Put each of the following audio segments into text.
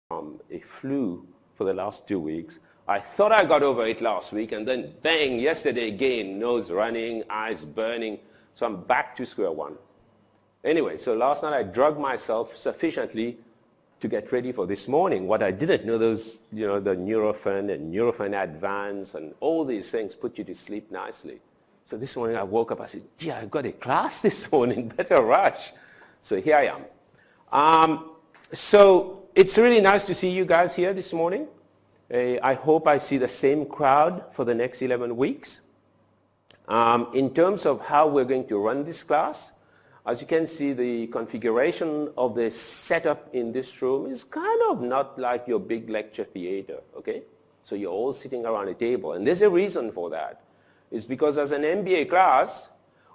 a flu for the last 2 weeks. I thought I got over it last week, and then bang, yesterday again, nose running, eyes burning. So I'm back to square one. Anyway, so last night I drugged myself sufficiently to get ready for this morning. What I didn't know, those, the Nurofen and Nurofen Advance and all these things put you to sleep nicely. So this morning I woke up, I said, gee, I've got a class this morning, better rush. So here I am. So it's really nice to see you guys here this morning. I hope I see the same crowd for the next 11 weeks. In terms of how we're going to run this class, as you can see, the configuration of the setup in this room is kind of not like your big lecture theater, okay? So you're all sitting around a table, and there's a reason for that. It's because as an MBA class,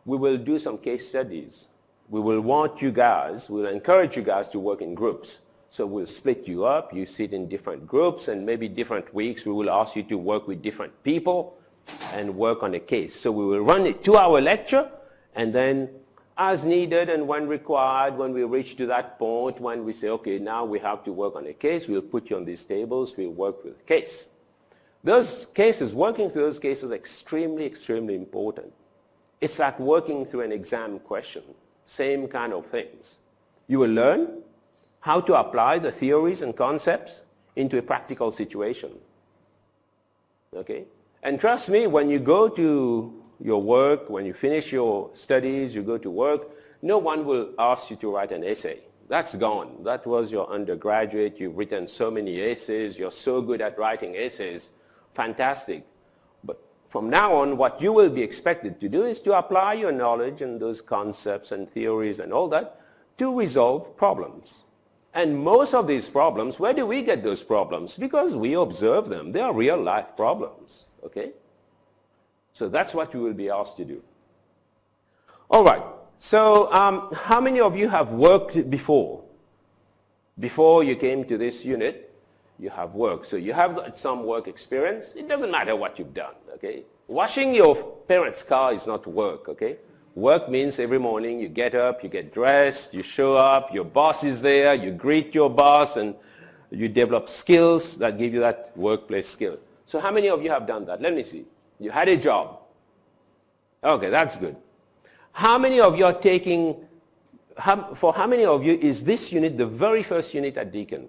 we will do some case studies. We will want you guys, we'll encourage you guys to work in groups. So we'll split you up, you sit in different groups, and maybe different weeks we will ask you to work with different people and work on a case. So we will run a 2-hour lecture, and then as needed and when required, when we reach to that point, when we say, okay, now we have to work on a case, we'll put you on these tables, we'll work with a case. Those cases, working through those cases is extremely, extremely important. It's like working through an exam question, same kind of things. You will learn how to apply the theories and concepts into a practical situation. Okay? And trust me, when you go to your work, when you finish your studies, you go to work, no one will ask you to write an essay. That's gone. That was your undergraduate. You've written so many essays. You're so good at writing essays. Fantastic. But from now on, what you will be expected to do is to apply your knowledge and those concepts and theories and all that to resolve problems. And most of these problems, where do we get those problems? Because we observe them. They are real life problems. Okay? So that's what we will be asked to do. All right. So how many of you have worked before? Before you came to this unit, you have worked. So you have got some work experience. It doesn't matter what you've done. Okay? Washing your parents' car is not work. Okay? Work means every morning you get up, you get dressed, you show up, your boss is there, you greet your boss, and you develop skills that give you that workplace skill. So how many of you have done that? Let me see. You had a job. Okay, that's good. How many of you are taking, for how many of you is this unit the very first unit at Deakin?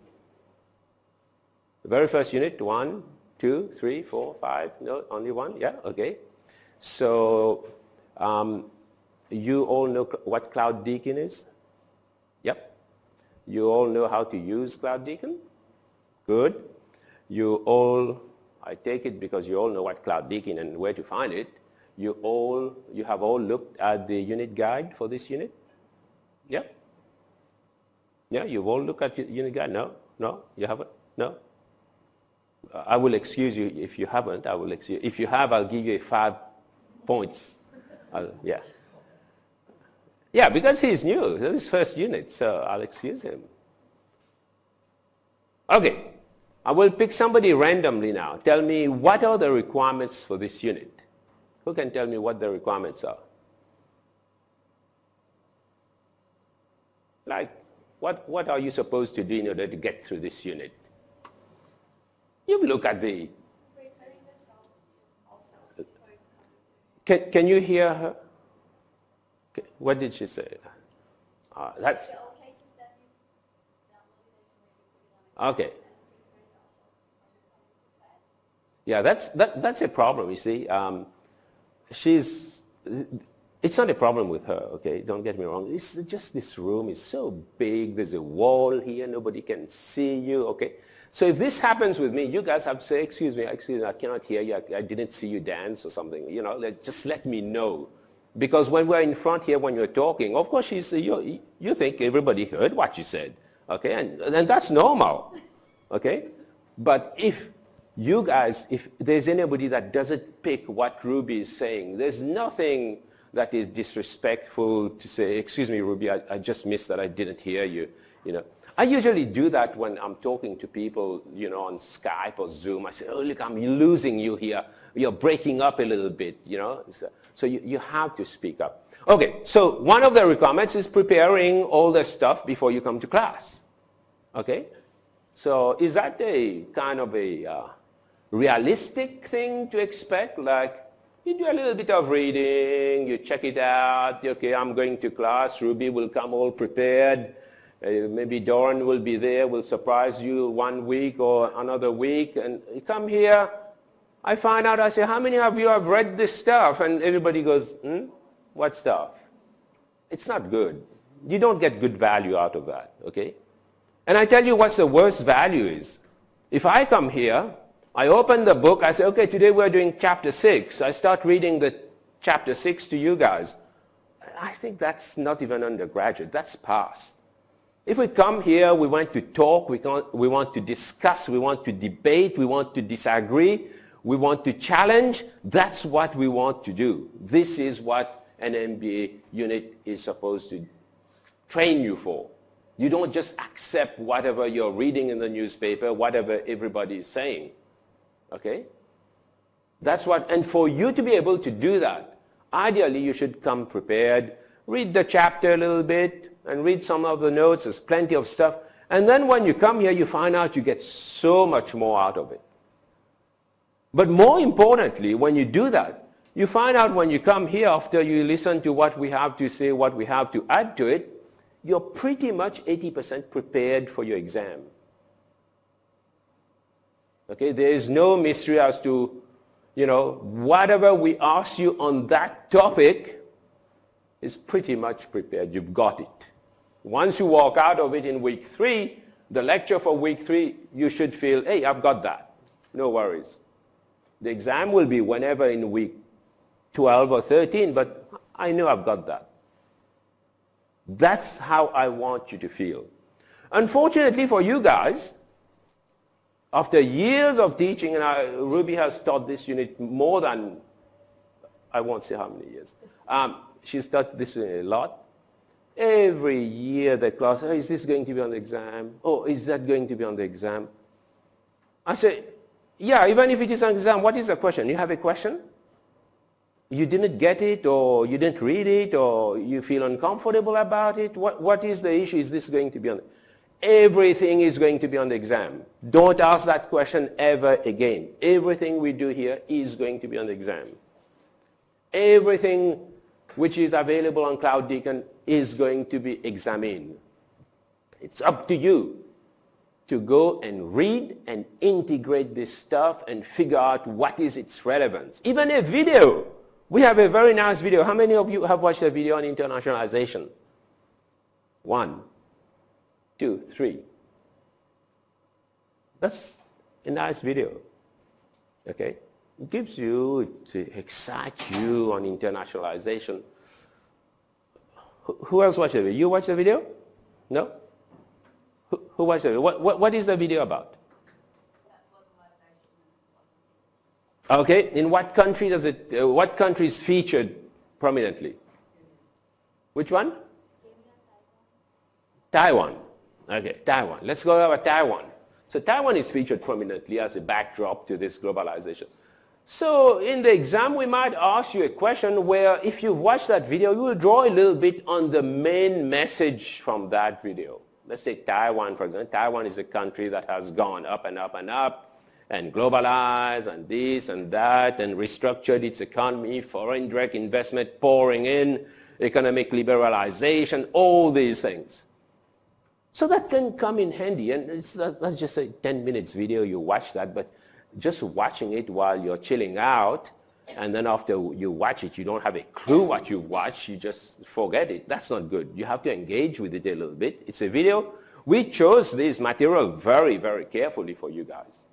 The very first unit, 1, 2, 3, 4, 5, no, only one? Yeah, okay. So you all know what Cloud Deakin is? Yep. You all know how to use Cloud Deakin? Good. You all, I take it because you all know what Cloud Deakin and where to find it. You have all looked at the unit guide for this unit? Yeah? Yeah, you've all looked at the unit guide? No? No? You haven't? No? I will excuse you if you haven't. I will excuse you. If you have, I'll give you 5 points. Yeah. Yeah, because he's new. This is his first unit, so I'll excuse him. Okay. I will pick somebody randomly now. Tell me, what are the requirements for this unit? Who can tell me what the requirements are? Like, what are you supposed to do in order to get through this unit? You look at the... Can you hear her? What did she say? That's... Okay. Yeah, that's a problem, you see. It's not a problem with her, okay? Don't get me wrong. It's just this room is so big. There's a wall here. Nobody can see you, okay? So if this happens with me, you guys have to say, excuse me, I cannot hear you. I didn't see you dance or something. You know, just let me know. Because when we're in front here, when you're talking, of course, you think everybody heard what you said, okay? And that's normal, okay? But if you guys, if there's anybody that doesn't pick what Ruby is saying, there's nothing that is disrespectful to say, excuse me, Ruby, I just missed that. I didn't hear you, you know. I usually do that when I'm talking to people, you know, on Skype or Zoom. I say, oh, look, I'm losing you here. You're breaking up a little bit, you know. So you have to speak up. Okay, so one of the requirements is preparing all the stuff before you come to class. Okay? So is that a kind of a realistic thing to expect? Like, you do a little bit of reading, you check it out, okay, I'm going to class, Ruby will come all prepared, maybe Doran will be there, will surprise you 1 week or another week, and you come here, I find out, I say, how many of you have read this stuff? And everybody goes, what stuff? It's not good. You don't get good value out of that, okay? And I tell you what's the worst value is. If I come here, I open the book, I say, okay, today we're doing chapter 6. I start reading the chapter 6 to you guys. I think that's not even undergraduate, that's past. If we come here, we want to talk, we want to discuss, we want to debate, we want to disagree, we want to challenge, that's what we want to do. This is what an MBA unit is supposed to train you for. You don't just accept whatever you're reading in the newspaper, whatever everybody is saying. Okay? That's what, and for you to be able to do that, ideally you should come prepared, read the chapter a little bit, and read some of the notes, there's plenty of stuff, and then when you come here you find out you get so much more out of it. But more importantly, when you do that, you find out when you come here after you listen to what we have to say, what we have to add to it, you're pretty much 80% prepared for your exam. Okay, there is no mystery as to, whatever we ask you on that topic is pretty much prepared. You've got it. Once you walk out of it in week 3, the lecture for week 3, you should feel, hey, I've got that. No worries. The exam will be whenever in week 12 or 13, but I know I've got that. That's how I want you to feel. Unfortunately for you guys, after years of teaching, and Ruby has taught this unit more than, I won't say how many years. She's taught this unit a lot. Every year the class, oh, is this going to be on the exam? Oh, is that going to be on the exam? I say, yeah, even if it is an exam, what is the question? You have a question? You didn't get it, or you didn't read it, or you feel uncomfortable about it? What is the issue? Is this going to be on the... Everything is going to be on the exam. Don't ask that question ever again. Everything we do here is going to be on the exam. Everything which is available on Cloud Deacon is going to be examined. It's up to you to go and read and integrate this stuff and figure out what is its relevance. Even a video. We have a very nice video. How many of you have watched a video on internationalization? 1, 2, 3. That's a nice video. Okay? It gives you, to excite you on internationalization. Who else watched the video? You watched the video? No? Who watched the video? What is the video about? Okay, in what country does it, what country is featured prominently? Which one? Taiwan. Okay, Taiwan. Let's go over Taiwan. So Taiwan is featured prominently as a backdrop to this globalization. So in the exam, we might ask you a question where if you've watched that video, you will draw a little bit on the main message from that video. Let's take Taiwan, for example. Taiwan is a country that has gone up and up and up and globalized and this and that and restructured its economy, foreign direct investment pouring in, economic liberalization, all these things. So that can come in handy. And let's just say 10 minutes video, you watch that, but just watching it while you're chilling out, and then after you watch it, you don't have a clue what you've watched, you just forget it. That's not good. You have to engage with it a little bit. It's a video. We chose this material very, very carefully for you guys.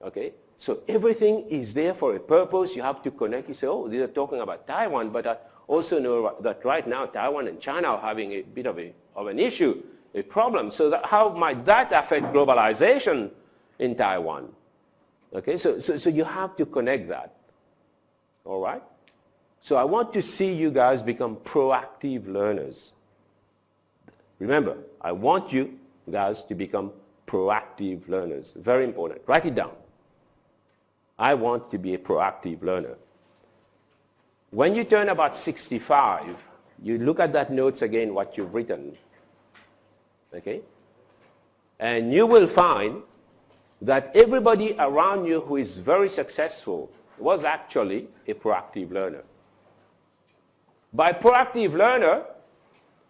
Okay? So everything is there for a purpose. You have to connect. You say, oh, they're talking about Taiwan, but I also know that right now Taiwan and China are having a bit of an issue, a problem. So how might that affect globalization in Taiwan? Okay, so you have to connect that. All right? So I want to see you guys become proactive learners. Remember, I want you guys to become proactive learners. Very important. Write it down. I want to be a proactive learner. When you turn about 65, you look at that notes again, what you've written. Okay? And you will find that everybody around you who is very successful was actually a proactive learner. By proactive learner,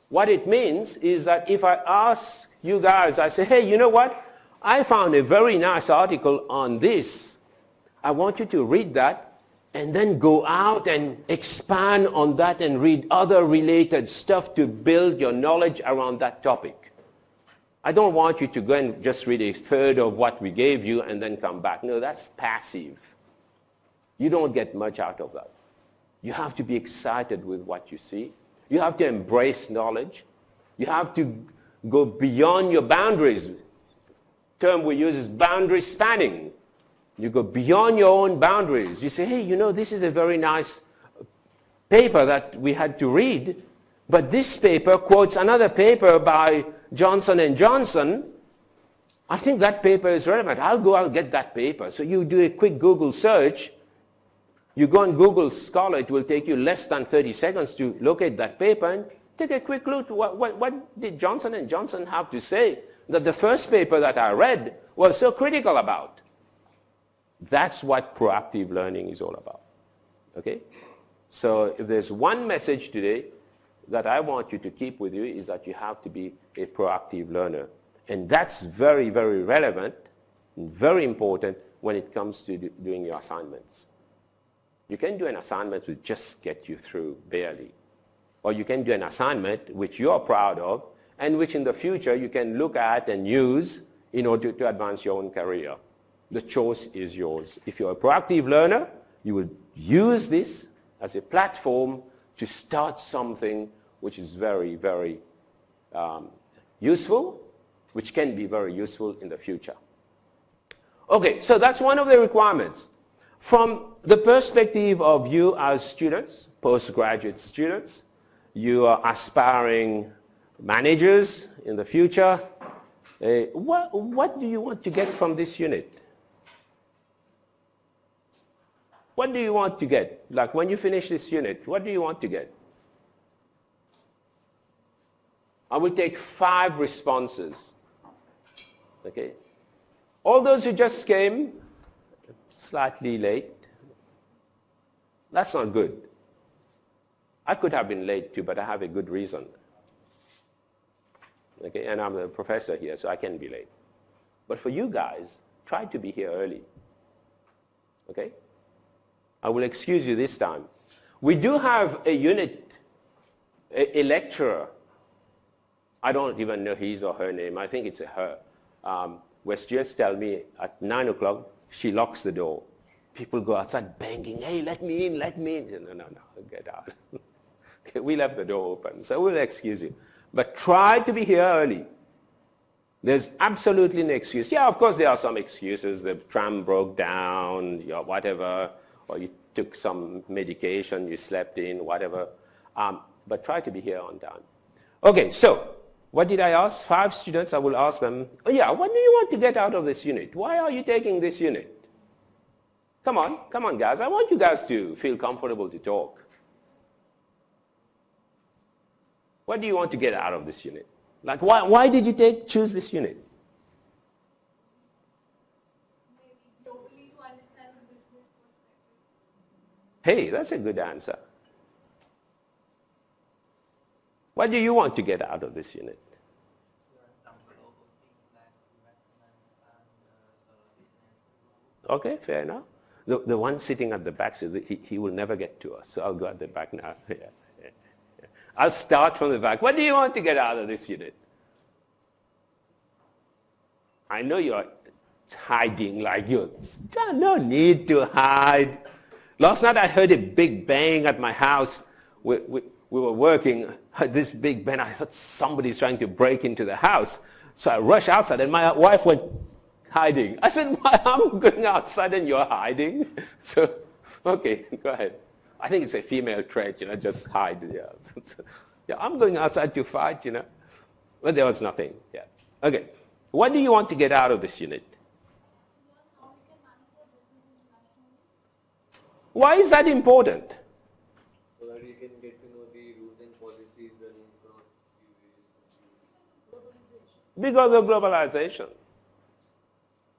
what it means is that if I ask you guys, I say, hey, you know what? I found a very nice article on this. I want you to read that and then go out and expand on that and read other related stuff to build your knowledge around that topic. I don't want you to go and just read a third of what we gave you and then come back. No, that's passive. You don't get much out of that. You have to be excited with what you see. You have to embrace knowledge. You have to go beyond your boundaries. The term we use is boundary spanning. You go beyond your own boundaries. You say, hey, you know, this is a very nice paper that we had to read, but this paper quotes another paper by Johnson & Johnson. I think that paper is relevant. I'll get that paper. So you do a quick Google search. You go on Google Scholar. It will take you less than 30 seconds to locate that paper and take a quick look. What did Johnson & Johnson have to say that the first paper that I read was so critical about? That's what proactive learning is all about. Okay? So if there's one message today that I want you to keep with you is that you have to be a proactive learner. And that's very, very relevant and very important when it comes to doing your assignments. You can do an assignment which just get you through barely. Or you can do an assignment which you're proud of and which in the future you can look at and use in order to advance your own career. The choice is yours. If you're a proactive learner, you will use this as a platform to start something which is very, very useful, which can be very useful in the future. Okay, so that's one of the requirements. From the perspective of you as students, postgraduate students, you are aspiring managers in the future. What do you want to get from this unit? What do you want to get? Like when you finish this unit, what do you want to get? I will take 5 responses. Okay? All those who just came slightly late, that's not good. I could have been late too, but I have a good reason. Okay? And I'm a professor here, so I can be late. But for you guys, try to be here early. Okay? I will excuse you this time. We do have a unit, a lecturer. I don't even know his or her name. I think it's a her. Where students tell me at 9 o'clock, she locks the door. People go outside banging, hey, let me in, let me in. No, get out. Okay, we left the door open, so we'll excuse you. But try to be here early. There's absolutely no excuse. Yeah, of course there are some excuses. The tram broke down, whatever, or you took some medication, you slept in, whatever. But try to be here on time. Okay, so what did I ask? 5 students, I will ask them, oh yeah, what do you want to get out of this unit? Why are you taking this unit? Come on guys, I want you guys to feel comfortable to talk. What do you want to get out of this unit? Like why did you choose this unit? Maybe globally to understand the business perspective. Hey, that's a good answer. What do you want to get out of this unit? Okay, fair enough. The one sitting at the back, so he will never get to us, so I'll go at the back now. Yeah. I'll start from the back. What do you want to get out of this unit? I know you're hiding like you. No need to hide. Last night I heard a big bang at my house. We were working, this big bang. I thought somebody's trying to break into the house. So I rushed outside and my wife went hiding. I said, I'm going outside and you're hiding? So, okay, go ahead. I think it's a female trait, just hide. Yeah. Yeah, I'm going outside to fight, But there was nothing. Yeah. Okay. What do you want to get out of this unit? Why is that important? So that you can get to know the rules and policies when you cross Because of globalization.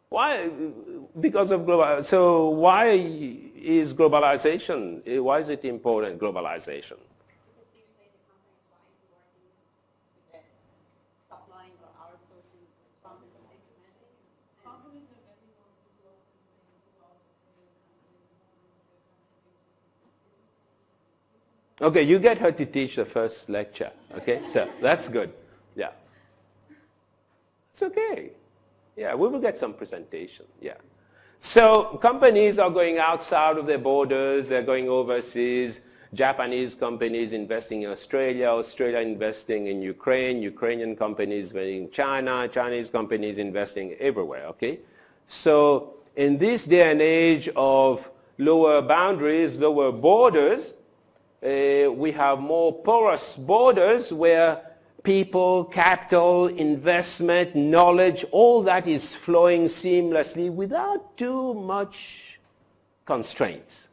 Why? Because of global. So why is globalization? Why is it important? Globalization. Because these major companies trying to work with the supplying or outsourcing responsible expanding. Companies are getting more people out of the Okay, you get her to teach the first lecture. Okay, so that's good. Yeah. It's okay. Yeah, we will get some presentation. Yeah. So companies are going outside of their borders. They're going overseas. Japanese companies investing in Australia, Australia investing in Ukraine, Ukrainian companies investing in China, Chinese companies investing everywhere, okay? So in this day and age of lower boundaries, lower borders, we have more porous borders where people, capital, investment, knowledge, all that is flowing seamlessly without too much constraints.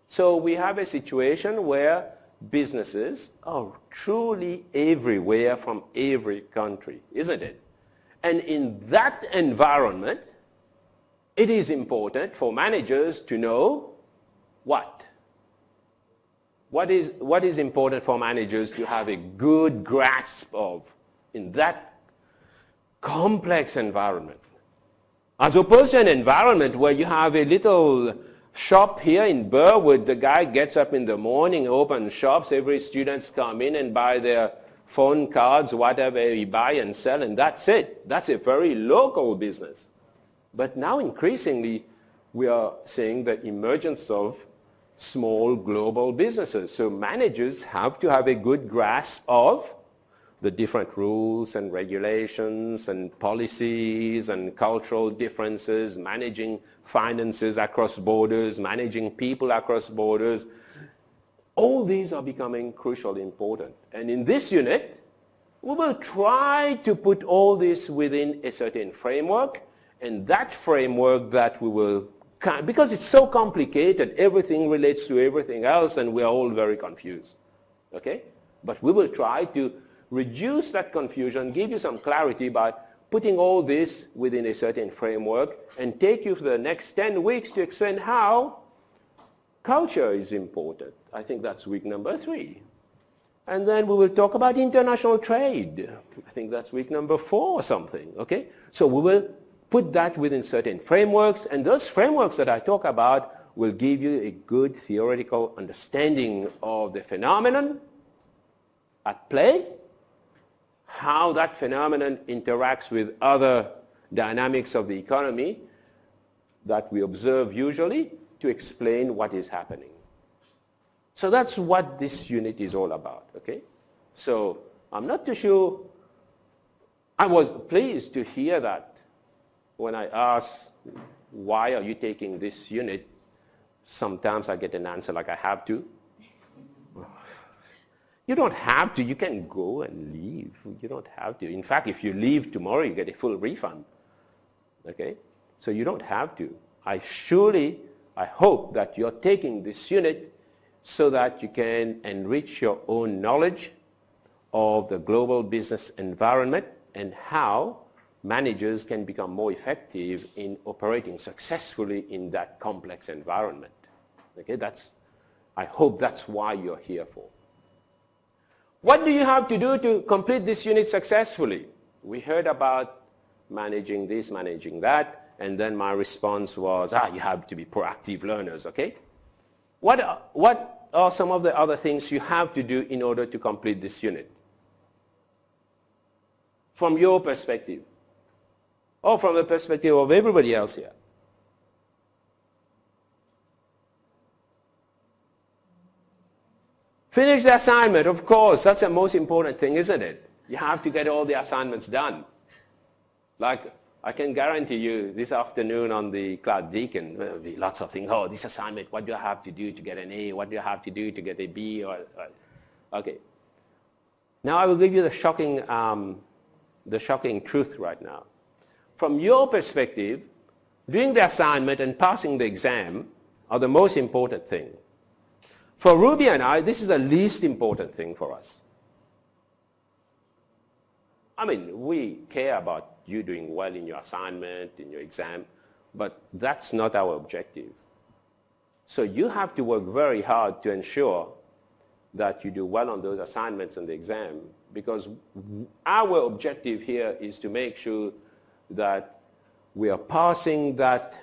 So we have a situation where businesses are truly everywhere from every country, isn't it? And in that environment, it is important for managers to know what? What is important for managers to have a good grasp of in that complex environment? As opposed to an environment where you have a little shop here in Burwood, the guy gets up in the morning, opens shops, every students come in and buy their phone cards, whatever you buy and sell, and that's it. That's a very local business. But now increasingly, we are seeing the emergence of small global businesses. So managers have to have a good grasp of the different rules and regulations and policies and cultural differences, managing finances across borders, managing people across borders. All these are becoming crucially important. And in this unit, we will try to put all this within a certain framework, and that framework that we will, because it's so complicated, everything relates to everything else, and we're all very confused. Okay? But we will try to reduce that confusion, give you some clarity by putting all this within a certain framework, and take you for the next 10 weeks to explain how culture is important. I think that's week number 3. And then we will talk about international trade. I think that's week number 4 or something. Okay? So we will put that within certain frameworks, and those frameworks that I talk about will give you a good theoretical understanding of the phenomenon at play, how that phenomenon interacts with other dynamics of the economy that we observe usually to explain what is happening. So that's what this unit is all about, okay? So I'm not too sure. I was pleased to hear that when I asked, why are you taking this unit? Sometimes I get an answer like, I have to. You don't have to. You can go and leave. You don't have to. In fact, if you leave tomorrow, you get a full refund. Okay? So you don't have to. I hope that you're taking this unit so that you can enrich your own knowledge of the global business environment and how managers can become more effective in operating successfully in that complex environment. Okay? I hope that's why you're here for. What do you have to do to complete this unit successfully? We heard about managing this, managing that, and then my response was, you have to be proactive learners, okay? What are some of the other things you have to do in order to complete this unit? From your perspective, or from the perspective of everybody else here? Finish the assignment, of course. That's the most important thing, isn't it? You have to get all the assignments done. Like, I can guarantee you this afternoon on the Cloud Deacon, there will be lots of things. Oh, this assignment, what do I have to do to get an A? What do I have to do to get a B? Okay. Now I will give you the shocking truth right now. From your perspective, doing the assignment and passing the exam are the most important thing. For Ruby and I, this is the least important thing for us. I mean, we care about you doing well in your assignment, in your exam, but that's not our objective. So you have to work very hard to ensure that you do well on those assignments and the exam, because our objective here is to make sure that we are passing that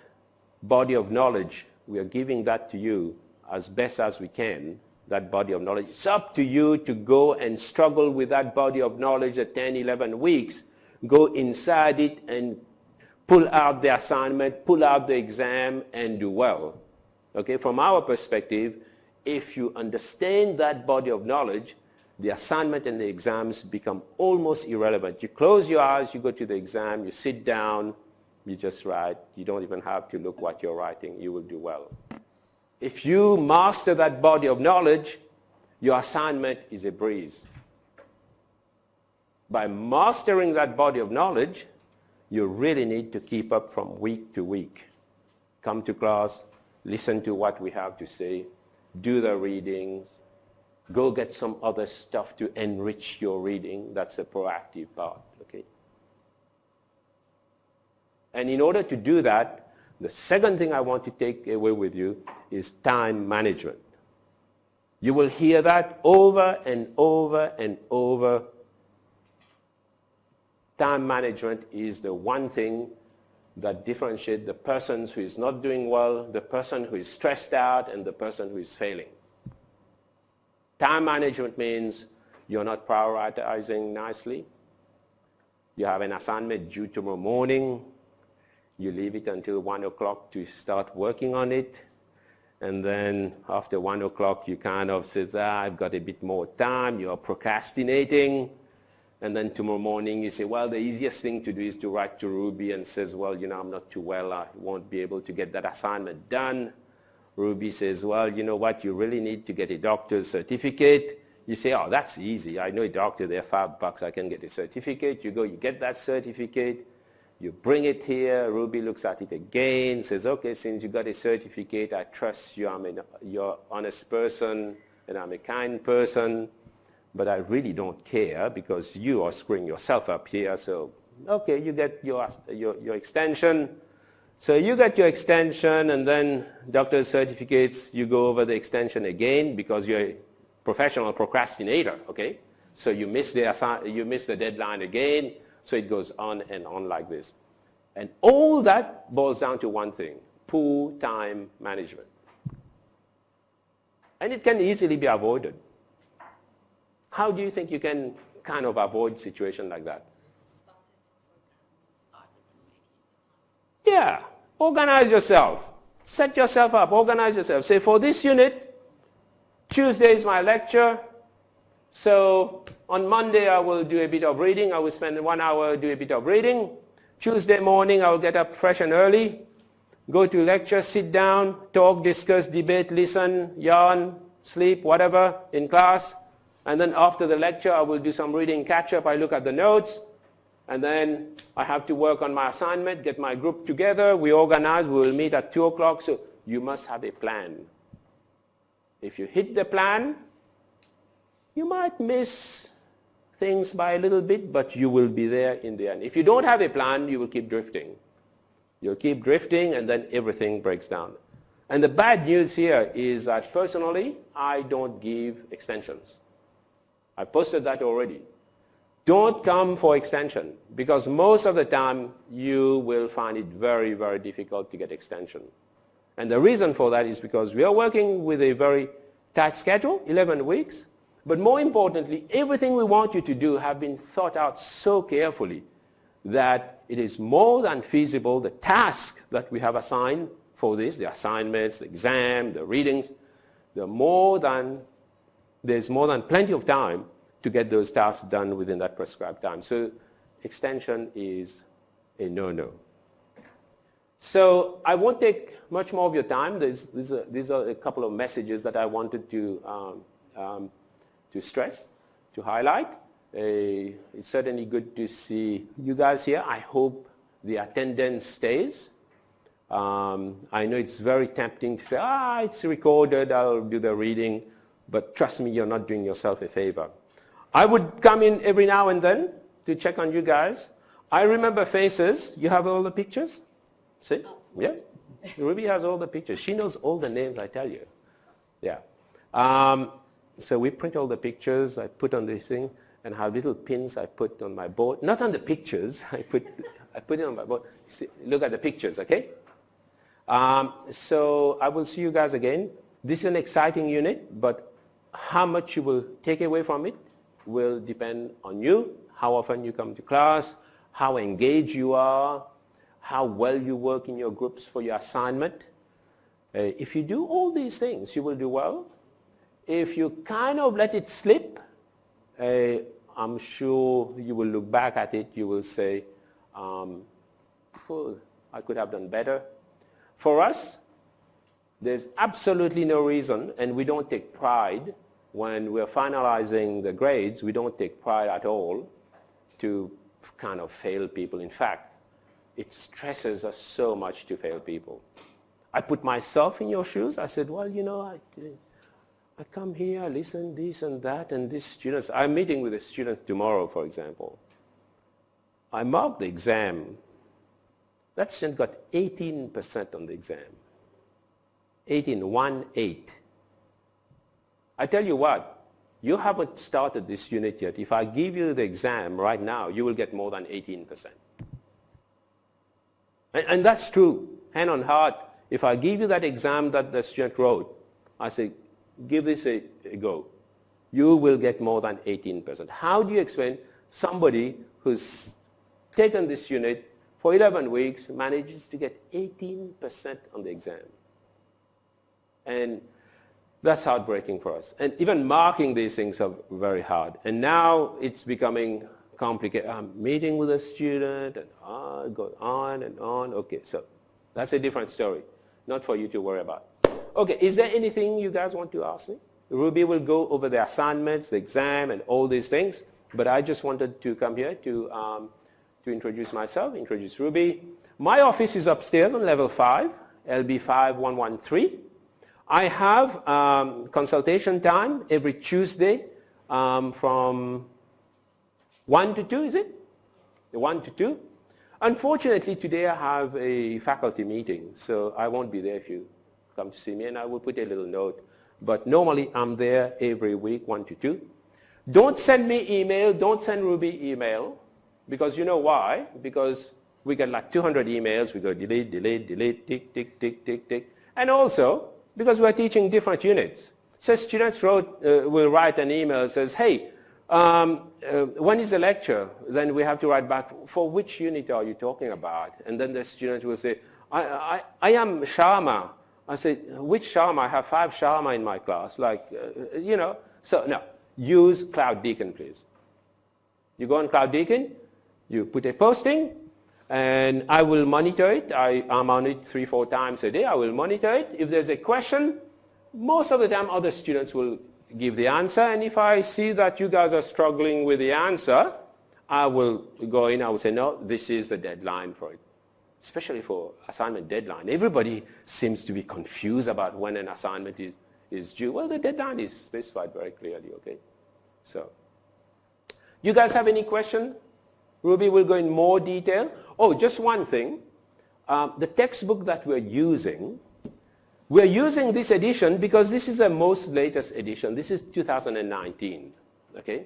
body of knowledge, we are giving that to you as best as we can, that body of knowledge. It's up to you to go and struggle with that body of knowledge at 10, 11 weeks, go inside it and pull out the assignment, pull out the exam, and do well. Okay, from our perspective, if you understand that body of knowledge, the assignment and the exams become almost irrelevant. You close your eyes, you go to the exam, you sit down, you just write. You don't even have to look what you're writing. You will do well. If you master that body of knowledge, your assignment is a breeze. By mastering that body of knowledge, you really need to keep up from week to week. Come to class, listen to what we have to say, do the readings, go get some other stuff to enrich your reading. That's the proactive part, okay? And in order to do that, the second thing I want to take away with you is time management. You will hear that over and over and over. Time management is the one thing that differentiates the person who is not doing well, the person who is stressed out, and the person who is failing. Time management means you're not prioritizing nicely. You have an assignment due tomorrow morning. You leave it until 1 o'clock to start working on it. And then after 1 o'clock, you kind of say, I've got a bit more time. You're procrastinating. And then tomorrow morning you say, well, the easiest thing to do is to write to Ruby and says, well, I'm not too well. I won't be able to get that assignment done. Ruby says, well, you know what? You really need to get a doctor's certificate. You say, oh, that's easy. I know a doctor. They're $5. I can get a certificate. You go, you get that certificate. You bring it here. Ruby looks at it again, says, okay, since you got a certificate, I trust you. You're an honest person and I'm a kind person. But I really don't care because you are screwing yourself up here. So, okay, you get your extension. So you get your extension and then doctor's certificates, you go over the extension again because you're a professional procrastinator, okay? So you miss the deadline again. So it goes on and on like this. And all that boils down to one thing, poor time management. And it can easily be avoided. How do you think you can kind of avoid a situation like that? Yeah, organize yourself. Set yourself up, organize yourself. Say, for this unit, Tuesday is my lecture. So on Monday, I will do a bit of reading. I will spend 1 hour do a bit of reading. Tuesday morning, I will get up fresh and early, go to lecture, sit down, talk, discuss, debate, listen, yarn, sleep, whatever in class. And then after the lecture, I will do some reading catch-up. I look at the notes. And then I have to work on my assignment, get my group together. We organize. We will meet at 2 o'clock. So you must have a plan. If you hit the plan, you might miss things by a little bit, but you will be there in the end. If you don't have a plan, you will keep drifting. You'll keep drifting, and then everything breaks down. And the bad news here is that personally, I don't give extensions. I posted that already. Don't come for extension because most of the time you will find it very, very difficult to get extension. And the reason for that is because we are working with a very tight schedule, 11 weeks. But more importantly, everything we want you to do have been thought out so carefully that it is more than feasible, the task that we have assigned for this, the assignments, the exam, the readings, there's more than plenty of time to get those tasks done within that prescribed time. So extension is a no-no. So I won't take much more of your time. These are a couple of messages that I wanted to stress, to highlight. It's certainly good to see you guys here. I hope the attendance stays. I know it's very tempting to say, it's recorded, I'll do the reading, but trust me, you're not doing yourself a favor. I would come in every now and then to check on you guys. I remember faces. You have all the pictures? See? Yeah. Ruby has all the pictures. She knows all the names, I tell you. Yeah. So we print all the pictures. I put on this thing and have little pins I put on my board. Not on the pictures. I put it on my board. See, look at the pictures, okay? So I will see you guys again. This is an exciting unit, but how much you will take away from it will depend on you, how often you come to class, how engaged you are, how well you work in your groups for your assignment. If you do all these things, you will do well. If you kind of let it slip, I'm sure you will look back at it, you will say, I could have done better. For us, there's absolutely no reason, and we don't take pride when we're finalizing the grades, we don't take pride at all to kind of fail people. In fact, it stresses us so much to fail people. I put myself in your shoes. I said, well, you know, I come here, I listen this and that, and these students, I'm meeting with the students tomorrow, for example. I marked the exam. That student got 18% on the exam. 18. I tell you what, you haven't started this unit yet. If I give you the exam right now, you will get more than 18%. And that's true, hand on heart. If I give you that exam that the student wrote, I say, give this a go. You will get more than 18%. How do you explain somebody who's taken this unit for 11 weeks manages to get 18% on the exam? And that's heartbreaking for us. And even marking these things are very hard. And now it's becoming complicated. I'm meeting with a student and I go on and on. Okay, so that's a different story. Not for you to worry about. Okay, is there anything you guys want to ask me? Ruby will go over the assignments, the exam, and all these things. But I just wanted to come here to introduce myself, introduce Ruby. My office is upstairs on level 5, LB 5113. I have consultation time every Tuesday from 1 to 2, is it? 1 to 2. Unfortunately, today I have a faculty meeting, so I won't be there if you come to see me, and I will put a little note. But normally I'm there every week, 1 to 2. Don't send me email, don't send Ruby email, because you know why? Because we get like 200 emails, we go delete, delete, delete, tick, tick, tick, tick, tick. And also, because we're teaching different units. So students will write an email that says, hey, when is the lecture? Then we have to write back, for which unit are you talking about? And then the student will say, I am Sharma. I say, which Sharma? I have 5 Sharma in my class. Like, you know. So no, use Cloud Deacon, please. You go on Cloud Deacon, you put a posting, and I will monitor it. I'm on it 3-4 times a day. I will monitor it. If there's a question, most of the time other students will give the answer. And if I see that you guys are struggling with the answer, I will go in. I will say, no, this is the deadline for it. Especially for assignment deadline. Everybody seems to be confused about when an assignment is due. Well, the deadline is specified very clearly, okay? So, you guys have any question? Ruby will go in more detail. Oh, just one thing. The textbook that we're using this edition because this is the most latest edition. This is 2019, okay?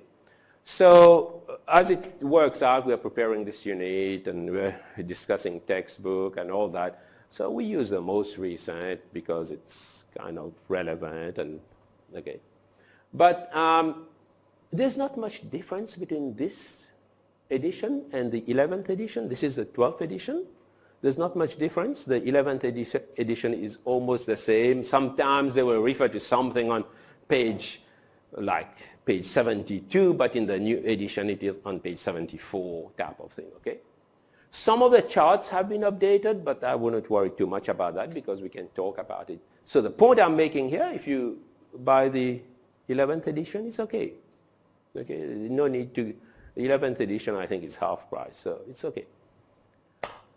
So as it works out, we're preparing this unit and we're discussing textbook and all that. So we use the most recent because it's kind of relevant and okay. But there's not much difference between this edition and the 11th edition. This is the 12th edition. There's not much difference. The 11th edition is almost the same. Sometimes they will refer to something on page 72, but in the new edition it is on page 74 type of thing, okay? Some of the charts have been updated, but I wouldn't worry too much about that because we can talk about it. So the point I'm making here, if you buy the 11th edition, it's okay. Okay, no need to, the 11th edition I think is half price, so it's okay.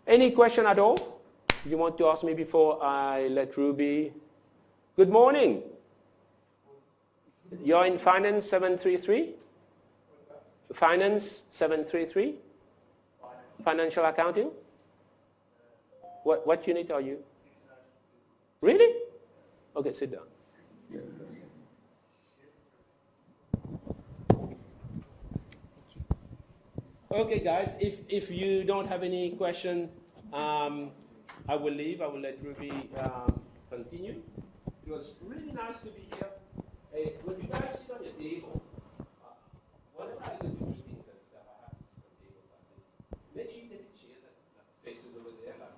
Any question at all you want to ask me before I let Ruby? Good morning. You're in Finance 733? Finance 733? Financial accounting? What unit are you? Really? Okay, sit down. Okay, guys, if you don't have any question, I will leave. I will let Ruby continue. It was really nice to be here. Hey, when you guys sit on your table, whenever I go to meetings and stuff, I have to sit on tables like this. Make sure you get a chair that faces over there, like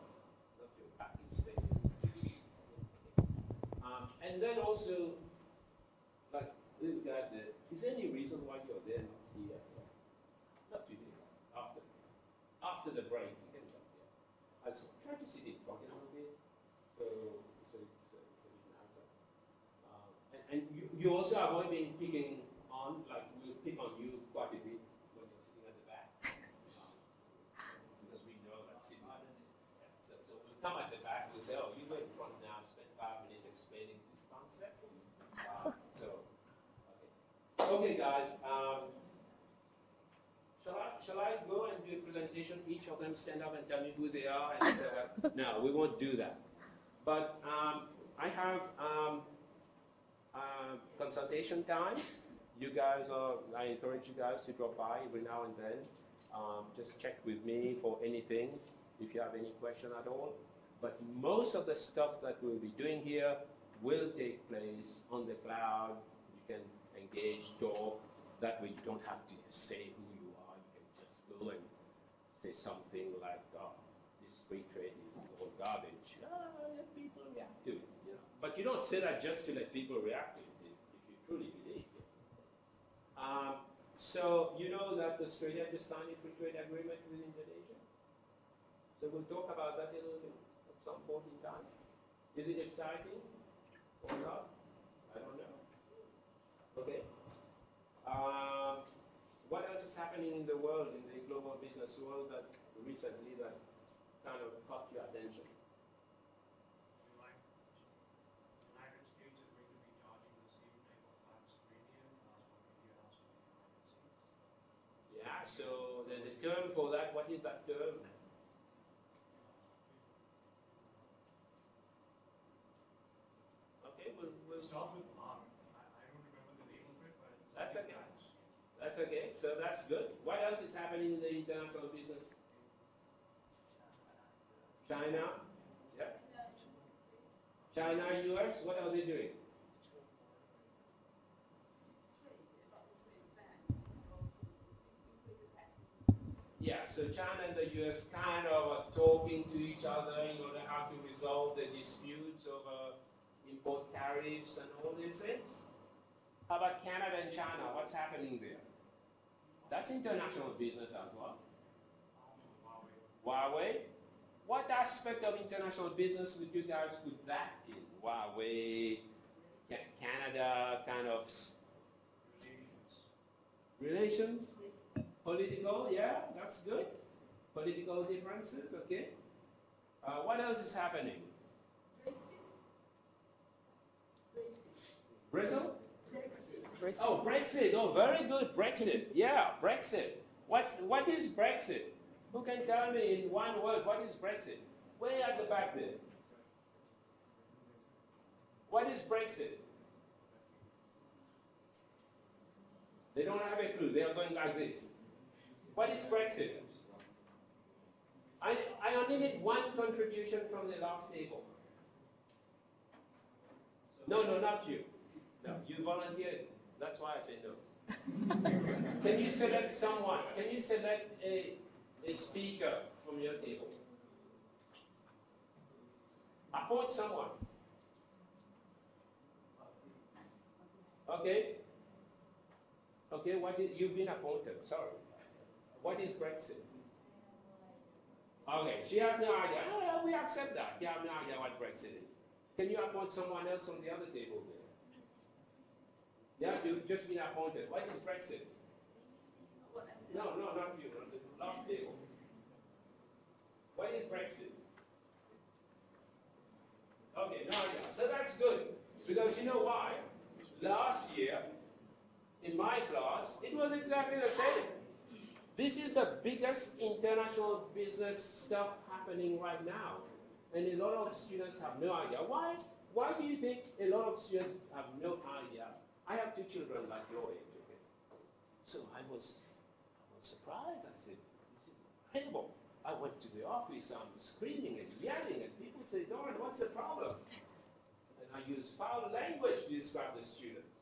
not your back is facing. And then also, like these guys there, is there any reason why you're there, not here? Not today. After the break, you can come here. I try to sit in front a little bit, so it's a bit nicer. And you also avoid being picking on, like we'll pick on you quite a bit when you're sitting at the back. Because we know that sitting at the back. So we'll come at the back, we'll say, oh, you go in front now, spend 5 minutes explaining this concept. Okay guys, shall I go and do a presentation? Each of them stand up and tell me who they are? And no, we won't do that. But I have consultation time. I encourage you guys to drop by every now and then. Just check with me for anything, if you have any question at all. But most of the stuff that we'll be doing here will take place on the cloud. You can engage, talk. That way you don't have to say who you are. You can just go and say something like, this free trade is all garbage. Let people react to it. You know? But you don't say that just to let people react to it, if you truly believe it. So you know that Australia just signed a free trade agreement with Indonesia? So we'll talk about that a little bit at some point in time. Is it exciting or not? I don't know. Okay. What else is happening in the world, in the global business world that recently that kind of caught your attention? United States is going to be charging the same type of tax premium as what India has to the United States. Yeah, so there's a term for that. What is that term? Okay, we'll Start with R. I don't remember the name of it, but That's okay. That's okay. So that's good. What else is happening in the international business? China. Yeah. China, US. What are they doing? Yeah. So China and the US kind of are talking to each other in order how to resolve the disputes over import tariffs and all these things. How about Canada and China? What's happening there? That's international business as well. Huawei. What aspect of international business would you guys put that in? Huawei, Canada, kind of relations? Political, yeah, that's good. Political differences, okay. What else is happening? Brazil? Brexit. Oh, Brexit. Oh, very good. Brexit. Yeah, Brexit. What is Brexit? Who can tell me in one word what is Brexit? Way at the back there. What is Brexit? They don't have a clue. They are going like this. What is Brexit? I only need one contribution from the last table. No, not you. No, you volunteered. That's why I say no. Can you select someone? Can you select a speaker from your table? Appoint someone. Okay. Okay, you've been appointed, sorry. What is Brexit? Okay, she has no idea. Oh, yeah, we accept that. You have no idea what Brexit is. Can you appoint someone else on the other table there? Yeah, you've just been appointed. What is Brexit? No, not you, on the last table. What is Brexit? Okay, no idea. So that's good. Because you know why? Last year, in my class, it was exactly the same. This is the biggest international business stuff happening right now. And a lot of students have no idea. Why do you think a lot of students have no idea? I have 2 children like your age, okay? So I was surprised. I said, this is incredible. I went to the office, I'm screaming and yelling, and people say, Doran, what's the problem? And I use foul language to describe the students.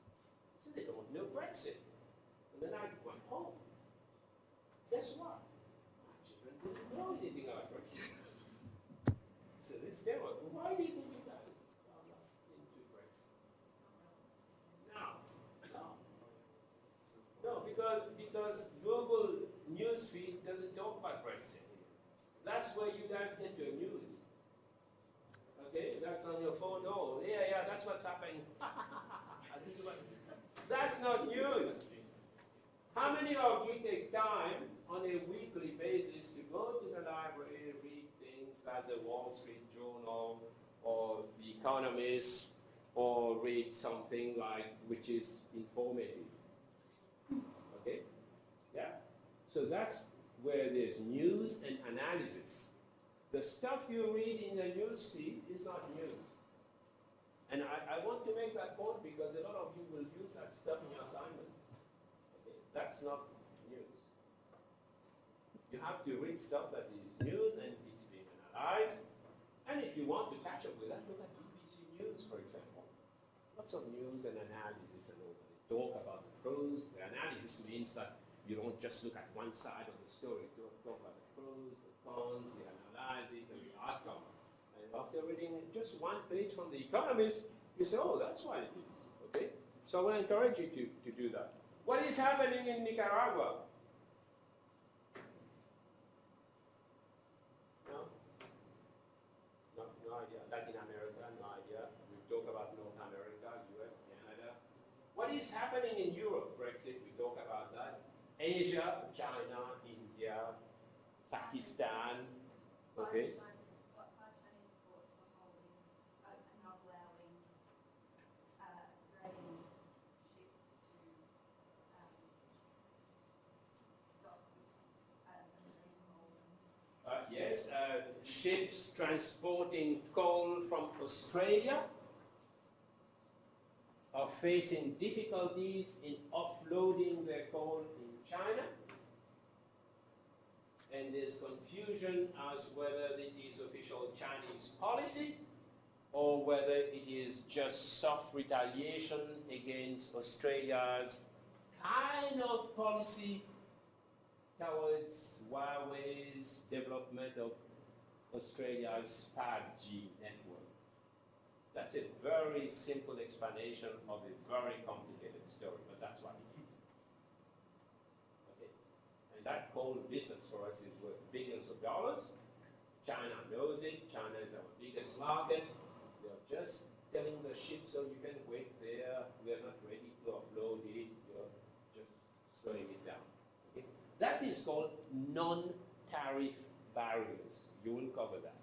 So they don't know Brexit. And then I went home. Guess what? My children didn't know anything about Brexit. So this demo, why do you think you guys are not into Brexit? No, because global news feed doesn't talk about Brexit. That's where you guys get your news. Okay, that's on your phone. Oh, yeah, that's what's happening. That's not news. How many of you take time on a weekly basis to go to the library, read things like the Wall Street Journal or The Economist, or read something like which is informative? Okay? Yeah. So that's where there's news and analysis. The stuff you read in the news feed is not news. And I want to make that point because a lot of you will use that stuff in your assignment. Okay? That's not news. You have to read stuff that is news and it's being analyzed. And if you want to catch up with that, look at BBC News, for example. Lots of news and analysis and all that. They talk about the pros. The analysis means that you don't just look at one side of the story. You talk about the pros, the cons, the analysis, and the outcome. And after reading just one page from The Economist, you say, oh, that's why it is. Okay? So I want to encourage you to do that. What is happening in Nicaragua? No idea. Latin America, no idea. We talk about North America, US, Canada. What is happening in Europe? Brexit, we talk about that. Asia, China, India, Pakistan. Okay. Chinese ports are holding and not allowing Australian ships to dock Australian coal. Yes, ships transporting coal from Australia are facing difficulties in offloading their coal in China. And there's confusion as whether it is official Chinese policy or whether it is just soft retaliation against Australia's kind of policy towards Huawei's development of Australia's 5G network. That's a very simple explanation of a very complicated story, but that's what it is. Okay. And that whole business for us is worth billions of dollars. China knows it. China is our biggest market. They're just telling the ship, so you can wait there. We're not ready to offload it. You're just slowing it down. Okay? That is called non-tariff barriers. You will cover that.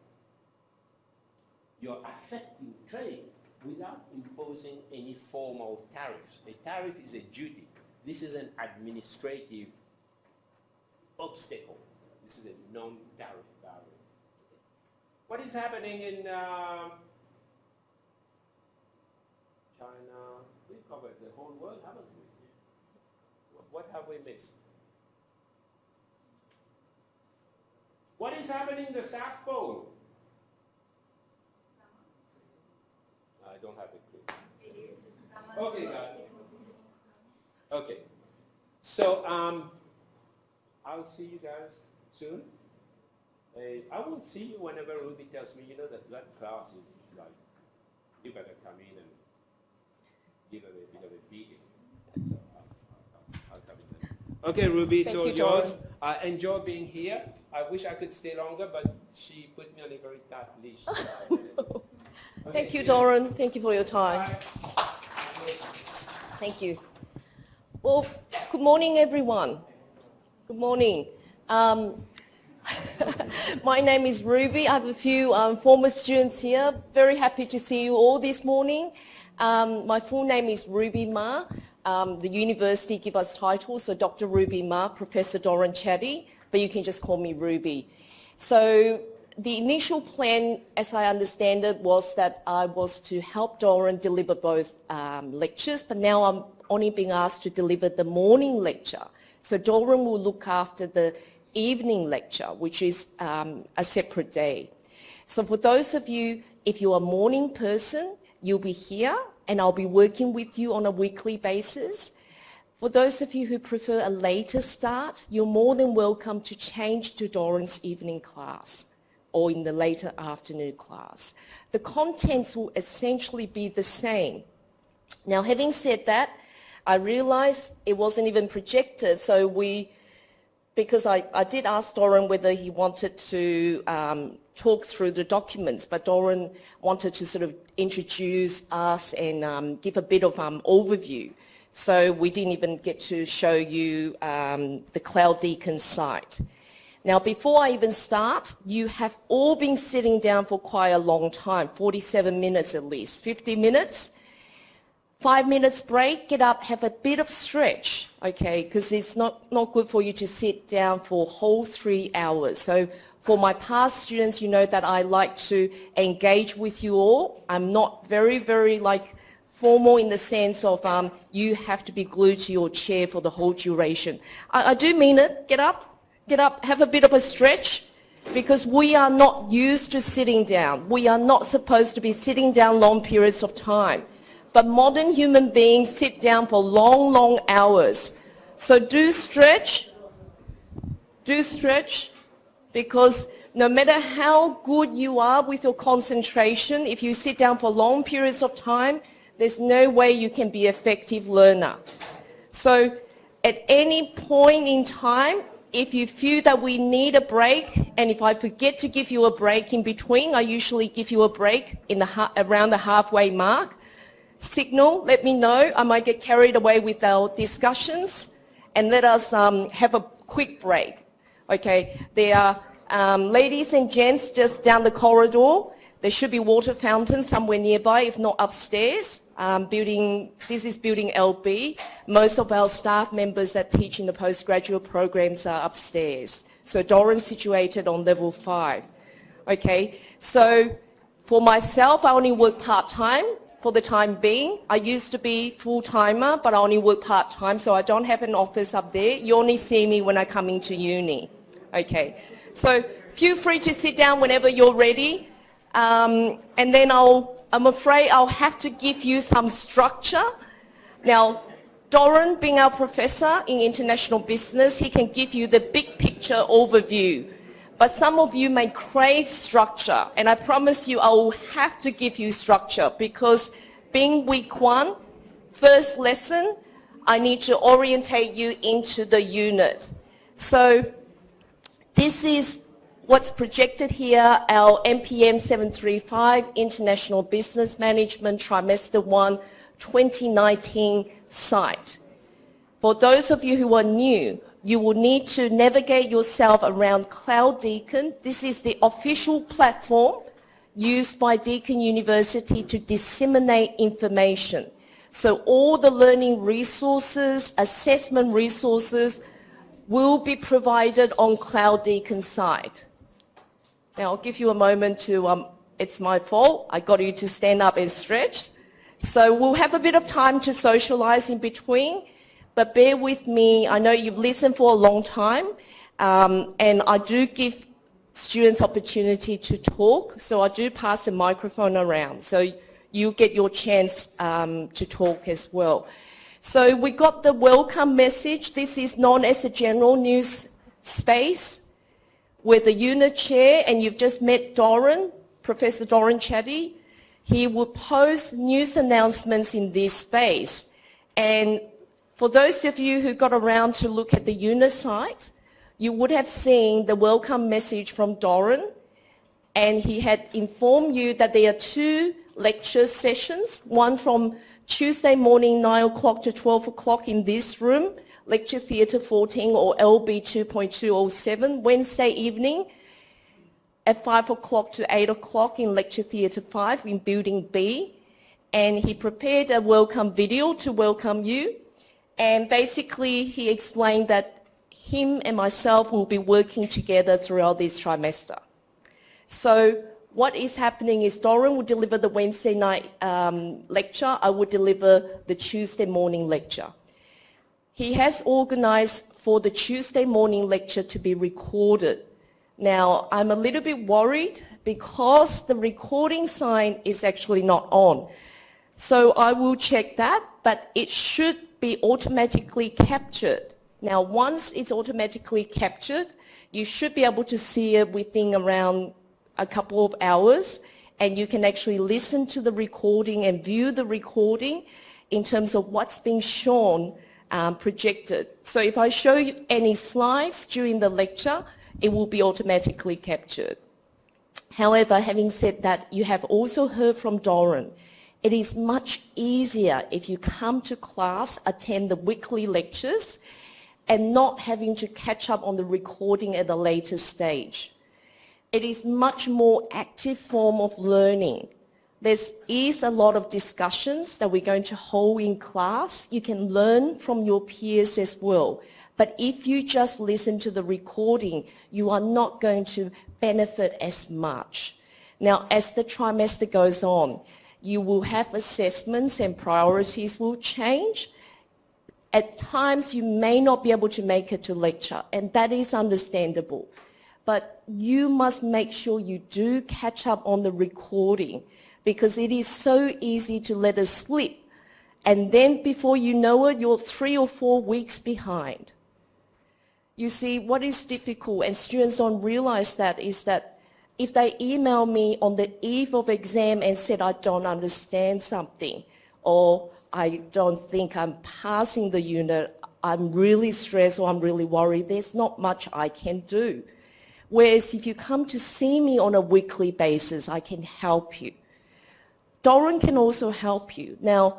You're affecting trade without imposing any formal tariffs. A tariff is a duty. This is an administrative obstacle. This is a non-tariff barrier. What is happening in China? We've covered the whole world, haven't we? What have we missed? What is happening in the South Pole? I don't have a clue. Okay, guys. Okay. So, I'll see you guys soon. I will see you whenever Ruby tells me, you know, that class is like, you better come in and give it a bit of a beating. So I'll come in then. Okay, Ruby, it's all yours. I enjoy being here. I wish I could stay longer, but she put me on a very tight leash. Okay, Thank you, Doran. Thank you for your time. Bye. Thank you. Well, good morning, everyone. Good morning. My name is Ruby. I have a few former students here. Very happy to see you all this morning. My full name is Ruby Ma. the university give us titles, so Dr. Ruby Ma, Professor Doran Chatty, but you can just call me Ruby. So the initial plan, as I understand it, was that I was to help Doran deliver both lectures, but now I'm only being asked to deliver the morning lecture. So Doran will look after the evening lecture, which is a separate day. So for those of you, if you're a morning person, you'll be here and I'll be working with you on a weekly basis. For those of you who prefer a later start, you're more than welcome to change to Doran's evening class or in the later afternoon class. The contents will essentially be the same. Now, having said that, I realized it wasn't even projected, so because I did ask Doran whether he wanted to talk through the documents, but Doran wanted to sort of introduce us and give a bit of overview. So we didn't even get to show you the Cloud Deacon site. Now, before I even start, you have all been sitting down for quite a long time, 47 minutes at least, 50 minutes. 5 minutes break, get up, have a bit of stretch, okay, because it's not good for you to sit down for a whole 3 hours. So for my past students, you know that I like to engage with you all. I'm not very, very formal in the sense of you have to be glued to your chair for the whole duration. I do mean it. Get up, have a bit of a stretch, because we are not used to sitting down. We are not supposed to be sitting down long periods of time. But modern human beings sit down for long, long hours. So do stretch, because no matter how good you are with your concentration, if you sit down for long periods of time, there's no way you can be an effective learner. So at any point in time, if you feel that we need a break, and if I forget to give you a break in between, I usually give you a break in around the halfway mark. Signal, let me know. I might get carried away with our discussions, and let us have a quick break. Okay, there are ladies and gents just down the corridor. There should be water fountains somewhere nearby, if not upstairs. This is building LB. Most of our staff members that teach in the postgraduate programs are upstairs. So Doran's situated on level 5. Okay, so for myself, I only work part-time. For the time being, I used to be full-timer, but I only work part-time, so I don't have an office up there. You only see me when I come into uni. Okay, so feel free to sit down whenever you're ready, and then I'm afraid I'll have to give you some structure. Now, Doran, being our professor in international business, he can give you the big picture overview. But some of you may crave structure, and I promise you I will have to give you structure, because being week 1, first lesson, I need to orientate you into the unit. So this is what's projected here, our NPM 735 International Business Management Trimester 1 2019 site. For those of you who are new, you will need to navigate yourself around Cloud Deacon. This is the official platform used by Deakin University to disseminate information. So all the learning resources, assessment resources will be provided on Cloud Deacon site. Now I'll give you a moment to, it's my fault, I got you to stand up and stretch. So we'll have a bit of time to socialize in between. But bear with me, I know you've listened for a long time, and I do give students opportunity to talk, so I do pass the microphone around, so you get your chance to talk as well. So we got the welcome message. This is known as a general news space, where the unit chair, and you've just met Doran, Professor Doran Chatty, he will post news announcements in this space. And for those of you who got around to look at the unit site, you would have seen the welcome message from Doran, and he had informed you that there are 2 lecture sessions, one from Tuesday morning 9 o'clock to 12 o'clock in this room, Lecture Theatre 14 or LB 2.207, Wednesday evening at 5 o'clock to 8 o'clock in Lecture Theatre 5 in Building B, and he prepared a welcome video to welcome you. And basically, he explained that him and myself will be working together throughout this trimester. So what is happening is Doran will deliver the Wednesday night lecture. I will deliver the Tuesday morning lecture. He has organized for the Tuesday morning lecture to be recorded. Now, I'm a little bit worried because the recording sign is actually not on. So I will check that, but it should be automatically captured. Now, once it's automatically captured, you should be able to see it within around a couple of hours, and you can actually listen to the recording and view the recording in terms of what's being shown, projected. So if I show you any slides during the lecture, it will be automatically captured. However, having said that, you have also heard from Doran. It is much easier if you come to class, attend the weekly lectures, and not having to catch up on the recording at a later stage. It is much more active form of learning. There is a lot of discussions that we're going to hold in class. You can learn from your peers as well. But if you just listen to the recording, you are not going to benefit as much. Now, as the trimester goes on, you will have assessments and priorities will change. At times, you may not be able to make it to lecture, and that is understandable. But you must make sure you do catch up on the recording, because it is so easy to let it slip. And then before you know it, you're 3 or 4 weeks behind. You see, what is difficult, and students don't realize that, is that if they email me on the eve of exam and said, I don't understand something, or I don't think I'm passing the unit, I'm really stressed or I'm really worried, there's not much I can do. Whereas if you come to see me on a weekly basis, I can help you. Doran can also help you. Now,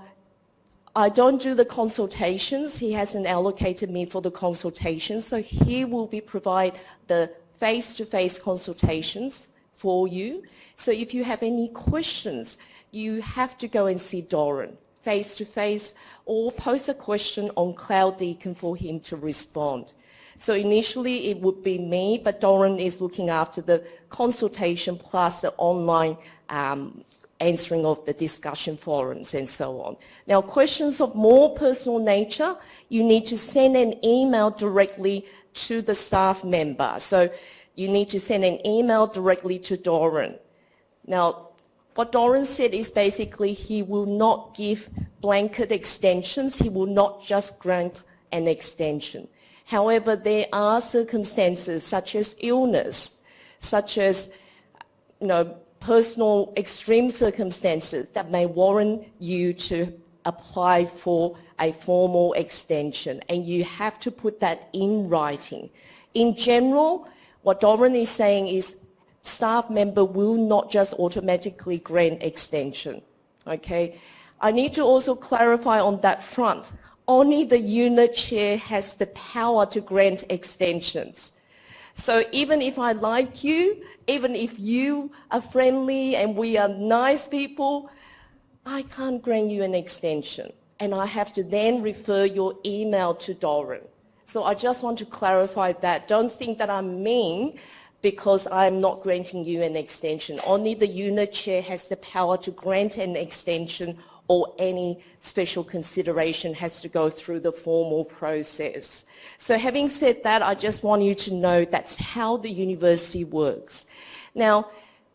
I don't do the consultations. He hasn't allocated me for the consultations, so he will be provide the face-to-face consultations for you. So if you have any questions, you have to go and see Doran face-to-face or post a question on Cloud Deacon for him to respond. So initially it would be me, but Doran is looking after the consultation plus the online answering of the discussion forums and so on. Now, questions of more personal nature, you need to send an email directly to the staff member. So you need to send an email directly to Doran. Now, what Doran said is basically he will not give blanket extensions. He will not just grant an extension. However, there are circumstances such as illness, such as, personal extreme circumstances that may warrant you to apply for a formal extension, and you have to put that in writing. In general, what Doran is saying is staff member will not just automatically grant extension, okay? I need to also clarify on that front. Only the unit chair has the power to grant extensions. So even if I like you, even if you are friendly and we are nice people, I can't grant you an extension. And I have to then refer your email to Doran. So I just want to clarify that. Don't think that I'm mean because I'm not granting you an extension. Only the unit chair has the power to grant an extension, or any special consideration has to go through the formal process. So having said that, I just want you to know that's how the university works. Now,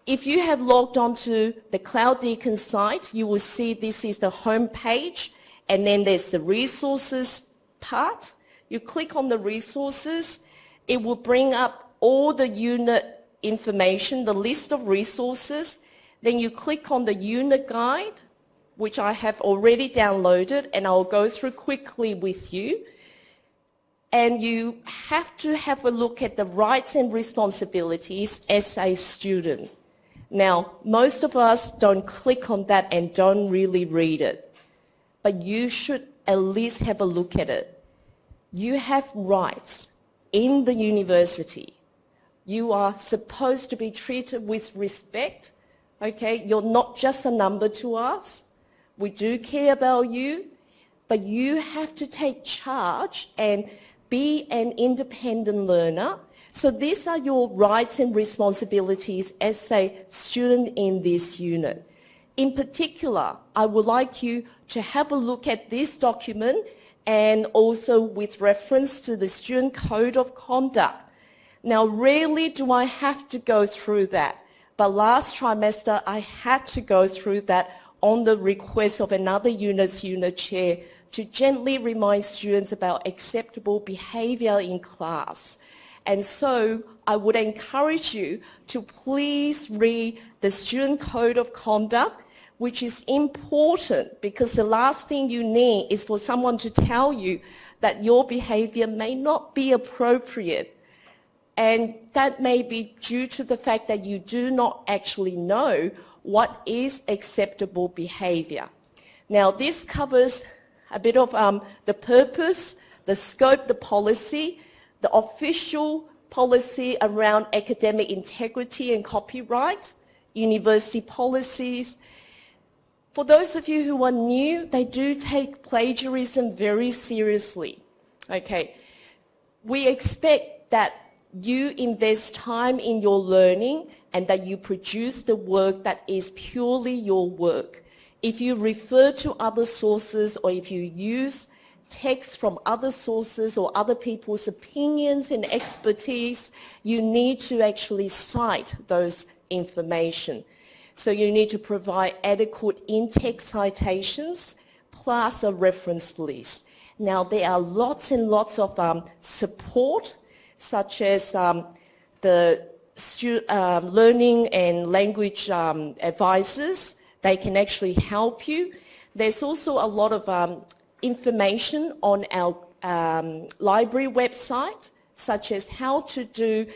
if you have logged onto the Cloud Deacon site, you will see this is the home page, and then there's the resources part. You click on the resources, it will bring up all the unit information, the list of resources. Then you click on the unit guide, which I have already downloaded, and I'll go through quickly with you. And you have to have a look at the rights and responsibilities as a student. Now, most of us don't click on that and don't really read it, but you should at least have a look at it. You have rights in the university. You are supposed to be treated with respect, okay? You're not just a number to us. We do care about you. but you have to take charge and be an independent learner. So these are your rights and responsibilities as a student in this unit. In particular, I would like you to have a look at this document and also with reference to the Student Code of Conduct. Now, rarely do I have to go through that, but last trimester I had to go through that on the request of another unit's unit chair to gently remind students about acceptable behavior in class. And so I would encourage you to please read the Student Code of Conduct, which is important because the last thing you need is for someone to tell you that your behavior may not be appropriate. And that may be due to the fact that you do not actually know what is acceptable behavior. Now, this covers a bit of the purpose, the scope, the policy, the official policy around academic integrity and copyright, university policies. For those of you who are new, they do take plagiarism very seriously. Okay, we expect that you invest time in your learning and that you produce the work that is purely your work. If you refer to other sources or if you use text from other sources or other people's opinions and expertise, you need to actually cite those information. So you need to provide adequate in-text citations plus a reference list. Now, there are lots and lots of support, such as the learning and language advisors. They can actually help you. There's also a lot of information on our library website, such as how to do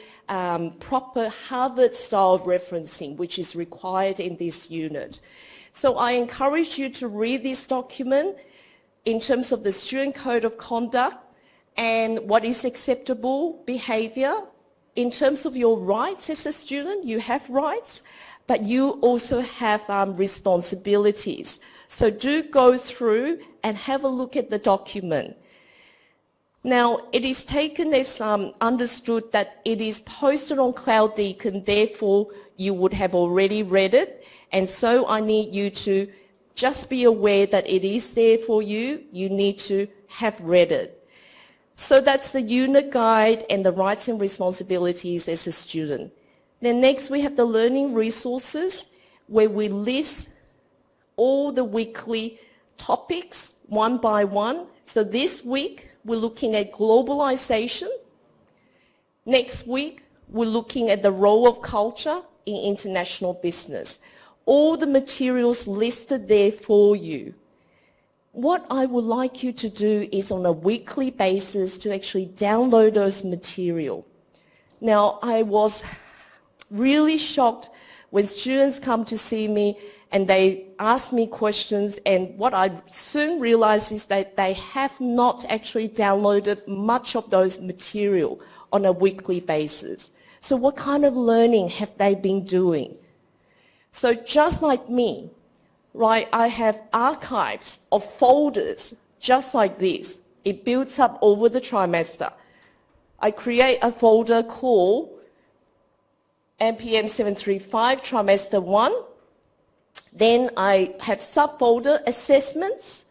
proper Harvard-style referencing, which is required in this unit. So I encourage you to read this document in terms of the Student Code of Conduct and what is acceptable behavior. In terms of your rights as a student, you have rights, but you also have responsibilities. So do go through and have a look at the document. Now, it is taken as understood that it is posted on CloudDeacon, therefore you would have already read it, and so I need you to just be aware that it is there for you. You need to have read it. So that's the unit guide and the rights and responsibilities as a student. Then next we have the learning resources, where we list all the weekly topics one by one. So this week we're looking at globalization. Next week we're looking at the role of culture in international business. All the materials listed there for you. What I would like you to do is on a weekly basis to actually download those material. Now, I was really shocked when students come to see me and they ask me questions, and what I soon realized is that they have not actually downloaded much of those material on a weekly basis. So what kind of learning have they been doing? So just like me, right, I have archives of folders just like this. It builds up over the trimester. I create a folder called NPM 735 Trimester 1. Then I have subfolder assessments,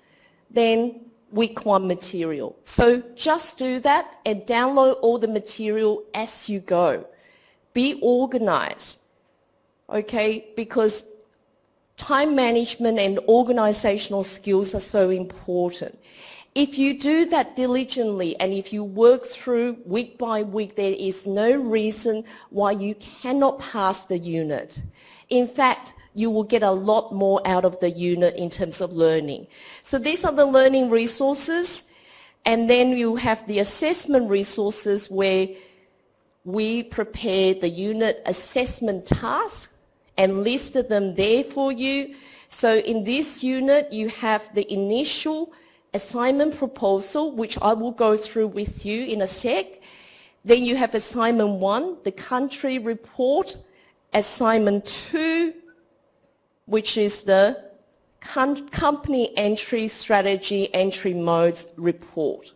then week 1 material. So just do that and download all the material as you go. Be organized, okay, because time management and organizational skills are so important. If you do that diligently and if you work through week by week, there is no reason why you cannot pass the unit. In fact, you will get a lot more out of the unit in terms of learning. So these are the learning resources, and then you have the assessment resources where we prepare the unit assessment tasks and listed them there for you. So in this unit, you have the initial assignment proposal, which I will go through with you in a sec. Then you have assignment 1, the country report. Assignment 2, which is the company entry strategy entry modes report.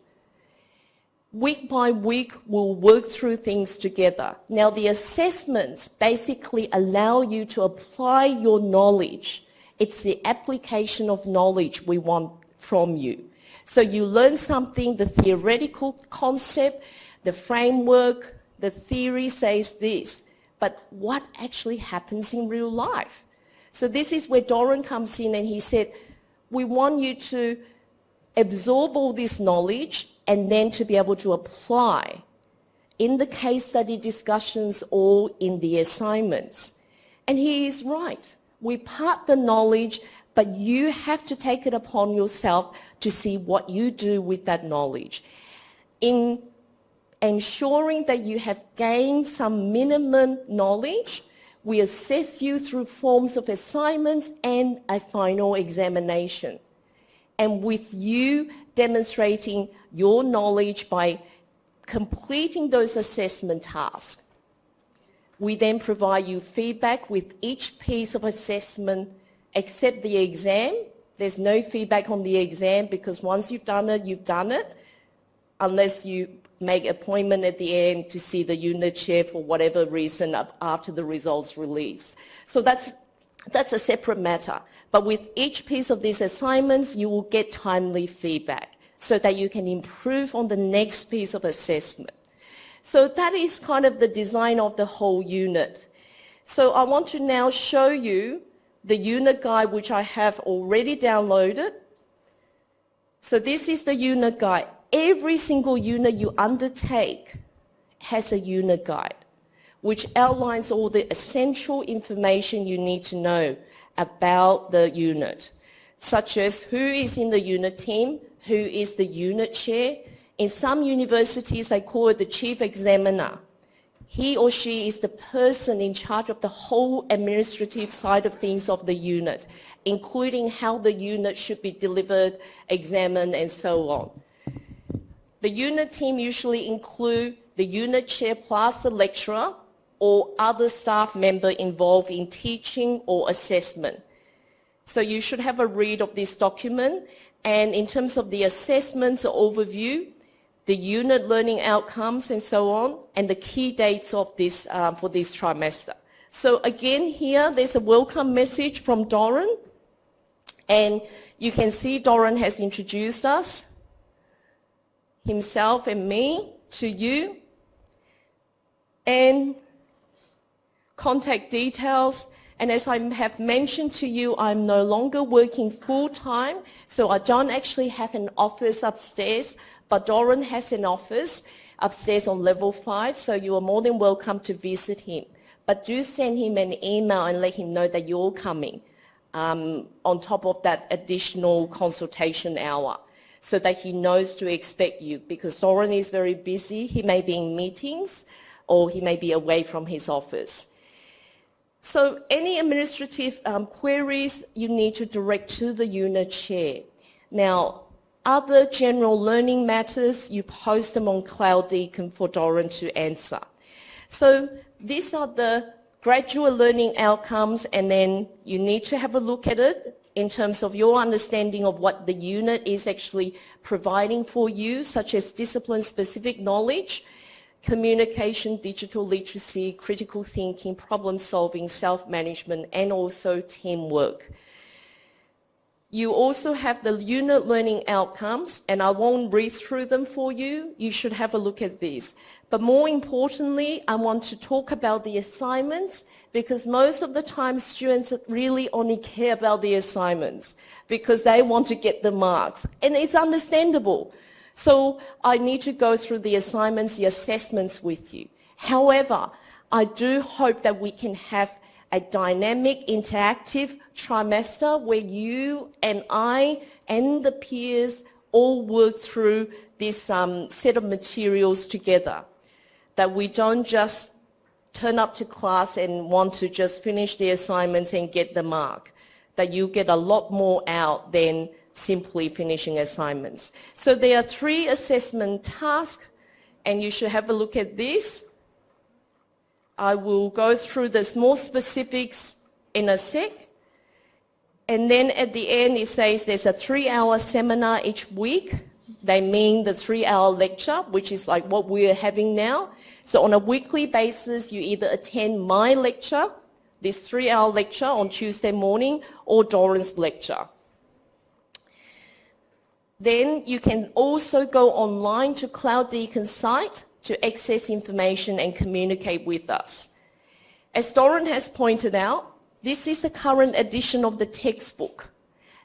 Week by week, we'll work through things together. Now, the assessments basically allow you to apply your knowledge. It's the application of knowledge we want from you. So you learn something, the theoretical concept, the framework, the theory says this, but what actually happens in real life? So this is where Doran comes in and he said, we want you to absorb all this knowledge and then to be able to apply in the case study discussions or in the assignments. And he is right. We part the knowledge, but you have to take it upon yourself to see what you do with that knowledge. In ensuring that you have gained some minimum knowledge, we assess you through forms of assignments and a final examination. And with you demonstrating your knowledge by completing those assessment tasks, we then provide you feedback with each piece of assessment except the exam. There's no feedback on the exam because once you've done it, unless you make an appointment at the end to see the unit chair for whatever reason after the results release. So that's a separate matter. But with each piece of these assignments, you will get timely feedback so that you can improve on the next piece of assessment. So that is kind of the design of the whole unit. So I want to now show you the unit guide, which I have already downloaded. So this is the unit guide. Every single unit you undertake has a unit guide, which outlines all the essential information you need to know about the unit, such as who is in the unit team, who is the unit chair. In some universities, they call it the chief examiner. He or she is the person in charge of the whole administrative side of things of the unit, including how the unit should be delivered, examined, and so on. The unit team usually include the unit chair plus the lecturer or other staff member involved in teaching or assessment. So you should have a read of this document. And in terms of the assessments overview, the unit learning outcomes and so on, and the key dates of this for this trimester. So again here, there's a welcome message from Doran. And you can see Doran has introduced us, himself and me, to you. And contact details. And as I have mentioned to you, I'm no longer working full-time, so I don't actually have an office upstairs, but Doran has an office upstairs on level 5, so you are more than welcome to visit him. But do send him an email and let him know that you're coming on top of that additional consultation hour, so that he knows to expect you, because Doran is very busy. He may be in meetings or he may be away from his office. So any administrative queries you need to direct to the unit chair. Now, other general learning matters, you post them on CloudDeacon for Doran to answer. So these are the graduate learning outcomes, and then you need to have a look at it in terms of your understanding of what the unit is actually providing for you, such as discipline-specific knowledge, communication, digital literacy, critical thinking, problem solving, self-management, and also teamwork. You also have the unit learning outcomes, and I won't read through them for you. You should have a look at these. But more importantly, I want to talk about the assignments, because most of the time students really only care about the assignments because they want to get the marks, and it's understandable. So I need to go through the assignments, the assessments with you. However, I do hope that we can have a dynamic, interactive trimester where you and I and the peers all work through this set of materials together. That we don't just turn up to class and want to just finish the assignments and get the mark. That you get a lot more out than simply finishing assignments. So there are 3 assessment tasks, and you should have a look at this. I will go through the more specifics in a sec. And then at the end, it says there's a 3-hour seminar each week. They mean the 3-hour lecture, which is like what we're having now. So on a weekly basis, you either attend my lecture, this 3-hour lecture on Tuesday morning, or Doran's lecture. Then you can also go online to Cloud Deacon's site to access information and communicate with us. As Doran has pointed out, this is the current edition of the textbook.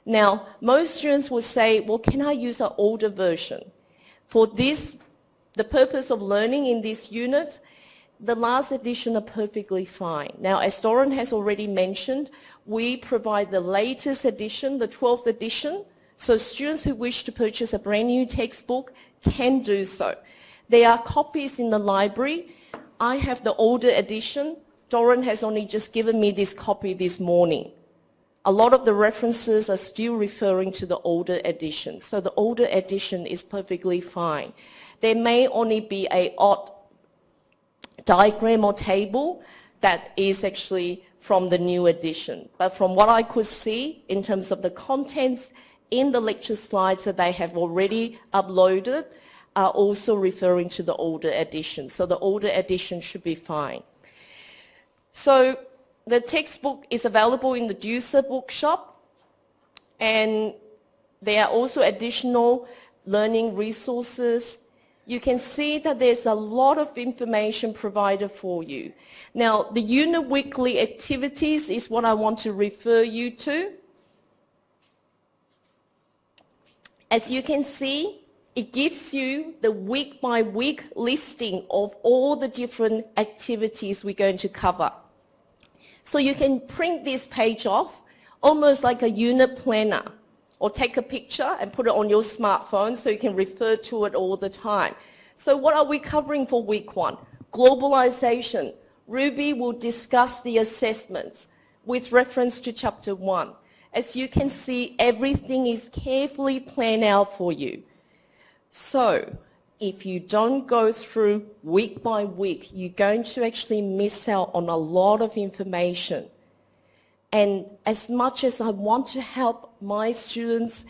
Now, most students will say, well, can I use an older version? For this, the purpose of learning in this unit, the last edition are perfectly fine. Now, as Doran has already mentioned, we provide the latest edition, the 12th edition, so students who wish to purchase a brand new textbook can do so. There are copies in the library. I have the older edition. Doran has only just given me this copy this morning. A lot of the references are still referring to the older edition. So the older edition is perfectly fine. There may only be an odd diagram or table that is actually from the new edition. But from what I could see in terms of the contents in the lecture slides that they have already uploaded are also referring to the older edition. So the older edition should be fine. So the textbook is available in the Deucer bookshop, and there are also additional learning resources. You can see that there's a lot of information provided for you. Now, the unit weekly activities is what I want to refer you to. As you can see, it gives you the week-by-week listing of all the different activities we're going to cover. So you can print this page off, almost like a unit planner, or take a picture and put it on your smartphone so you can refer to it all the time. So what are we covering for week 1? Globalization. Ruby will discuss the assessments with reference to chapter 1. As you can see, everything is carefully planned out for you. So if you don't go through week by week, you're going to actually miss out on a lot of information. And as much as I want to help my students,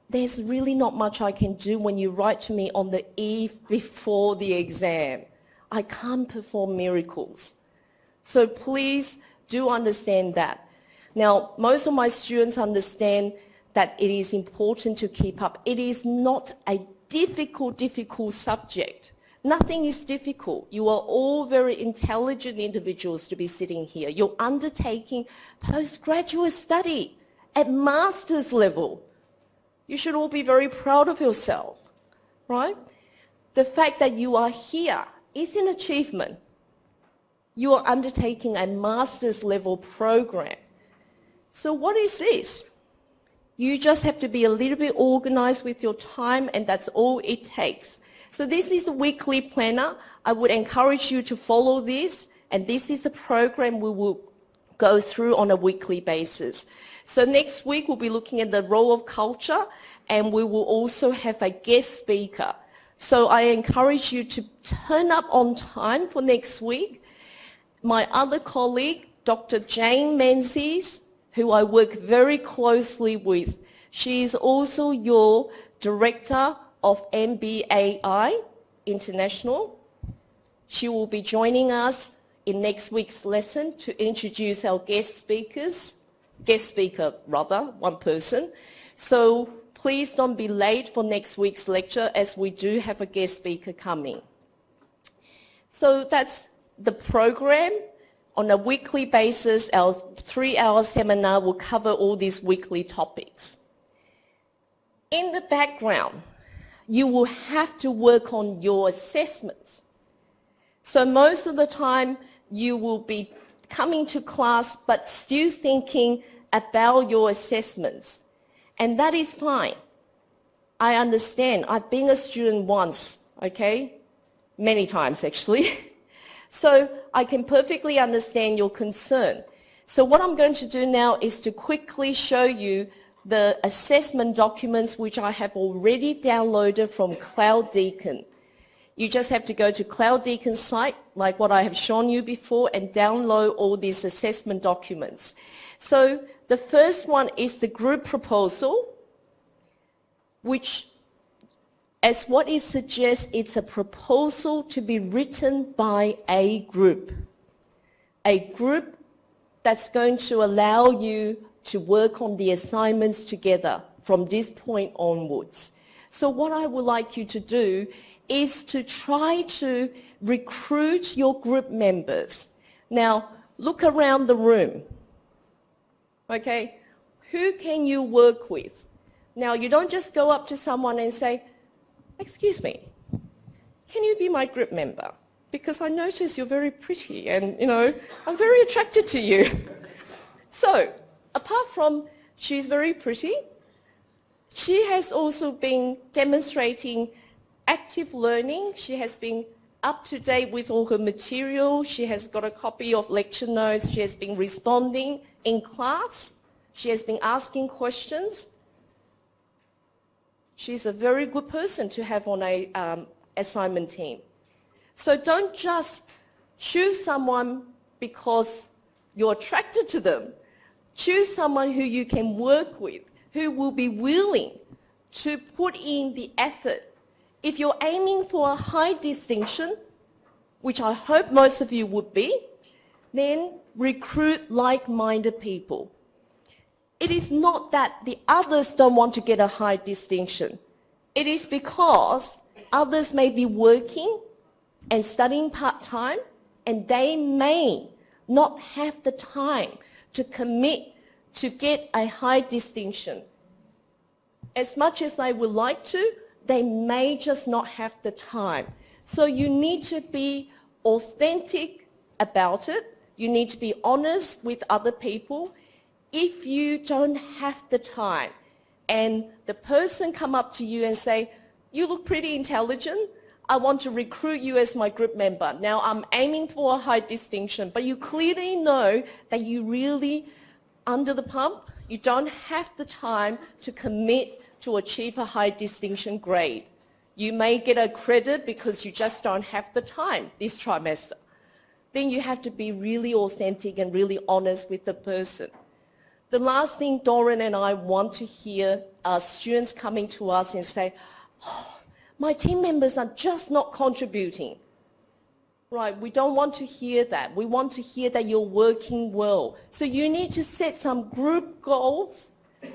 there's really not much I can do when you write to me on the eve before the exam. I can't perform miracles. So please do understand that. Now, most of my students understand that it is important to keep up. It is not a difficult subject. Nothing is difficult. You are all very intelligent individuals to be sitting here. You're undertaking postgraduate study at master's level. You should all be very proud of yourself, right? The fact that you are here is an achievement. You are undertaking a master's level program. So what is this? You just have to be a little bit organized with your time, and that's all it takes. So this is the weekly planner. I would encourage you to follow this, and this is a program we will go through on a weekly basis. So next week we'll be looking at the role of culture, and we will also have a guest speaker. So I encourage you to turn up on time for next week. My other colleague, Dr. Jane Menzies, who I work very closely with, she is also your Director of MBAI International. She will be joining us in next week's lesson to introduce our one person. So please don't be late for next week's lecture, as we do have a guest speaker coming. So that's the program. On a weekly basis, our 3-hour seminar will cover all these weekly topics. In the background, you will have to work on your assessments. So most of the time, you will be coming to class but still thinking about your assessments. And that is fine. I understand. I've been a student once, okay? Many times, actually. So I can perfectly understand your concern. So what I'm going to do now is to quickly show you the assessment documents which I have already downloaded from Cloud Deacon. You just have to go to Cloud Deacon's site, like what I have shown you before, and download all these assessment documents. So The first one is the group proposal, which, as what it suggests, it's a proposal to be written by a group. A group that's going to allow you to work on the assignments together from this point onwards. So what I would like you to do is to try to recruit your group members. Now, look around the room. Okay? Who can you work with? Now, you don't just go up to someone and say, excuse me, can you be my group member? Because I notice you're very pretty and, I'm very attracted to you. So, apart from she's very pretty, she has also been demonstrating active learning. She has been up to date with all her material. She has got a copy of lecture notes. She has been responding in class. She has been asking questions. She's a very good person to have on a assignment team. So don't just choose someone because you're attracted to them. Choose someone who you can work with, who will be willing to put in the effort. If you're aiming for a high distinction, which I hope most of you would be, then recruit like-minded people. It is not that the others don't want to get a high distinction. It is because others may be working and studying part-time, and they may not have the time to commit to get a high distinction. As much as they would like to, they may just not have the time. So you need to be authentic about it. You need to be honest with other people. If you don't have the time and the person come up to you and say, you look pretty intelligent, I want to recruit you as my group member. Now I'm aiming for a high distinction, but you clearly know that you really under the pump, you don't have the time to commit to achieve a high distinction grade. You may get a credit because you just don't have the time this trimester. Then you have to be really authentic and really honest with the person. The last thing Doran and I want to hear are students coming to us and say, oh, my team members are just not contributing. Right, we don't want to hear that. We want to hear that you're working well. So you need to set some group goals,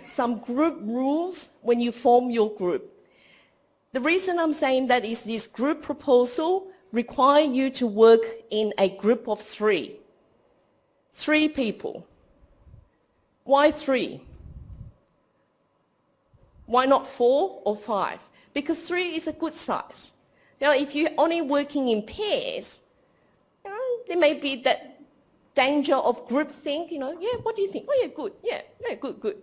some group rules when you form your group. The reason I'm saying that is this group proposal requires you to work in a group of 3. 3 people. Why 3? Why not 4 or 5? Because 3 is a good size. Now, if you're only working in pairs, there may be that danger of groupthink, yeah, what do you think? Oh, yeah, good, yeah, no, good,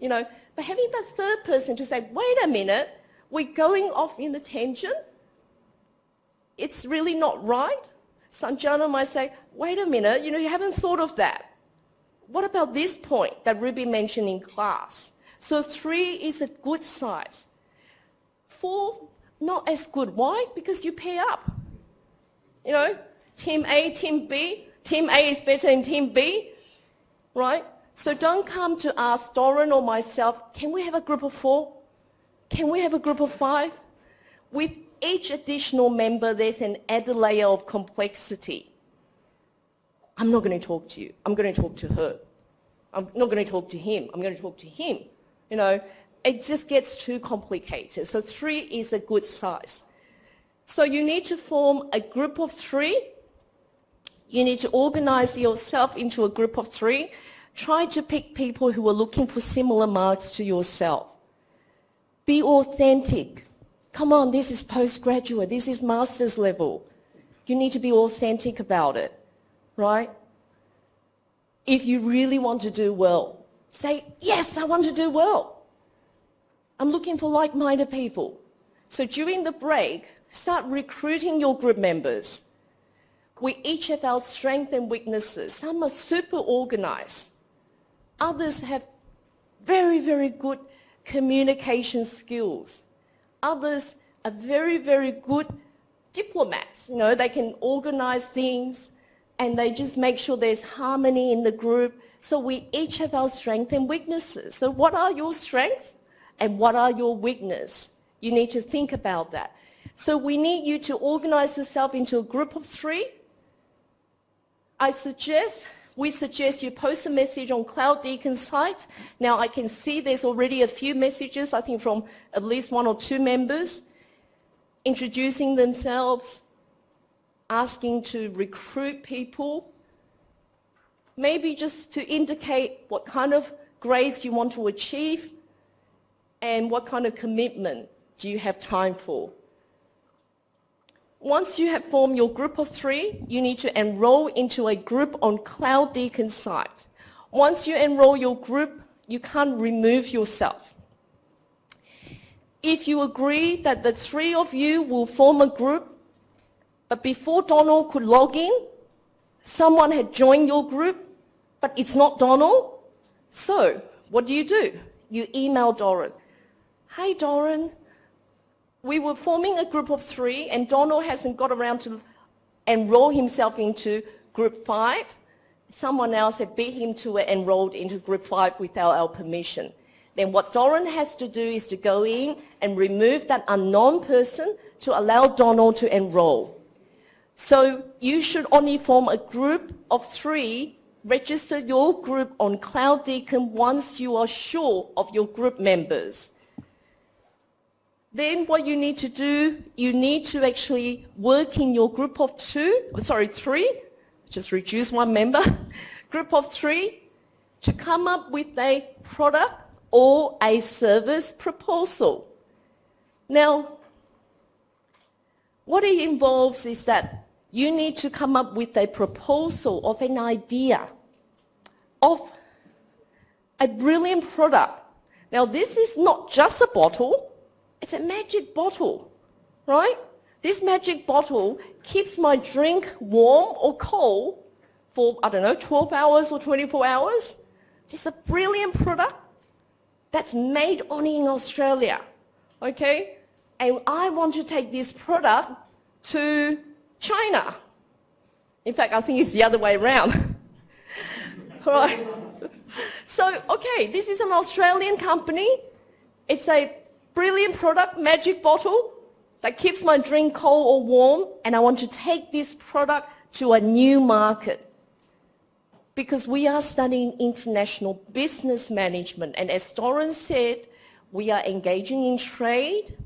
But having that third person to say, wait a minute, we're going off in a tangent. It's really not right. Sanjana might say, wait a minute, you haven't thought of that. What about this point that Ruby mentioned in class? So 3 is a good size. 4, not as good. Why? Because you pair up. Team A, Team B. Team A is better than Team B, right? So don't come to ask Doran or myself, can we have a group of 4? Can we have a group of 5? With each additional member, there's an added layer of complexity. I'm not going to talk to you. I'm going to talk to her. I'm not going to talk to him. I'm going to talk to him. It just gets too complicated. So 3 is a good size. So you need to form a group of 3. You need to organize yourself into a group of 3. Try to pick people who are looking for similar marks to yourself. Be authentic. Come on, this is postgraduate. This is master's level. You need to be authentic about it, right? If you really want to do well, say, yes, I want to do well. I'm looking for like-minded people. So during the break, start recruiting your group members. We each have our strengths and weaknesses. Some are super organized. Others have very, very good communication skills. Others are very, very good diplomats. They can organize things and they just make sure there's harmony in the group. So we each have our strengths and weaknesses. So what are your strengths and what are your weaknesses? You need to think about that. So we need you to organize yourself into a group of 3. We suggest you post a message on Cloud Deacon's site. Now I can see there's already a few messages, I think from at least 1 or 2 members, introducing themselves, asking to recruit people, maybe just to indicate what kind of grades you want to achieve and what kind of commitment do you have time for. Once you have formed your group of 3, you need to enroll into a group on Cloud Deacon's site. Once you enroll your group, you can't remove yourself. If you agree that the 3 of you will form a group, but before Donald could log in, someone had joined your group, but it's not Donald, so what do? You email Doran. Hey Doran, we were forming a group of 3 and Donald hasn't got around to enroll himself into group 5. Someone else had beat him to it, enrolled into group 5 without our permission. Then what Doran has to do is to go in and remove that unknown person to allow Donald to enroll. So you should only form a group of 3, register your group on Cloud Deacon once you are sure of your group members. Then what you need to do, you need to actually work in your group of 3, just reduce 1 member, group of 3, to come up with a product or a service proposal. Now, what it involves is that you need to come up with a proposal of an idea of a brilliant product. Now, this is not just a bottle. It's a magic bottle, right? This magic bottle keeps my drink warm or cold for, 12 hours or 24 hours. It's a brilliant product that's made only in Australia, okay? And I want to take this product to China. In fact, I think it's the other way around. Right? So, okay, this is an Australian company. It's a brilliant product, magic bottle, that keeps my drink cold or warm, and I want to take this product to a new market. Because we are studying international business management, and as Doran said, we are engaging in trade,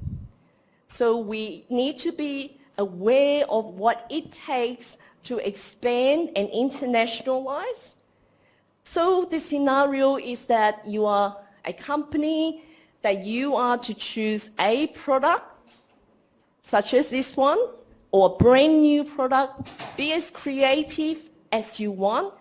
so we need to be aware of what it takes to expand and internationalize. So the scenario is that you are a company, that you are to choose a product, such as this one, or a brand new product. Be as creative as you want.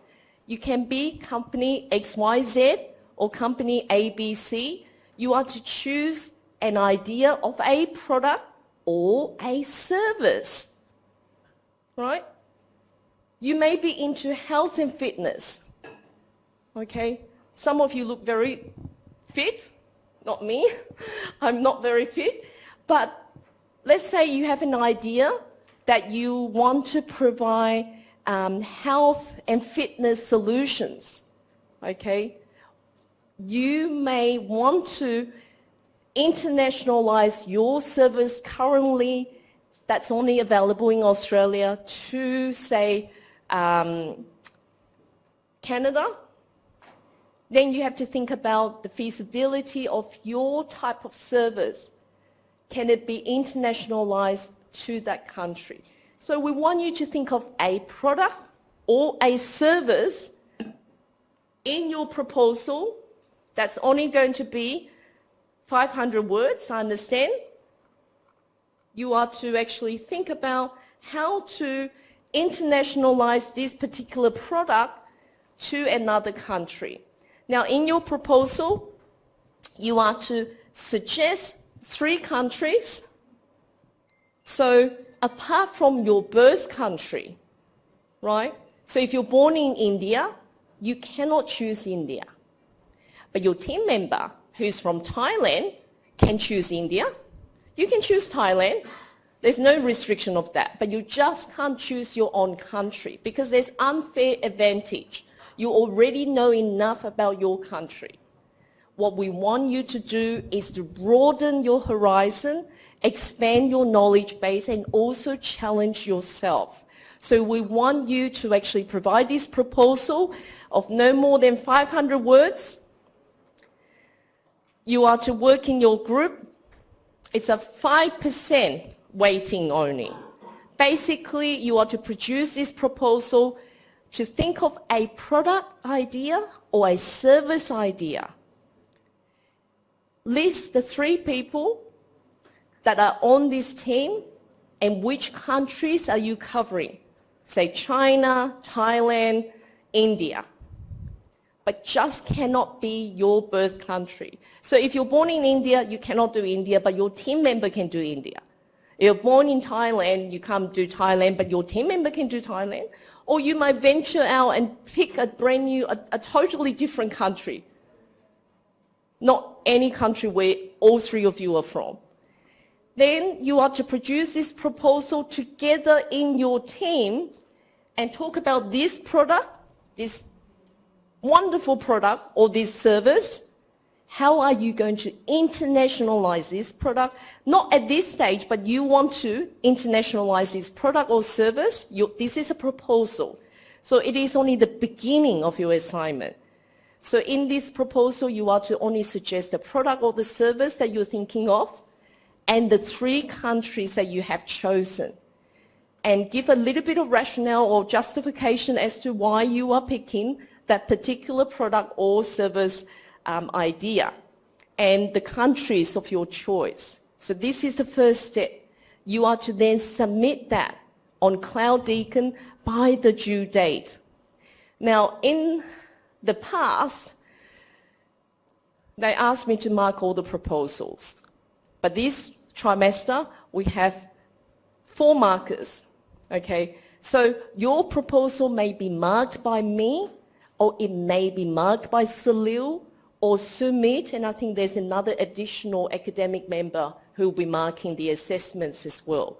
You can be company XYZ or company ABC. You are to choose an idea of a product or a service, right? You may be into health and fitness, okay? Some of you look very fit. Not me, I'm not very fit, but let's say you have an idea that you want to provide health and fitness solutions, okay? You may want to internationalize your service currently that's only available in Australia to, say, Canada. Then you have to think about the feasibility of your type of service. Can it be internationalized to that country? So we want you to think of a product or a service in your proposal that's only going to be 500 words, I understand. You are to actually think about how to internationalize this particular product to another country. Now, in your proposal, you are to suggest 3 countries. So, apart from your birth country, right? So, if you're born in India, you cannot choose India. But your team member who's from Thailand can choose India. You can choose Thailand. There's no restriction of that. But you just can't choose your own country because there's unfair advantage. You already know enough about your country. What we want you to do is to broaden your horizon, expand your knowledge base, and also challenge yourself. So we want you to actually provide this proposal of no more than 500 words. You are to work in your group. It's a 5% weighting only. Basically, you are to produce this proposal to think of a product idea or a service idea. List the 3 people that are on this team and which countries are you covering. Say China, Thailand, India. But just cannot be your birth country. So if you're born in India, you cannot do India, but your team member can do India. If you're born in Thailand, you can't do Thailand, but your team member can do Thailand. Or you might venture out and pick a brand new, a totally different country. Not any country where all 3 of you are from. Then you are to produce this proposal together in your team and talk about this product, this wonderful product or this service. How are you going to internationalize this product? Not at this stage, but you want to internationalize this product or service. This is a proposal. So it is only the beginning of your assignment. So in this proposal, you are to only suggest the product or the service that you're thinking of and the 3 countries that you have chosen. And give a little bit of rationale or justification as to why you are picking that particular product or service idea and the countries of your choice. So this is the first step. You are to then submit that on Cloud Deacon by the due date. Now, in the past, they asked me to mark all the proposals. But this trimester, we have 4 markers. Okay? So your proposal may be marked by me, or it may be marked by Salil or Sumit, and I think there's another additional academic member who will be marking the assessments as well.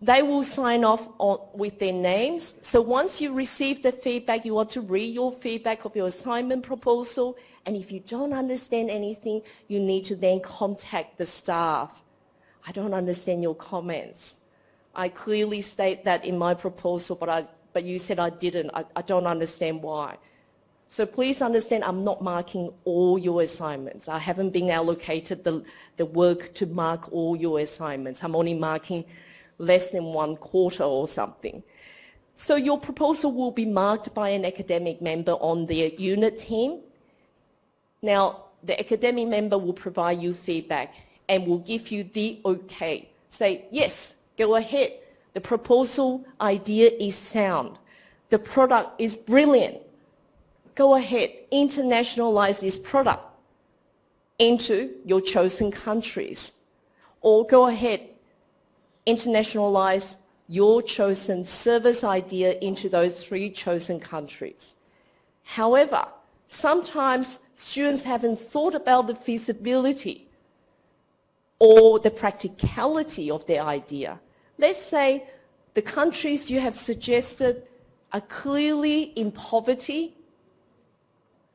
They will sign off with their names. So once you receive the feedback, you are to read your feedback of your assignment proposal, and if you don't understand anything, you need to then contact the staff. I don't understand your comments. I clearly state that in my proposal, but you said I didn't. I don't understand why. So please understand, I'm not marking all your assignments. I haven't been allocated the work to mark all your assignments. I'm only marking less than 1/4 or something. So your proposal will be marked by an academic member on their unit team. Now, the academic member will provide you feedback and will give you the okay. Say, yes, go ahead. The proposal idea is sound. The product is brilliant. Go ahead, internationalize this product into your chosen countries. Or go ahead, internationalize your chosen service idea into those 3 chosen countries. However, sometimes students haven't thought about the feasibility or the practicality of their idea. Let's say the countries you have suggested are clearly in poverty.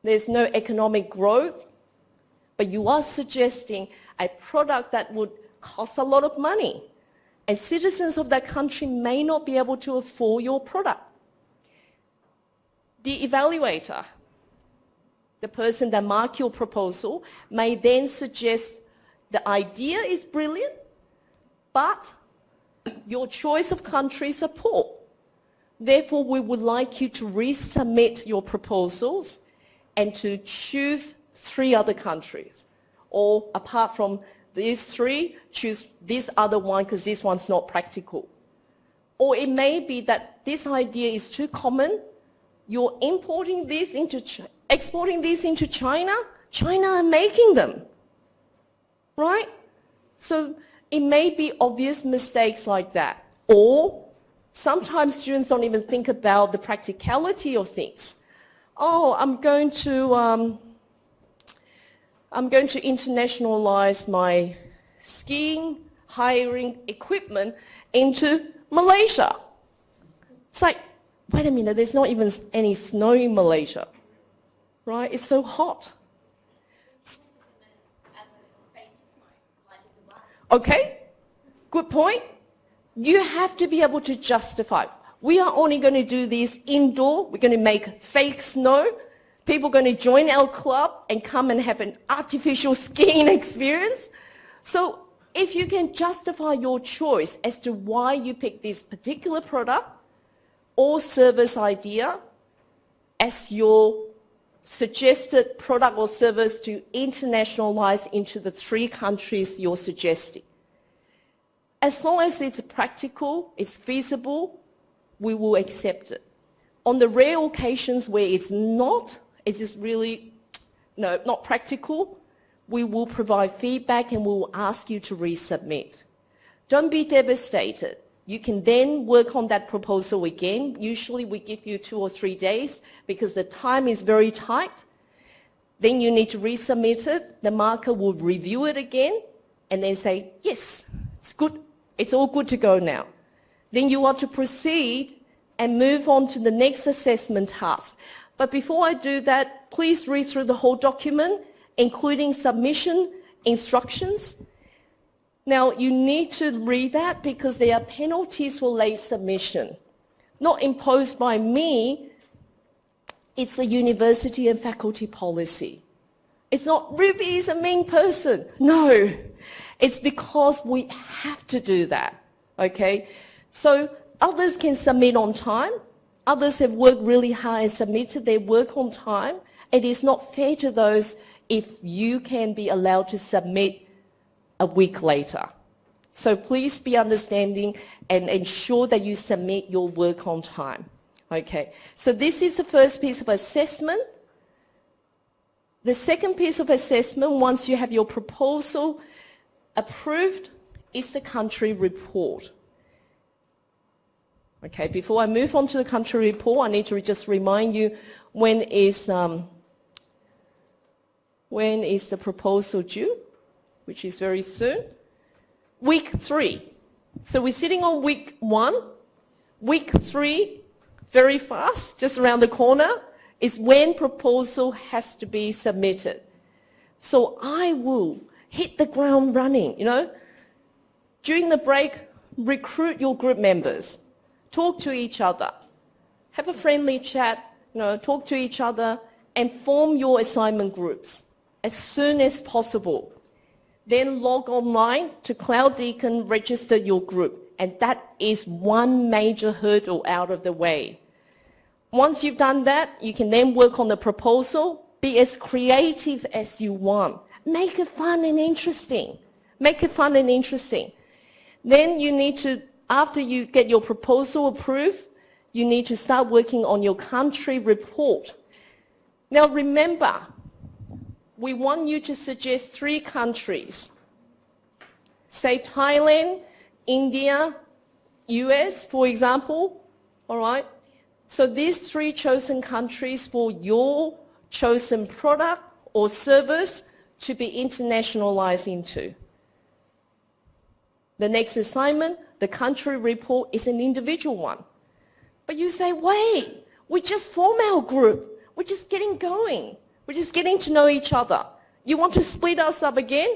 There's no economic growth, but you are suggesting a product that would cost a lot of money, and citizens of that country may not be able to afford your product. The evaluator, the person that marked your proposal, may then suggest the idea is brilliant, but your choice of countries are poor. Therefore, we would like you to resubmit your proposals and to choose 3 other countries. Or apart from these 3, choose this other one because this one's not practical. Or it may be that this idea is too common. You're exporting this into China. China are making them, right? So it may be obvious mistakes like that. Or sometimes students don't even think about the practicality of things. Oh, I'm going to internationalize my skiing, hiring equipment into Malaysia. It's like, wait a minute, there's not even any snow in Malaysia, right? It's so hot. Okay, good point. You have to be able to justify. We are only going to do this indoor. We're going to make fake snow. People are going to join our club and come and have an artificial skiing experience. So if you can justify your choice as to why you pick this particular product or service idea as your suggested product or service to internationalize into the 3 countries you're suggesting. As long as it's practical, it's feasible, we will accept it. On the rare occasions where it's just really not practical, we will provide feedback and we will ask you to resubmit. Don't be devastated. You can then work on that proposal again. Usually we give you 2 or 3 days because the time is very tight. Then you need to resubmit it. The marker will review it again and then say, yes, it's good. It's all good to go now. Then you are to proceed and move on to the next assessment task. But before I do that, please read through the whole document, including submission instructions. Now, you need to read that because there are penalties for late submission. Not imposed by me, it's a university and faculty policy. It's not, Ruby is a mean person. No, it's because we have to do that, okay? So others can submit on time. Others have worked really hard and submitted their work on time. It is not fair to those if you can be allowed to submit a week later. So please be understanding and ensure that you submit your work on time. Okay, so this is the first piece of assessment. The second piece of assessment, once you have your proposal approved, is the country report. Okay, before I move on to the country report, I need to just remind you when is the proposal due, which is very soon. Week 3. So we're sitting on week 1. Week 3, very fast, just around the corner, is when proposal has to be submitted. So I will hit the ground running, During the break, recruit your group members. Talk to each other. Have a friendly chat, talk to each other and form your assignment groups as soon as possible. Then log online to Cloud Deacon, register your group. And that is one major hurdle out of the way. Once you've done that, you can then work on the proposal. Be as creative as you want. Make it fun and interesting. Make it fun and interesting. Then you need to, after you get your proposal approved, you need to start working on your country report. Now remember, we want you to suggest 3 countries. Say Thailand, India, US, for example. All right? So these 3 chosen countries for your chosen product or service to be internationalized into. The next assignment, the country report, is an individual one. But you say, wait, we just formed our group. We're just getting going. We're just getting to know each other. You want to split us up again?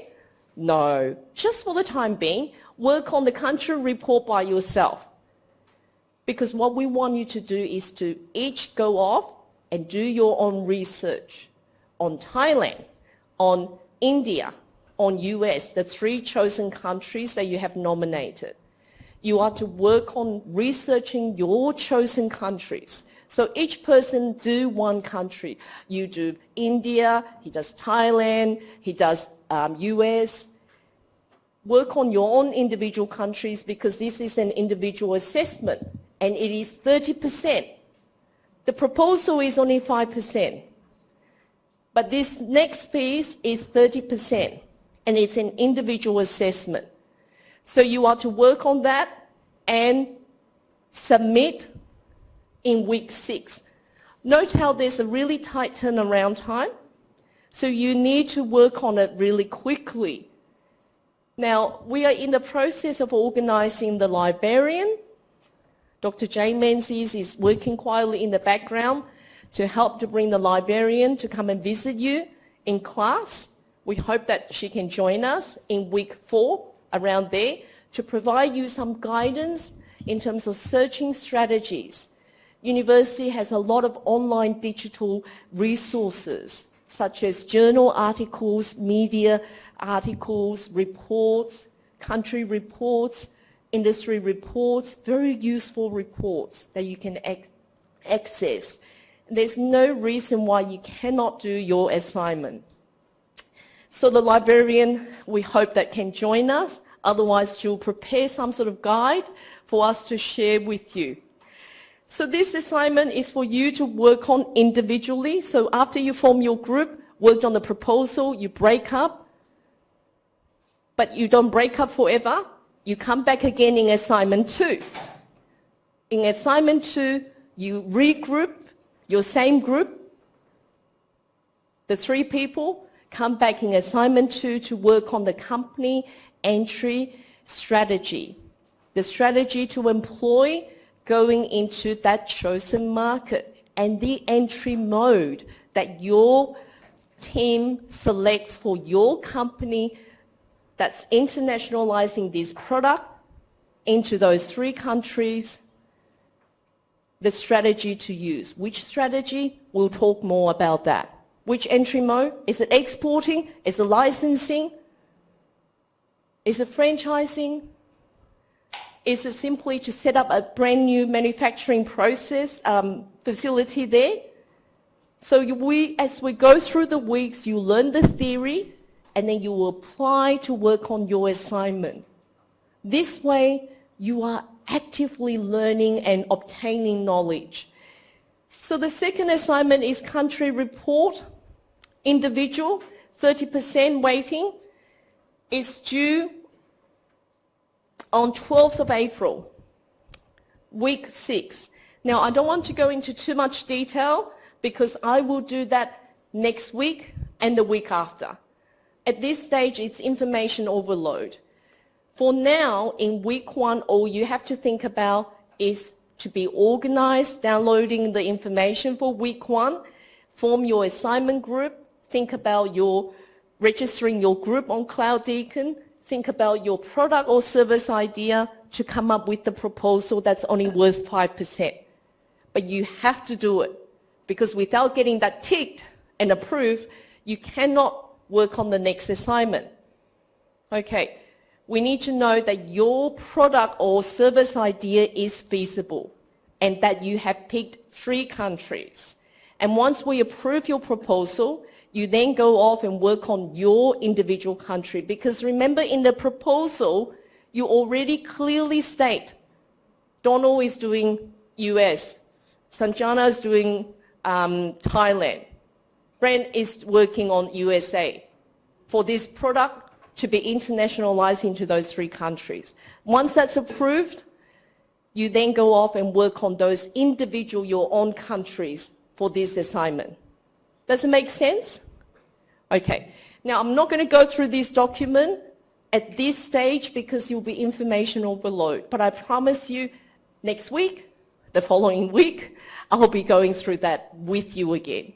No. Just for the time being, work on the country report by yourself. Because what we want you to do is to each go off and do your own research on Thailand, on India, on US, the 3 chosen countries that you have nominated. You are to work on researching your chosen countries. So each person do one country. You do India, he does Thailand, he does US. Work on your own individual countries because this is an individual assessment and it is 30%. The proposal is only 5%. But this next piece is 30% and it's an individual assessment. So you are to work on that and submit in week 6. Note how there's a really tight turnaround time. So you need to work on it really quickly. Now, we are in the process of organizing the librarian. Dr. Jane Menzies is working quietly in the background to help to bring the librarian to come and visit you in class. We hope that she can join us in week 4 around there to provide you some guidance in terms of searching strategies. University has a lot of online digital resources such as journal articles, media articles, reports, country reports, industry reports, very useful reports that you can access. There's no reason why you cannot do your assignment. So the librarian, we hope that can join us. Otherwise, she'll prepare some sort of guide for us to share with you. So this assignment is for you to work on individually. So after you form your group, worked on the proposal, you break up, but you don't break up forever. You come back again in assignment 2. In assignment 2, you regroup your same group, the 3 people, come back in assignment 2 to work on the company entry strategy, the strategy to employ going into that chosen market and the entry mode that your team selects for your company that's internationalizing this product into those 3 countries, the strategy to use. Which strategy? We'll talk more about that. Which entry mode? Is it exporting? Is it licensing? Is it franchising? Is it simply to set up a brand new manufacturing process facility there? So as we go through the weeks, you learn the theory and then you will apply to work on your assignment. This way, you are actively learning and obtaining knowledge. So the second assignment is country report, individual, 30% weighting. It's due on 12th of April, week 6. Now, I don't want to go into too much detail because I will do that next week and the week after. At this stage, it's information overload. For now, in week 1, all you have to think about is to be organized, downloading the information for week 1, form your assignment group, think about registering your group on CloudDeacon, think about your product or service idea to come up with the proposal that's only worth 5%. But you have to do it because without getting that ticked and approved, you cannot work on the next assignment. Okay, we need to know that your product or service idea is feasible and that you have picked 3 countries. And once we approve your proposal, you then go off and work on your individual country. Because remember, in the proposal, you already clearly state, Donald is doing US, Sanjana is doing Thailand, Brent is working on USA for this product to be internationalized into those 3 countries. Once that's approved, you then go off and work on those individual, your own countries for this assignment. Does it make sense? Okay. Now, I'm not going to go through this document at this stage because you'll be information overload. But I promise you, next week, the following week, I'll be going through that with you again.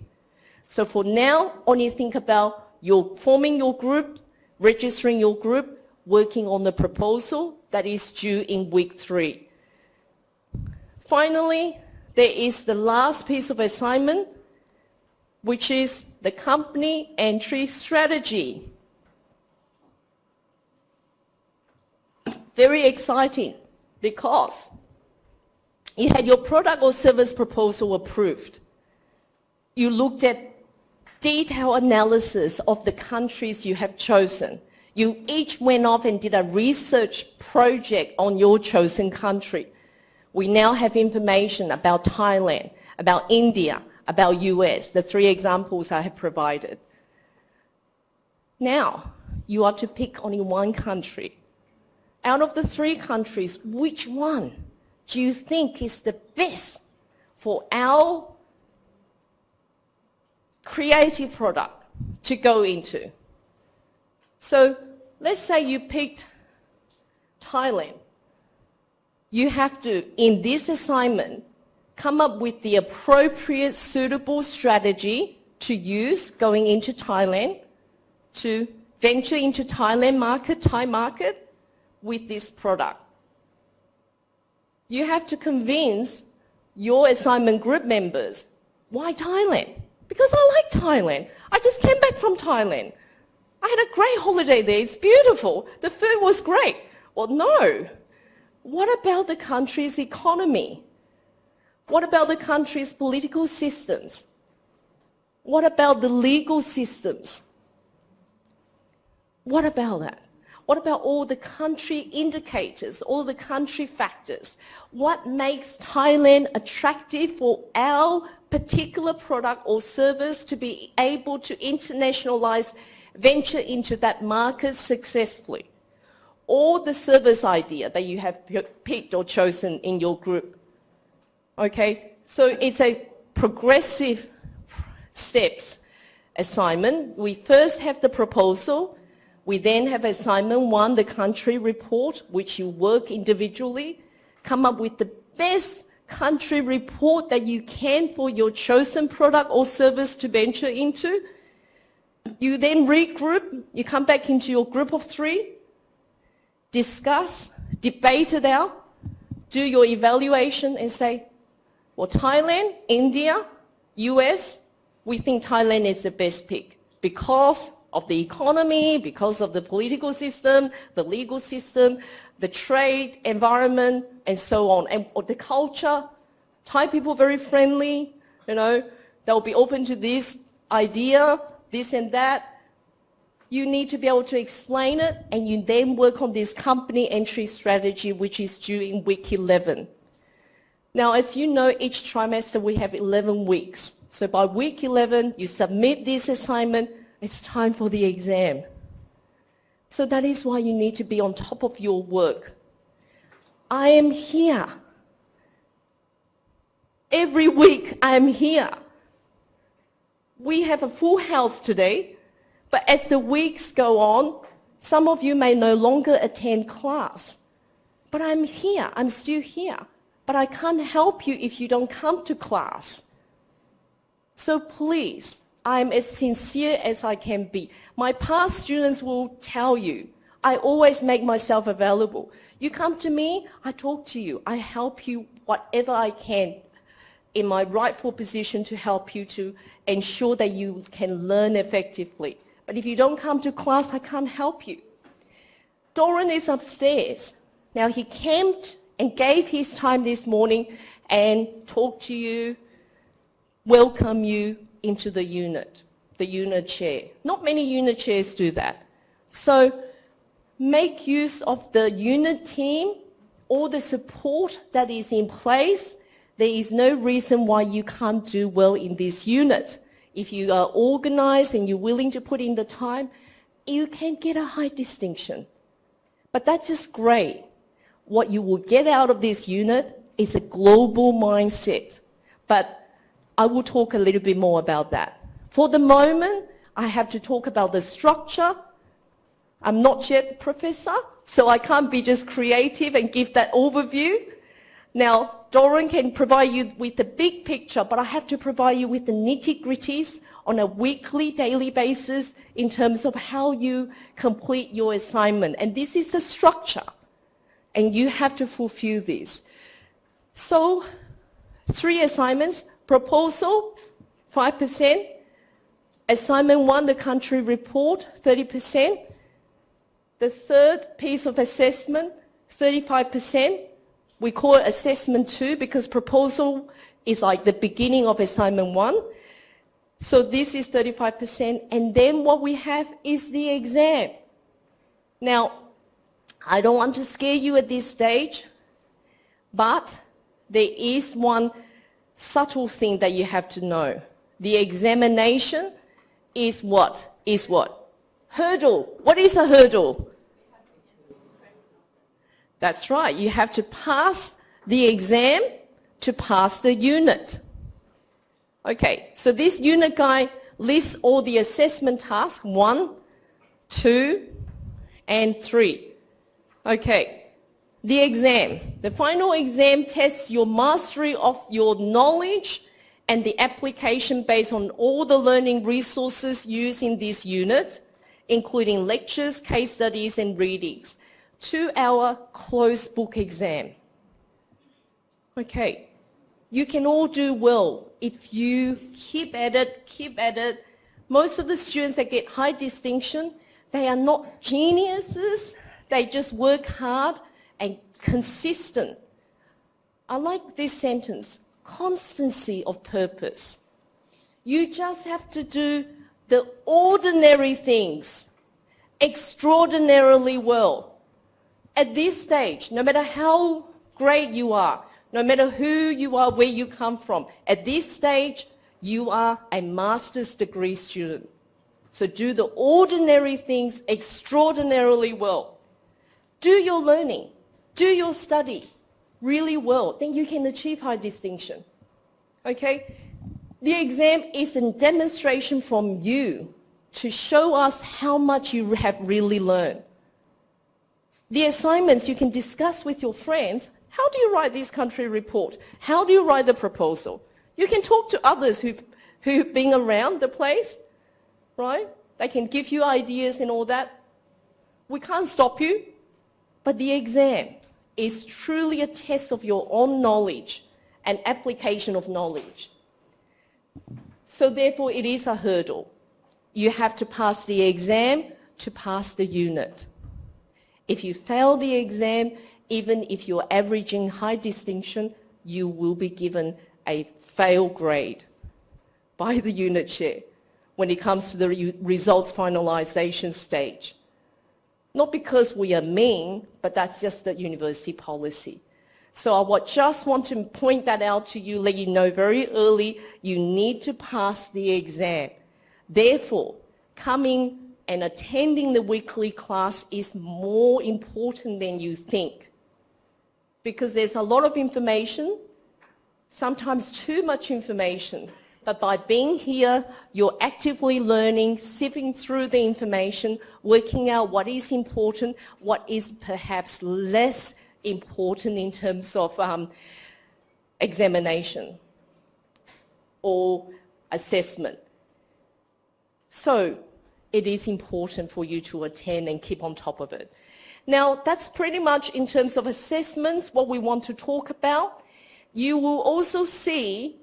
So for now, only think about forming your group, registering your group, working on the proposal that is due in week 3. Finally, there is the last piece of assignment, which is the company entry strategy. Very exciting because you had your product or service proposal approved. You looked at detailed analysis of the countries you have chosen. You each went off and did a research project on your chosen country. We now have information about Thailand, about India, about US, the 3 examples I have provided. Now, you are to pick only 1 country. Out of the 3 countries, which one do you think is the best for our creative product to go into? So let's say you picked Thailand. you have to, in this assignment, come up with the appropriate, suitable strategy to use going into Thailand, to venture into Thai market with this product. You have to convince your assignment group members, why Thailand? Because I like Thailand. I just came back from Thailand. I had a great holiday there. It's beautiful. The food was great. Well, no. What about the country's economy? What about the country's political systems? What about the legal systems? What about that? What about all the country indicators, all the country factors? What makes Thailand attractive for our particular product or service to be able to internationalize, venture into that market successfully? Or the service idea that you have picked or chosen in your group. Okay, so it's a progressive steps assignment. We first have the proposal. We then have assignment 1, the country report, which you work individually, come up with the best country report that you can for your chosen product or service to venture into. You then regroup, you come back into your group of 3, discuss, debate it out, do your evaluation and say, well, Thailand, India, US, we think Thailand is the best pick because of the economy, because of the political system, the legal system, the trade environment, and so on. And the culture, Thai people very friendly, they'll be open to this idea, this and that. You need to be able to explain it, and you then work on this company entry strategy, which is due in week 11. Now, as you know, each trimester we have 11 weeks. So by week 11, you submit this assignment, it's time for the exam. So that is why you need to be on top of your work. I am here. Every week I am here. We have a full house today, but as the weeks go on, some of you may no longer attend class. But I'm here, I'm still here. But I can't help you if you don't come to class. So please, I'm as sincere as I can be. My past students will tell you, I always make myself available. You come to me, I talk to you. I help you whatever I can in my rightful position to help you to ensure that you can learn effectively. But if you don't come to class, I can't help you. Doran is upstairs. Now he came and gave his time this morning and talked to you, welcome you into the unit chair. Not many unit chairs do that. So make use of the unit team, all the support that is in place. There is no reason why you can't do well in this unit. If you are organized and you're willing to put in the time, you can get a high distinction. But that's just great. What you will get out of this unit is a global mindset. But I will talk a little bit more about that. For the moment, I have to talk about the structure. I'm not yet a professor, so I can't be just creative and give that overview. Now, Doran can provide you with the big picture, but I have to provide you with the nitty-gritties on a weekly, daily basis in terms of how you complete your assignment. And this is the structure, and you have to fulfill this. So, 3 assignments. Proposal, 5%. Assignment 1, the country report, 30%. The third piece of assessment, 35%. We call it assessment 2 because proposal is like the beginning of assignment 1. So this is 35%. And then what we have is the exam. Now, I don't want to scare you at this stage, but there is one subtle thing that you have to know. The examination is what? Hurdle. What is a hurdle? That's right. You have to pass the exam to pass the unit. Okay, so this unit guide lists all the assessment tasks, 1, 2, and 3. Okay, The exam. The final exam tests your mastery of your knowledge and the application based on all the learning resources used in this unit, including lectures, case studies, and readings. 2-hour closed book exam. Okay, you can all do well if you keep at it. Most of the students that get high distinction, they are not geniuses, they just work hard and consistent. I like this sentence, constancy of purpose. You just have to do the ordinary things extraordinarily well. At this stage, no matter how great you are, no matter who you are, where you come from, at this stage, you are a master's degree student. So do the ordinary things extraordinarily well. Do your learning, do your study really well, then you can achieve high distinction. Okay? The exam is a demonstration from you to show us how much you have really learned. The assignments you can discuss with your friends. How do you write this country report? How do you write the proposal? You can talk to others who've been around the place, right? They can give you ideas and all that. We can't stop you, but the exam is truly a test of your own knowledge and application of knowledge. So therefore, it is a hurdle. You have to pass the exam to pass the unit. If you fail the exam, even if you're averaging high distinction, you will be given a fail grade by the unit chair when it comes to the results finalization stage. Not because we are mean, but that's just the university policy. So I just want to point that out to you, let you know very early, you need to pass the exam. Therefore, coming and attending the weekly class is more important than you think. Because there's a lot of information, sometimes too much information. But by being here, you're actively learning, sifting through the information, working out what is important, what is perhaps less important in terms of examination or assessment. So it is important for you to attend and keep on top of it. Now, that's pretty much in terms of assessments, what we want to talk about. You will also see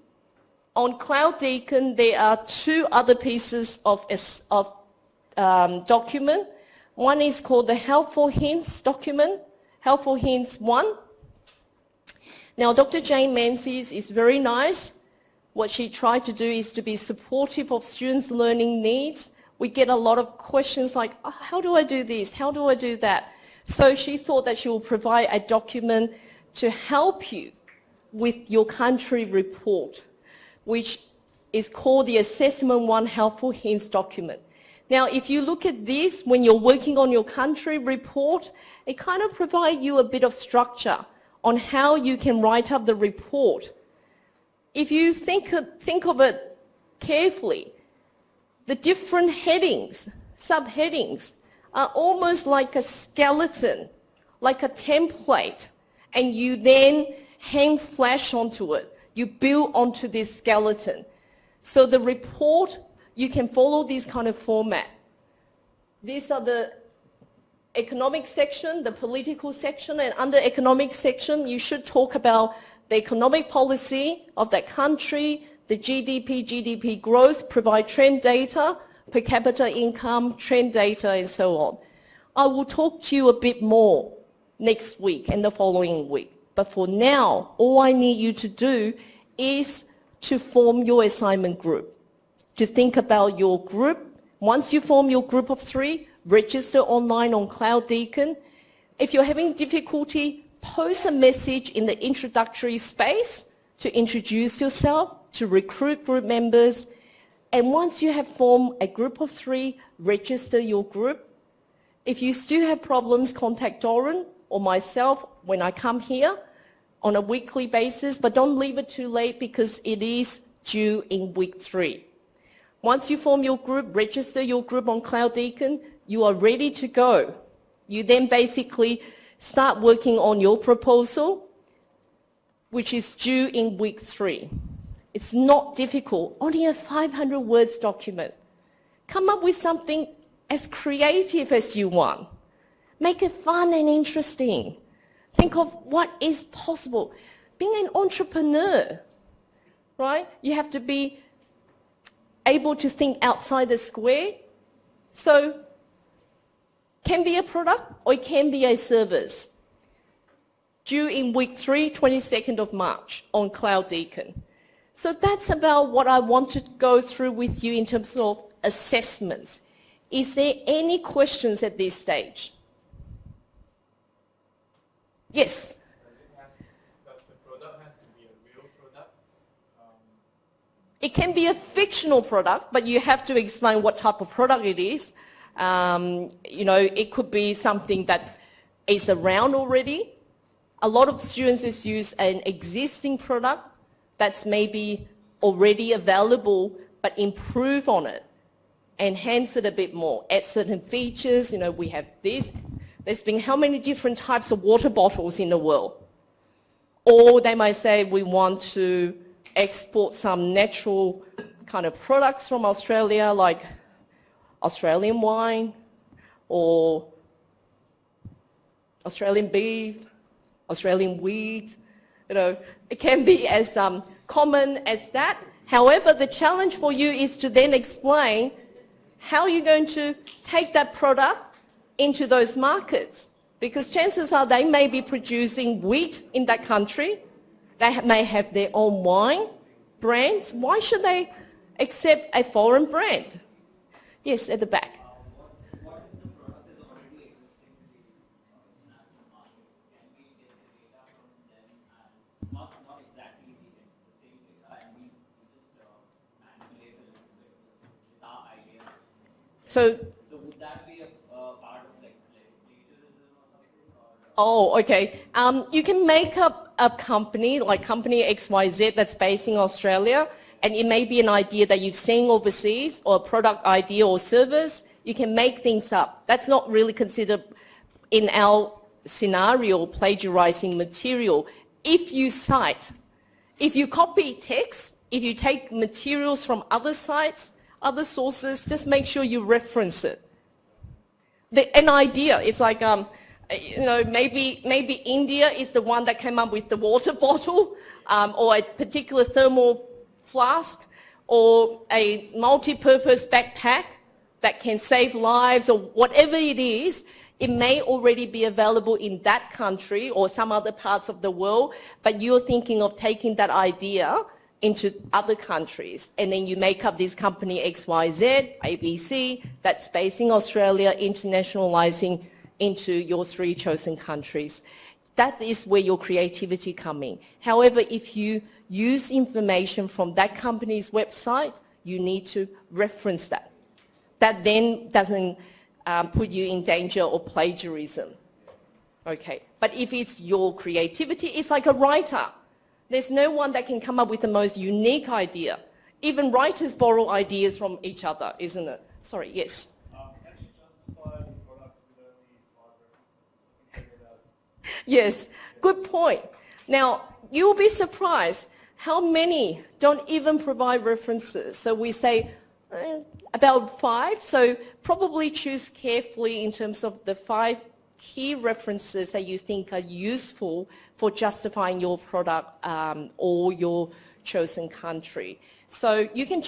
on Cloud Deakin, there are 2 other pieces of document. One is called the Helpful Hints document, Helpful Hints 1. Now, Dr. Jane Menzies is very nice. What she tried to do is to be supportive of students' learning needs. We get a lot of questions like, oh, how do I do this? How do I do that? So she thought that she will provide a document to help you with your country report, which is called the Assessment 1 Helpful Hints document. Now, if you look at this, when you're working on your country report, it kind of provides you a bit of structure on how you can write up the report. If you think of it carefully, the different headings, subheadings, are almost like a skeleton, like a template, and you then hang flash onto it. You build onto this skeleton. So the report, you can follow this kind of format. These are the economic section, the political section, and under economic section, you should talk about the economic policy of that country, the GDP growth, provide trend data, per capita income, trend data, and so on. I will talk to you a bit more next week and the following week. But for now, all I need you to do is to form your assignment group, to think about your group. Once you form your group of 3, register online on Cloud Deakin. If you're having difficulty, post a message in the introductory space to introduce yourself, to recruit group members. And once you have formed a group of 3, register your group. If you still have problems, contact Doran or myself when I come here on a weekly basis, but don't leave it too late because it is due in week 3. Once you form your group, register your group on Cloud Deakin, you are ready to go. You then basically start working on your proposal, which is due in week 3. It's not difficult, only a 500 words document. Come up with something as creative as you want. Make it fun and interesting. Think of what is possible. Being an entrepreneur, right? You have to be able to think outside the square. So, can be a product or it can be a service. Due in week 3, 22nd of March on Cloud Deacon. So that's about what I want to go through with you in terms of assessments. Is there any questions at this stage? Yes? Does the product have to be a real product? It can be a fictional product, but you have to explain what type of product it is. It could be something that is around already. A lot of students just use an existing product that's maybe already available, but improve on it, enhance it a bit more, add certain features. We have this. There's been how many different types of water bottles in the world? Or they might say we want to export some natural kind of products from Australia, like Australian wine or Australian beef, Australian wheat. It can be as common as that. However, the challenge for you is to then explain how you're going to take that product into those markets. Because chances are they may be producing wheat in that country. They may have their own wine brands. Why should they accept a foreign brand? Yes, at the back. What if the product is already existing in the international market? Can we get the data from them and not exactly the same data, and we just manipulate a little bit with our ideas? So would that be a part of plagiarism or something? okay. You can make up a company, like company XYZ that's based in Australia, and it may be an idea that you've seen overseas or a product idea or service. You can make things up. That's not really considered in our scenario plagiarizing material. If you cite, if you copy text, if you take materials from other sites, other sources, just make sure you reference it. An idea, it's like, maybe India is the one that came up with the water bottle or a particular thermal flask or a multi-purpose backpack that can save lives or whatever it is. It may already be available in that country or some other parts of the world, but you're thinking of taking that idea into other countries, and then you make up this company XYZ, ABC, that's based in Australia, internationalizing into your 3 chosen countries. That is where your creativity comes in. However, if you use information from that company's website, you need to reference that. That then doesn't put you in danger of plagiarism. Okay, but if it's your creativity, it's like a writer. There's no one that can come up with the most unique idea. Even writers borrow ideas from each other, isn't it? Sorry, yes. Can you justify the product without the references? Yes, good point. Now, you'll be surprised how many don't even provide references. So we say about 5, so probably choose carefully in terms of the 5 key references that you think are useful for justifying your product or your chosen country. So you can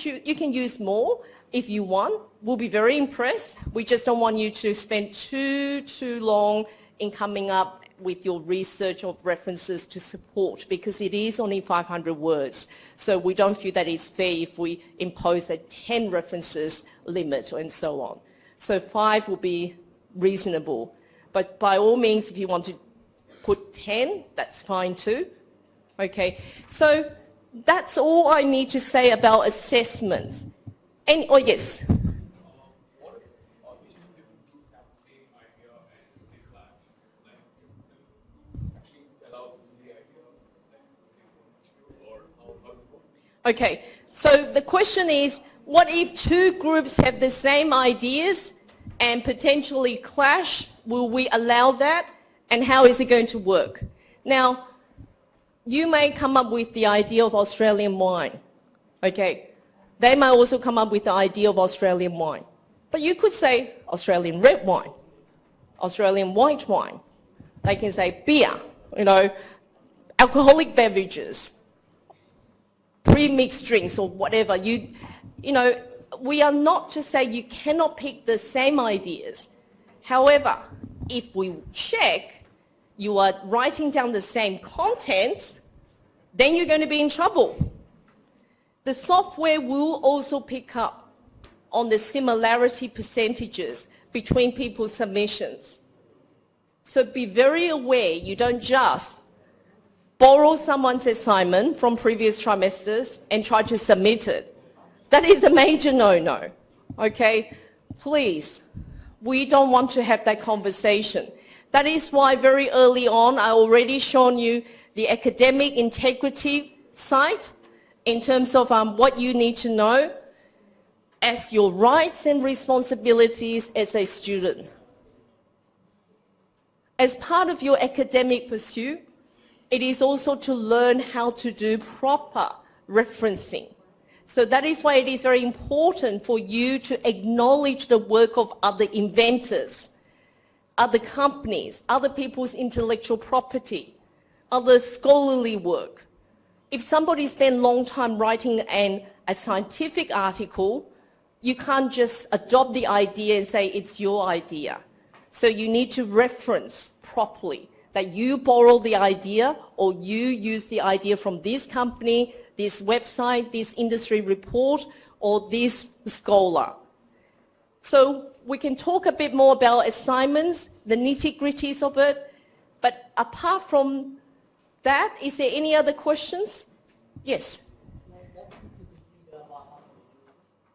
use more if you want. We'll be very impressed. We just don't want you to spend too long in coming up with your research of references to support, because it is only 500 words. So we don't feel that it's fair if we impose a 10 references limit and so on. So 5 will be reasonable. But by all means, if you want to put 10, that's fine too. Okay, so that's all I need to say about assessments. Yes? What if these 2 different groups have the same idea and they clash? Actually allow the idea or how it works? Okay, so the question is, what if 2 groups have the same ideas and potentially clash? Will we allow that? And how is it going to work? Now, you may come up with the idea of Australian wine, okay? They may also come up with the idea of Australian wine. But you could say Australian red wine, Australian white wine. They can say beer, alcoholic beverages, pre-mixed drinks or whatever. We are not to say you cannot pick the same ideas. However, if we check, you are writing down the same contents, then you're going to be in trouble. The software will also pick up on the similarity percentages between people's submissions. So be very aware you don't just borrow someone's assignment from previous trimesters and try to submit it. That is a major no-no, okay? Please, we don't want to have that conversation. That is why very early on, I already shown you the academic integrity side in terms of what you need to know as your rights and responsibilities as a student. As part of your academic pursuit, it is also to learn how to do proper referencing. So that is why it is very important for you to acknowledge the work of other inventors, other companies, other people's intellectual property, other scholarly work. If somebody spent a long time writing a scientific article, you can't just adopt the idea and say it's your idea. So you need to reference properly that you borrow the idea or you use the idea from this company, this website, this industry report, or this scholar. So we can talk a bit more about assignments, the nitty-gritties of it, but apart from that, is there any other questions? Yes? What would you consider about,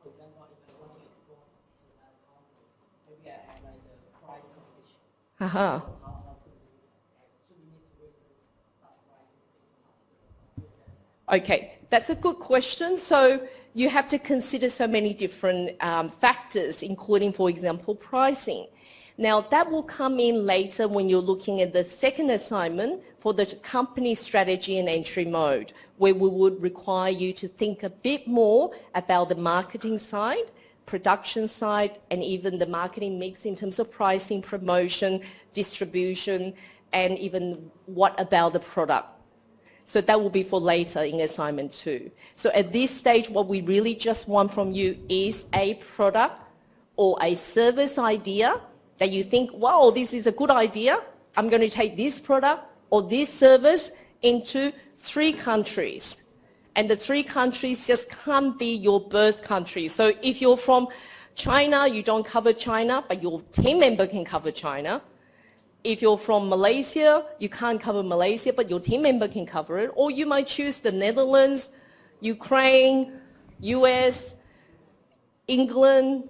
for example, if I want to explore another country, maybe I have like the price competition. Uh-huh. How could we do that? So we need to wait for some prices. Okay, that's a good question. So you have to consider so many different factors, including, for example, pricing. Now, that will come in later when you're looking at the second assignment for the company strategy and entry mode, where we would require you to think a bit more about the marketing side, production side, and even the marketing mix in terms of pricing, promotion, distribution, and even what about the product. So that will be for later in assignment 2. So at this stage, what we really just want from you is a product or a service idea that you think, wow, this is a good idea. I'm going to take this product or this service into 3 countries. And the 3 countries just can't be your birth country. So if you're from China, you don't cover China, but your team member can cover China. If you're from Malaysia, you can't cover Malaysia, but your team member can cover it. Or you might choose the Netherlands, Ukraine, US, England,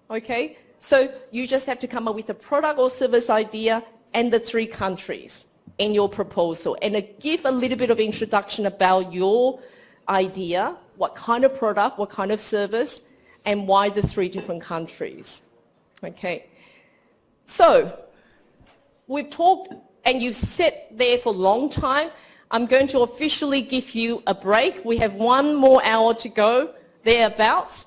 okay? So you just have to come up with a product or service idea and the 3 countries in your proposal. And give a little bit of introduction about your idea, what kind of product, what kind of service, and why the 3 different countries, okay? So, we've talked and you've sat there for a long time. I'm going to officially give you a break. We have 1 more hour to go, thereabouts.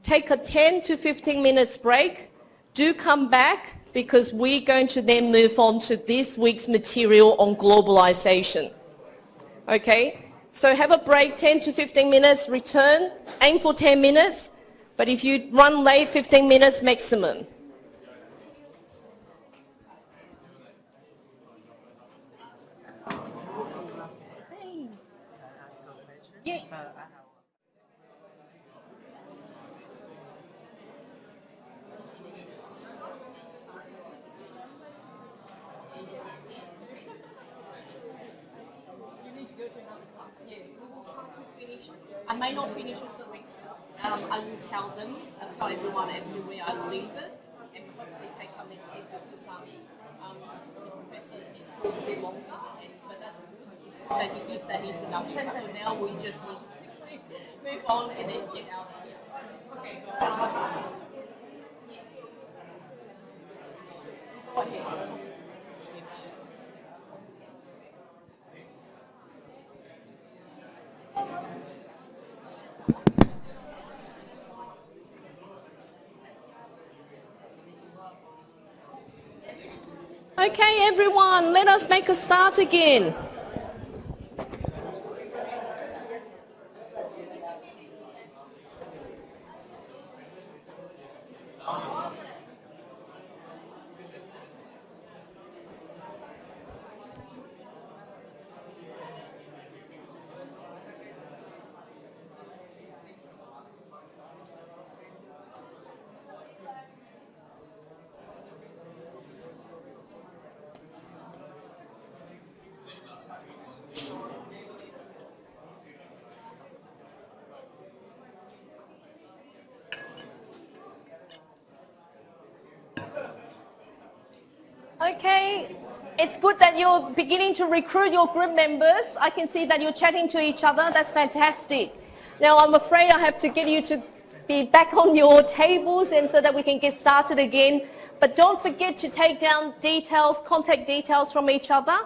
Take a 10 to 15 minutes break. Do come back because we're going to then move on to this week's material on globalization. Okay? So have a break, 10 to 15 minutes, return, aim for 10 minutes, but if you run late, 15 minutes maximum. Yeah. You need to go to another class. Yeah, we will try to finish. I may not finish all the lectures. I will tell them, tell everyone as to where I leave it, and hopefully take some next step with some the professor a little bit longer. But that's good that gives that introduction. So now we just need to quickly move on and then get out of here. Okay. Yes. Go ahead. Okay, everyone, let us make a start again. Okay, it's good that you're beginning to recruit your group members. I can see that you're chatting to each other. That's fantastic. Now, I'm afraid I have to get you to be back on your tables and so that we can get started again. But don't forget to take down details, contact details from each other.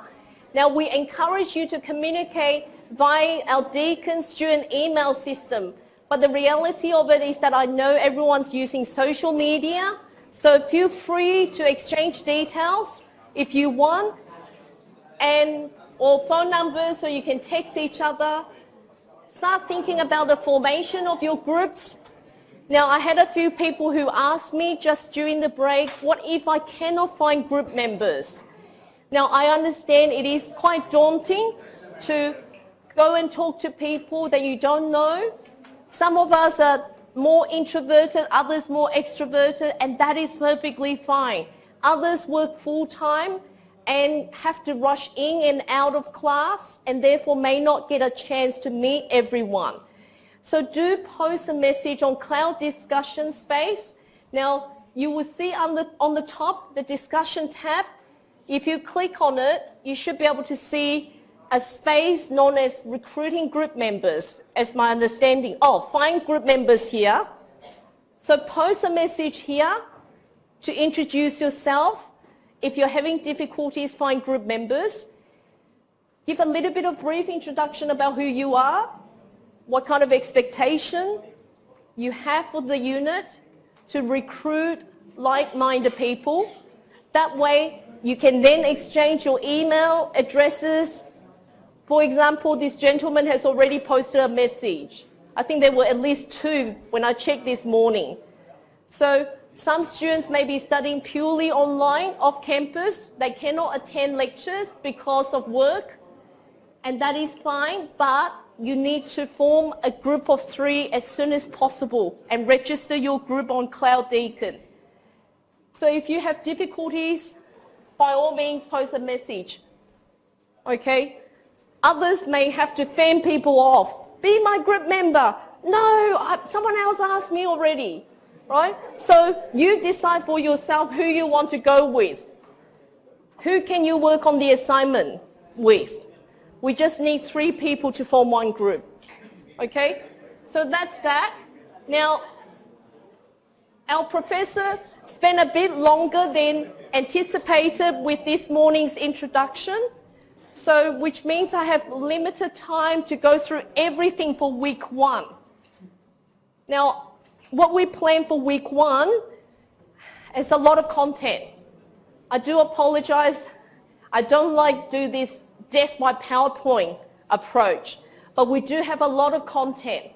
Now, we encourage you to communicate via our Deakin student email system. But the reality of it is that I know everyone's using social media. So feel free to exchange details if you want, or phone numbers so you can text each other. Start thinking about the formation of your groups. Now, I had a few people who asked me just during the break, what if I cannot find group members? Now, I understand it is quite daunting to go and talk to people that you don't know. Some of us are more introverted, others more extroverted, and that is perfectly fine. Others work full-time and have to rush in and out of class and therefore may not get a chance to meet everyone. So do post a message on Cloud Discussion Space. Now, you will see on the top the discussion tab. If you click on it, you should be able to see a space known as recruiting group members, as my understanding. Oh, find group members here. So post a message here to introduce yourself. If you're having difficulties, find group members. Give a little bit of brief introduction about who you are, what kind of expectation you have for the unit to recruit like-minded people. That way, you can then exchange your email addresses. For example, this gentleman has already posted a message. I think there were at least 2 when I checked this morning. So some students may be studying purely online, off campus. They cannot attend lectures because of work, and that is fine, but you need to form a group of 3 as soon as possible and register your group on Cloud Deakin. So if you have difficulties, by all means, post a message. Okay? Others may have to fan people off. Be my group member. No, someone else asked me already, right? So you decide for yourself who you want to go with. Who can you work on the assignment with? We just need 3 people to form one group, okay? So that's that. Now, our professor spent a bit longer than anticipated with this morning's introduction. So, which means I have limited time to go through everything for week 1. Now, what we plan for week 1 is a lot of content. I do apologize. I don't like do this death by PowerPoint approach, but we do have a lot of content.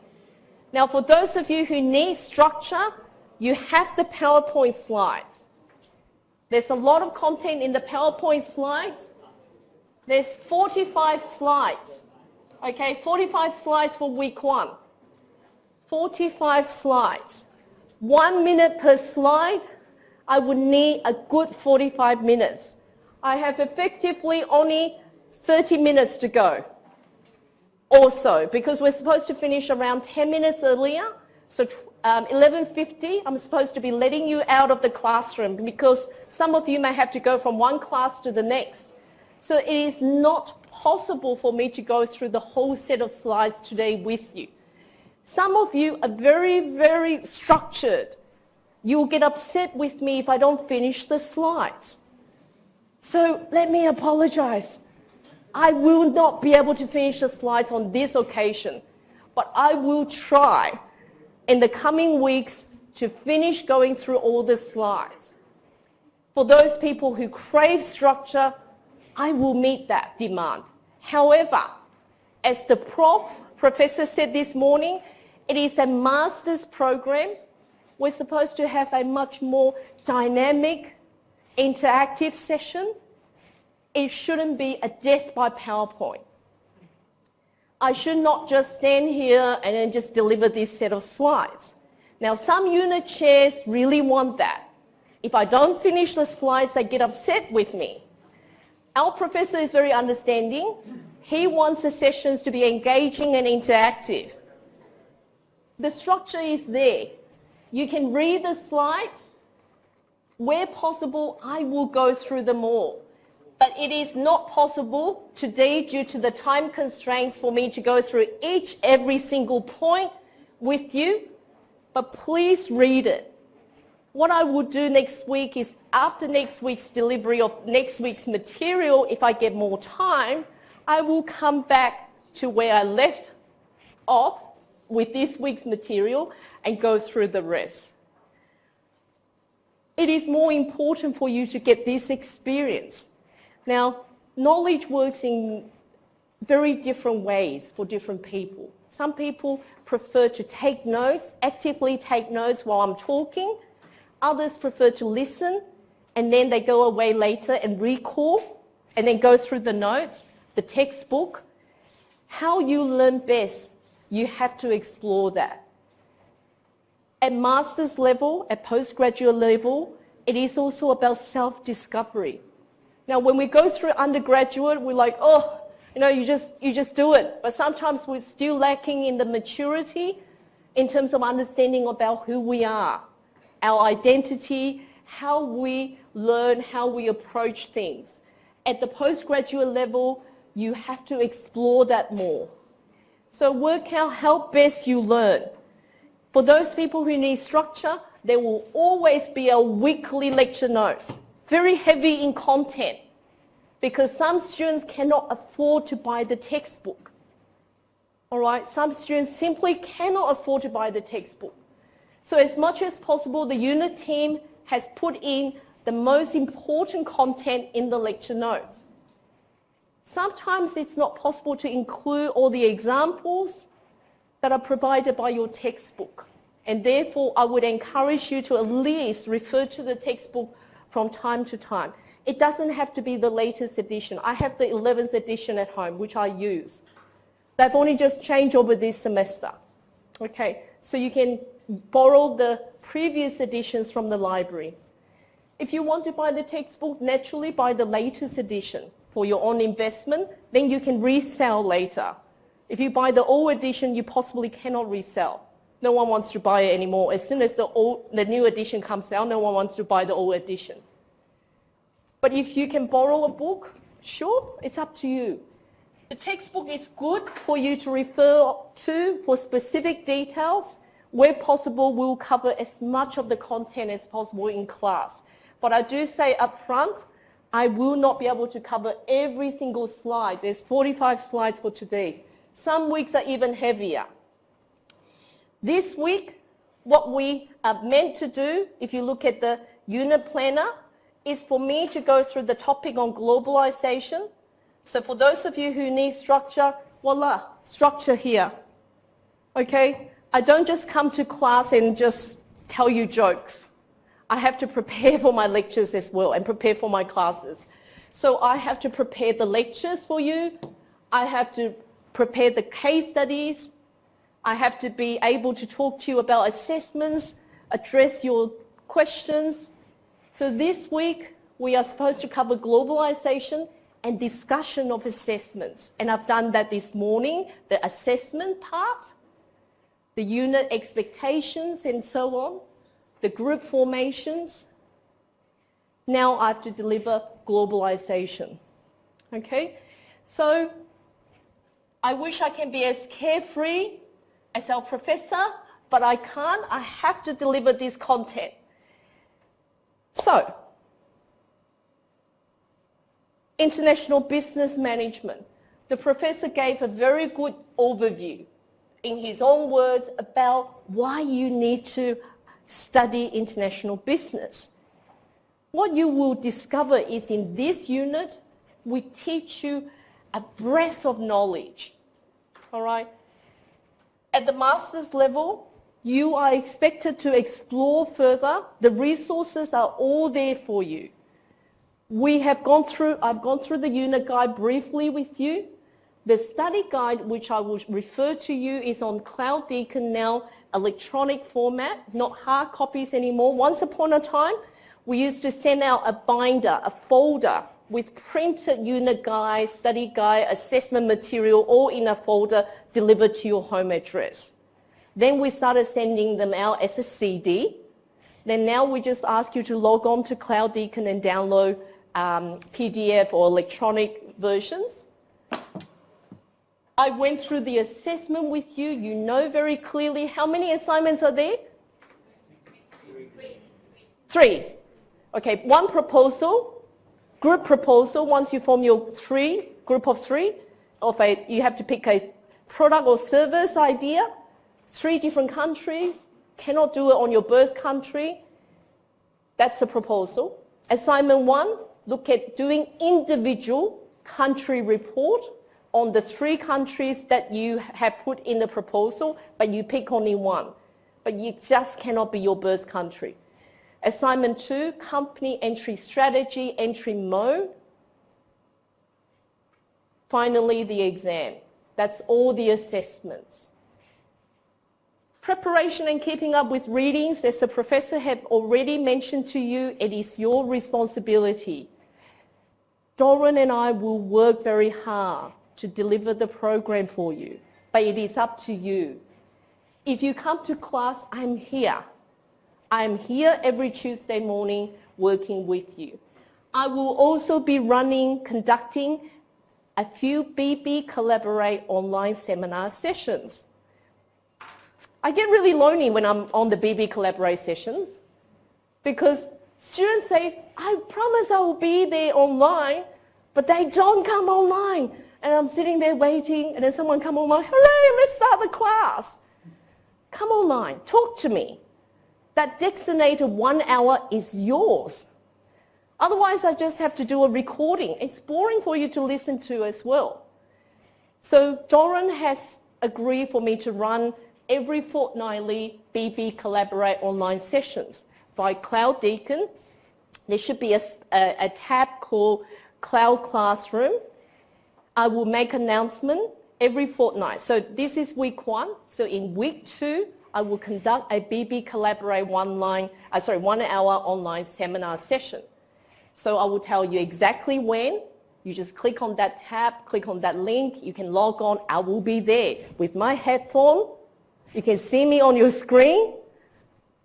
Now, for those of you who need structure, you have the PowerPoint slides. There's a lot of content in the PowerPoint slides. There's 45 slides, okay, 45 slides for week 1. 45 slides. 1 minute per slide, I would need a good 45 minutes. I have effectively only 30 minutes to go. Also, because we're supposed to finish around 10 minutes earlier, so 11:50, I'm supposed to be letting you out of the classroom because some of you may have to go from one class to the next. So it is not possible for me to go through the whole set of slides today with you. Some of you are very, very structured. You will get upset with me if I don't finish the slides. So let me apologize. I will not be able to finish the slides on this occasion, but I will try in the coming weeks to finish going through all the slides. For those people who crave structure, I will meet that demand. However, as the professor said this morning, it is a master's program. We're supposed to have a much more dynamic, interactive session. It shouldn't be a death by PowerPoint. I should not just stand here and then just deliver this set of slides. Now, some unit chairs really want that. If I don't finish the slides, they get upset with me. Our professor is very understanding. He wants the sessions to be engaging and interactive. The structure is there. You can read the slides. Where possible, I will go through them all. But it is not possible today due to the time constraints for me to go through every single point with you. But please read it. What I will do next week is after next week's delivery of next week's material, if I get more time, I will come back to where I left off with this week's material and go through the rest. It is more important for you to get this experience. Now, knowledge works in very different ways for different people. Some people prefer to take notes, actively take notes while I'm talking. Others prefer to listen and then they go away later and recall and then go through the notes, the textbook. How you learn best, you have to explore that. At master's level, at postgraduate level, it is also about self-discovery. Now, when we go through undergraduate, we're like, oh, you just do it. But sometimes we're still lacking in the maturity in terms of understanding about who we are, our identity, how we learn, how we approach things. At the postgraduate level, you have to explore that more. So work out how best you learn. For those people who need structure, there will always be a weekly lecture notes, very heavy in content, because some students cannot afford to buy the textbook. All right, some students simply cannot afford to buy the textbook. So as much as possible, the unit team has put in the most important content in the lecture notes. Sometimes it's not possible to include all the examples that are provided by your textbook. And therefore, I would encourage you to at least refer to the textbook from time to time. It doesn't have to be the latest edition. I have the 11th edition at home, which I use. They've only just changed over this semester. Okay, so you can borrow the previous editions from the library. If you want to buy the textbook, naturally buy the latest edition for your own investment, then you can resell later. If you buy the old edition, you possibly cannot resell. No one wants to buy it anymore. As soon as the new edition comes out, no one wants to buy the old edition. But if you can borrow a book, sure, it's up to you. The textbook is good for you to refer to for specific details. Where possible, we'll cover as much of the content as possible in class. But I do say up front, I will not be able to cover every single slide. There's 45 slides for today. Some weeks are even heavier. This week, what we are meant to do, if you look at the unit planner, is for me to go through the topic on globalization. So for those of you who need structure, voila, structure here. Okay? I don't just come to class and just tell you jokes. I have to prepare for my lectures as well and prepare for my classes. So I have to prepare the lectures for you. I have to prepare the case studies. I have to be able to talk to you about assessments, address your questions. So this week, we are supposed to cover globalization and discussion of assessments. And I've done that this morning, the assessment part, the unit expectations and so on, the group formations. Now I have to deliver globalization. Okay? So I wish I can be as carefree as our professor, but I can't. I have to deliver this content. So, international business management. The professor gave a very good overview in his own words about why you need to study international business. What you will discover is in this unit, we teach you a breadth of knowledge. All right? At the master's level, you are expected to explore further. The resources are all there for you. I've gone through the unit guide briefly with you. The study guide, which I will refer to you, is on Cloud Deakin now, electronic format, not hard copies anymore. Once upon a time, we used to send out a binder, a folder with printed unit guide, study guide, assessment material, all in a folder delivered to your home address. Then we started sending them out as a CD. Then now we just ask you to log on to Cloud Deakin and download PDF or electronic versions. I went through the assessment with you. You know very clearly how many assignments are there? 3. Okay, one proposal, group proposal. Once you form your group of 3, you have to pick a product or service idea. 3 different countries, cannot do it on your birth country. That's a proposal. Assignment 1, look at doing individual country report on the 3 countries that you have put in the proposal, but you pick only one. But you just cannot be your birth country. Assignment 2, company entry strategy, entry mode. Finally, the exam. That's all the assessments. Preparation and keeping up with readings, as the professor had already mentioned to you, it is your responsibility. Doran and I will work very hard to deliver the program for you, but it is up to you. If you come to class, I'm here. I'm here every Tuesday morning working with you. I will also be conducting a few BB Collaborate online seminar sessions. I get really lonely when I'm on the BB Collaborate sessions because students say, I promise I will be there online, but they don't come online. And I'm sitting there waiting, and then someone come online, hooray, let's start the class. Come online, talk to me. That designated 1 hour is yours. Otherwise, I just have to do a recording. It's boring for you to listen to as well. So Doran has agreed for me to run every fortnightly BB Collaborate online sessions by Cloud Deakin. There should be a tab called Cloud Classroom. I will make announcement every fortnight. So this is week 1. So in week 2, I will conduct a BB Collaborate 1 hour online seminar session. So I will tell you exactly when. You just click on that tab, click on that link. You can log on. I will be there with my headphone. You can see me on your screen,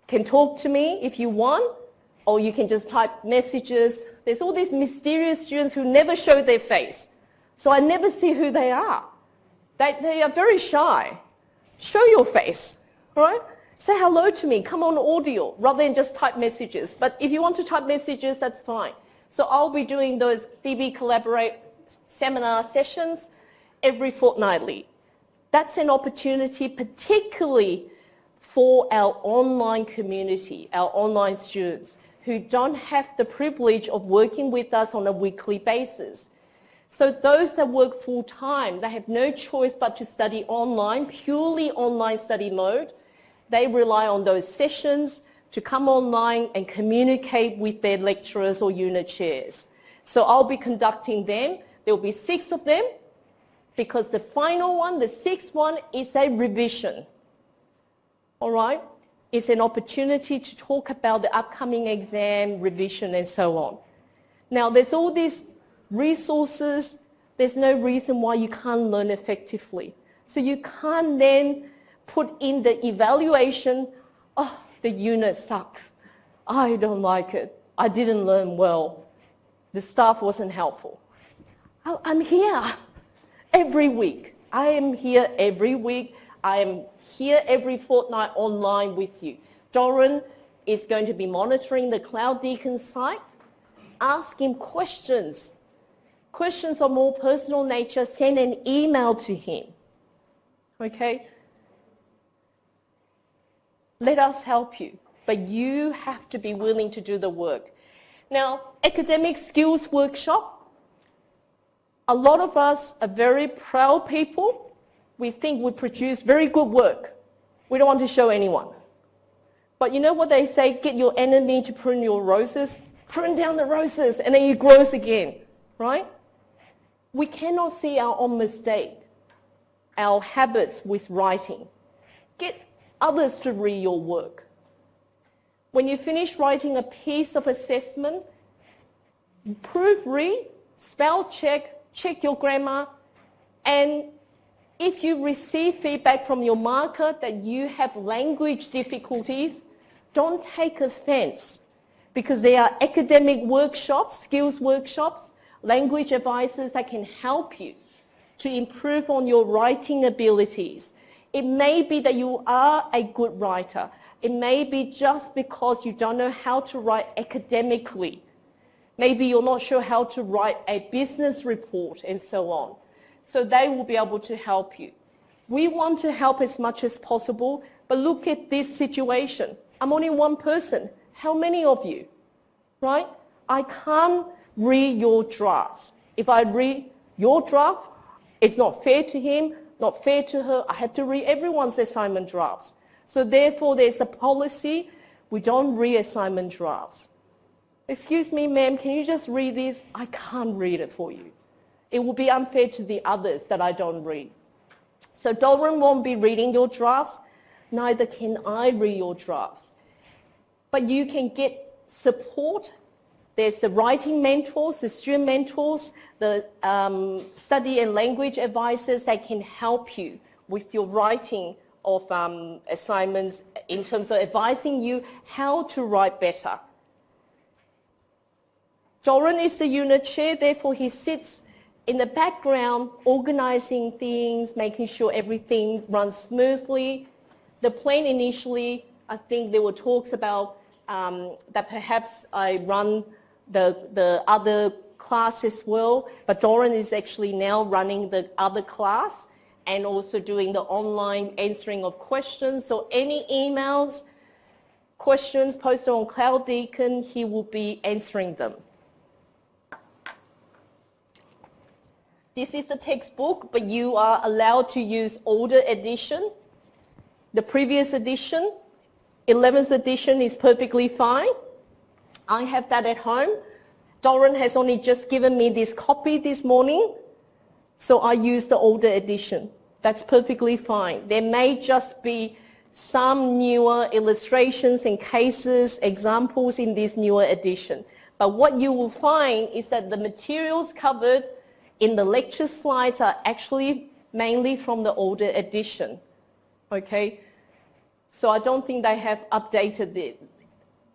can talk to me if you want, or you can just type messages. There's all these mysterious students who never show their face. So I never see who they are. They are very shy. Show your face, all right? Say hello to me, come on audio, rather than just type messages. But if you want to type messages, that's fine. So I'll be doing those BB Collaborate seminar sessions every fortnightly. That's an opportunity particularly for our online community, our online students who don't have the privilege of working with us on a weekly basis. So those that work full-time, they have no choice but to study online, purely online study mode. They rely on those sessions to come online and communicate with their lecturers or unit chairs. So I'll be conducting them. There will be 6 of them, because the final one, the 6th one, is a revision. All right? It's an opportunity to talk about the upcoming exam, revision, and so on. Now, there's all these resources. There's no reason why you can't learn effectively. So you can't then put in the evaluation, oh, the unit sucks. I don't like it. I didn't learn well. The staff wasn't helpful. I'm here every week. I am here every week. I am here every fortnight online with you. Doran is going to be monitoring the Cloud Deakin site. Ask him questions. Questions of more personal nature, send an email to him. Okay? Let us help you, but you have to be willing to do the work. Now, academic skills workshop, a lot of us are very proud people. We think we produce very good work. We don't want to show anyone. But you know what they say, get your enemy to prune your roses? Prune down the roses and then it grows again, right? We cannot see our own mistake, our habits with writing. Get others to read your work. When you finish writing a piece of assessment, proofread, spell check, check your grammar, and if you receive feedback from your marker that you have language difficulties, don't take offense, because there are academic workshops, skills workshops, language advisors that can help you to improve on your writing abilities. It may be that you are a good writer. It may be just because you don't know how to write academically. Maybe you're not sure how to write a business report and so on. So they will be able to help you. We want to help as much as possible, but look at this situation. I'm only one person. How many of you, right? I can't read your drafts. If I read your draft, it's not fair to him, not fair to her. I have to read everyone's assignment drafts. So therefore, there's a policy, we don't read assignment drafts. Excuse me, ma'am, can you just read this? I can't read it for you. It will be unfair to the others that I don't read. So Doran won't be reading your drafts, neither can I read your drafts. But you can get support. There's the writing mentors, the student mentors, the study and language advisors that can help you with your writing of assignments in terms of advising you how to write better. Doran is the unit chair, therefore he sits in the background organizing things, making sure everything runs smoothly. The plan initially, I think there were talks about that perhaps I run the other class as well, but Doran is actually now running the other class and also doing the online answering of questions. So any emails, questions posted on Cloud Deacon, he will be answering them. This is a textbook, but you are allowed to use older edition. The previous edition, 11th edition, is perfectly fine. I have that at home. Doran has only just given me this copy this morning, so I use the older edition. That's perfectly fine. There may just be some newer illustrations and cases, examples in this newer edition. But what you will find is that the materials covered in the lecture slides are actually mainly from the older edition. Okay? So I don't think they have updated it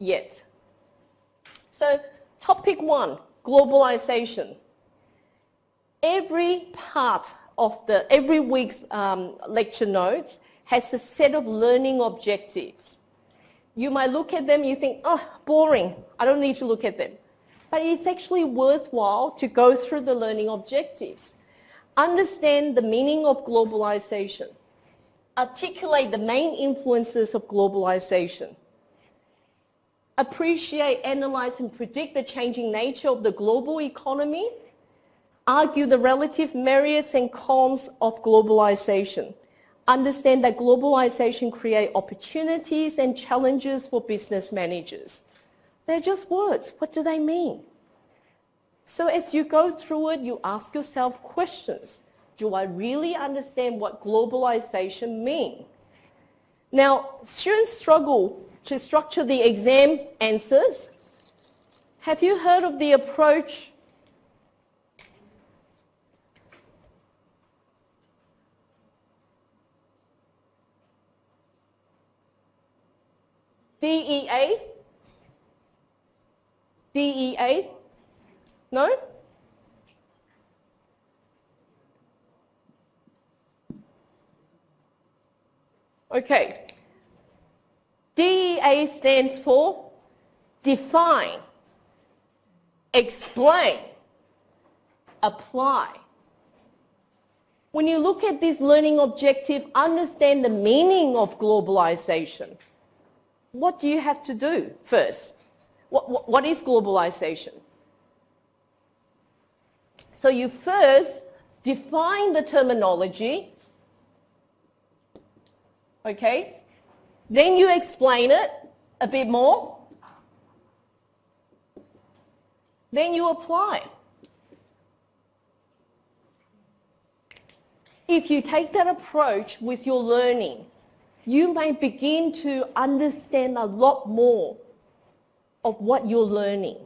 yet. So topic 1, globalization. Every part of every week's lecture notes has a set of learning objectives. You might look at them, you think, oh, boring, I don't need to look at them. But it's actually worthwhile to go through the learning objectives. Understand the meaning of globalization. Articulate the main influences of globalization. Appreciate, analyze, and predict the changing nature of the global economy. Argue the relative merits and cons of globalization. Understand that globalization creates opportunities and challenges for business managers. They're just words. What do they mean? So as you go through it, you ask yourself questions. Do I really understand what globalization means? Now, students struggle to structure the exam answers. Have you heard of the approach DEA? DEA? No? Okay. DEA stands for define, explain, apply. When you look at this learning objective, understand the meaning of globalization. What do you have to do first? What is globalization? So you first define the terminology, okay? Then you explain it a bit more. Then you apply. If you take that approach with your learning, you may begin to understand a lot more of what you're learning.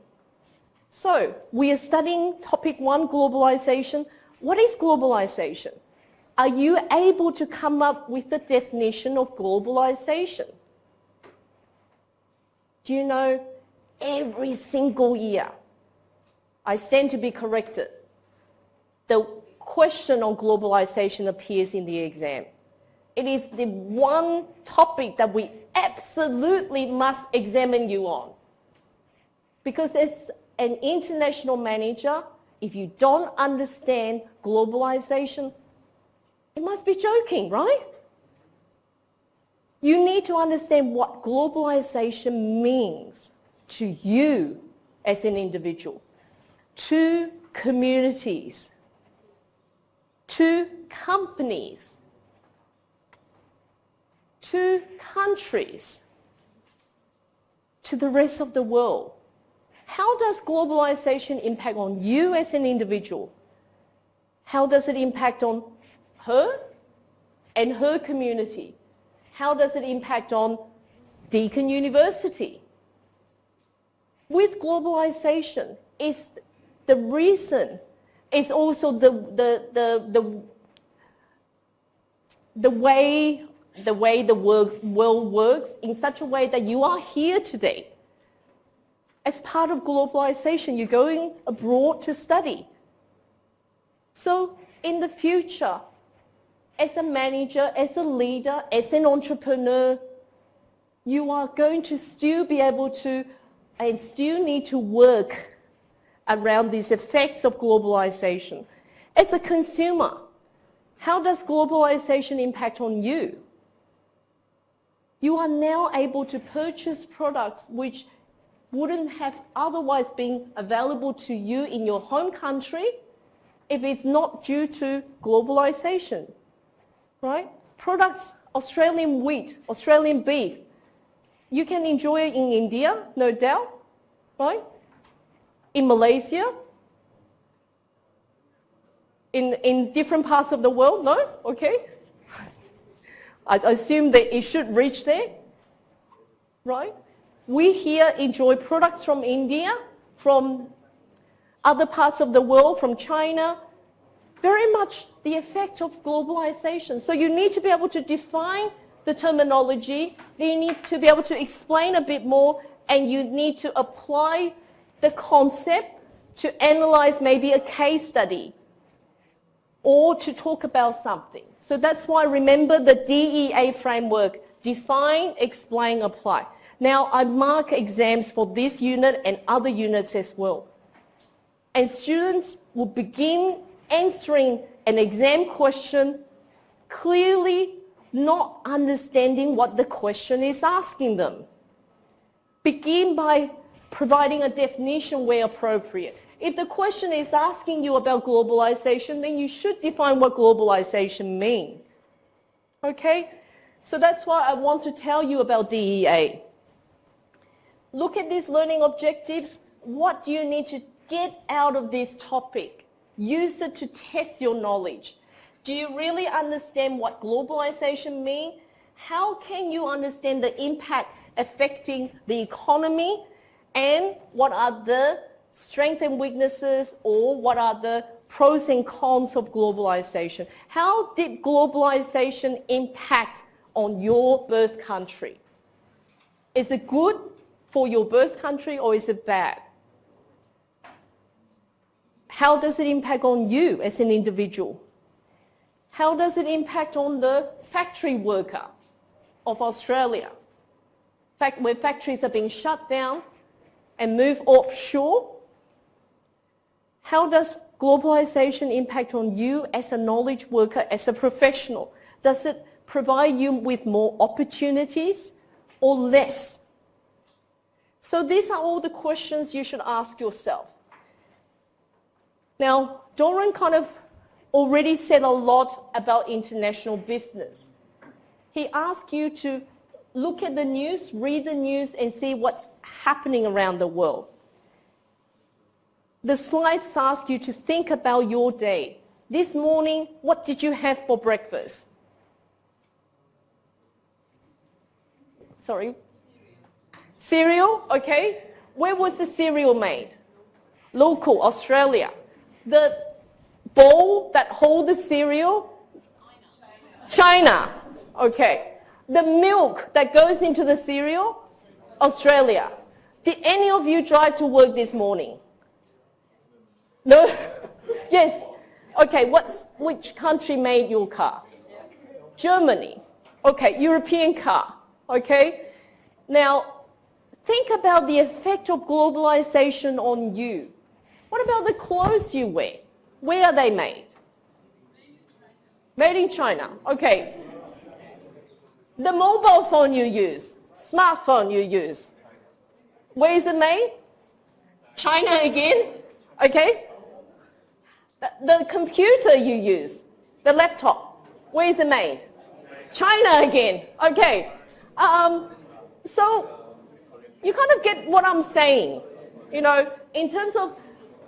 So, we are studying topic 1, globalization. What is globalization? Are you able to come up with a definition of globalization? Do you know, every single year, I stand to be corrected, the question on globalization appears in the exam. It is the one topic that we absolutely must examine you on. Because as an international manager, if you don't understand globalization, it must be joking, right? You need to understand what globalization means to you as an individual, to communities, to companies, to countries, to the rest of the world. How does globalization impact on you as an individual? How does it impact on her and her community? How does it impact on Deakin University? With globalization, is the reason is also the way the world works in such a way that you are here today. As part of globalization, you're going abroad to study. So in the future, as a manager, as a leader, as an entrepreneur, you are going to still be able to and still need to work around these effects of globalization. As a consumer, how does globalization impact on you? You are now able to purchase products which wouldn't have otherwise been available to you in your home country if it's not due to globalization, right? Products, Australian wheat, Australian beef, you can enjoy it in India, no doubt, right? In Malaysia, in different parts of the world, no? Okay. I assume that it should reach there, right? We here enjoy products from India, from other parts of the world, from China, very much the effect of globalization. So you need to be able to define the terminology, you need to be able to explain a bit more, and you need to apply the concept to analyze maybe a case study or to talk about something. So that's why remember the DEA framework, define, explain, apply. Now I mark exams for this unit and other units as well. And students will begin answering an exam question clearly, not understanding what the question is asking them. Begin by providing a definition where appropriate. If the question is asking you about globalization, then you should define what globalization means. Okay? So that's why I want to tell you about DEA. Look at these learning objectives. What do you need to get out of this topic? Use it to test your knowledge. Do you really understand what globalization means? How can you understand the impact affecting the economy? And what are the strengths and weaknesses, or what are the pros and cons of globalization? How did globalization impact on your birth country? Is it good for your birth country, or is it bad? How does it impact on you as an individual? How does it impact on the factory worker of Australia? Where factories are being shut down and moved offshore? How does globalization impact on you as a knowledge worker, as a professional? Does it provide you with more opportunities or less? So these are all the questions you should ask yourself. Now, Doran kind of already said a lot about international business. He asked you to look at the news, read the news, and see what's happening around the world. The slides ask you to think about your day. This morning, what did you have for breakfast? Sorry? Cereal, okay. Where was the cereal made? Local, Australia. The bowl that holds the cereal? China. Okay. The milk that goes into the cereal? Australia. Did any of you drive to work this morning? No? Yes. Okay, which country made your car? Germany. Okay, European car. Okay? Now, think about the effect of globalization on you. What about the clothes you wear? Where are they made? Made in China. Okay. The mobile phone you use, smartphone you use, where is it made? China again? Okay. The computer you use, the laptop, where is it made? China again. Okay. So you kind of get what I'm saying, you know, in terms of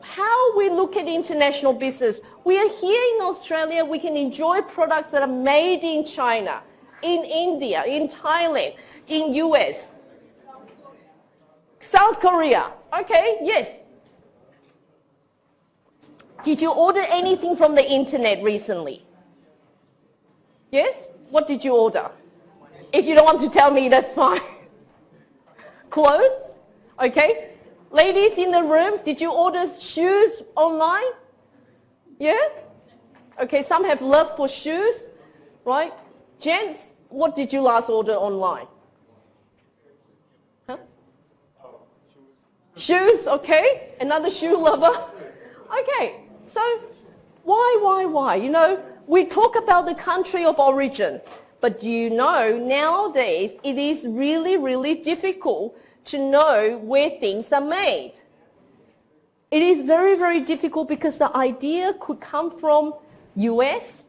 how we look at international business. We are here in Australia, we can enjoy products that are made in China, in India, in Thailand, in US. South Korea. Okay, yes. Did you order anything from the internet recently? Yes? What did you order? If you don't want to tell me, that's fine. Clothes? Okay. Ladies in the room, did you order shoes online? Yeah? Okay, some have love for shoes, right? Gents, what did you last order online? Huh? Shoes, okay. Another shoe lover. Okay, so why? You know, we talk about the country of origin, but do you know nowadays it is really, really difficult to know where things are made. It is very, very difficult because the idea could come from US.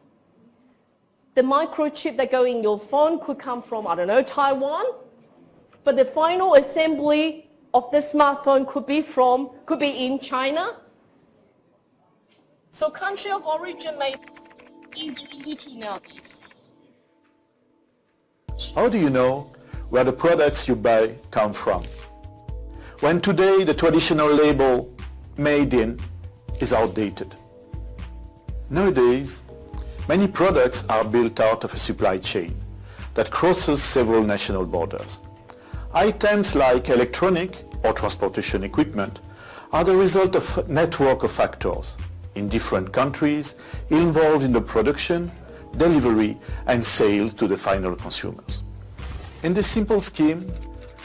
The microchip that go in your phone could come from, I don't know, Taiwan. But the final assembly of the smartphone could be in China. So country of origin may be very little nowadays. How do you know where the products you buy come from? When today the traditional label made in is outdated. Nowadays, many products are built out of a supply chain that crosses several national borders. Items like electronic or transportation equipment are the result of a network of factors in different countries involved in the production, delivery and sale to the final consumers. In this simple scheme,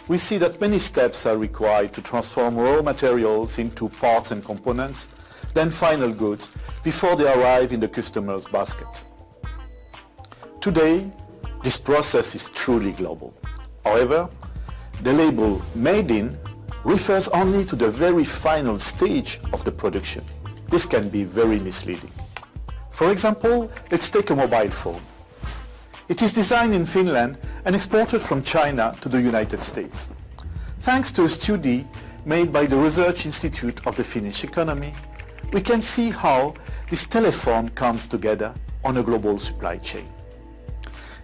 we see that many steps are required to transform raw materials into parts and components, then final goods, before they arrive in the customer's basket. Today, this process is truly global. However, the label "Made in" refers only to the very final stage of the production. This can be very misleading. For example, let's take a mobile phone. It is designed in Finland and exported from China to the United States. Thanks to a study made by the Research Institute of the Finnish economy, we can see how this telephone comes together on a global supply chain.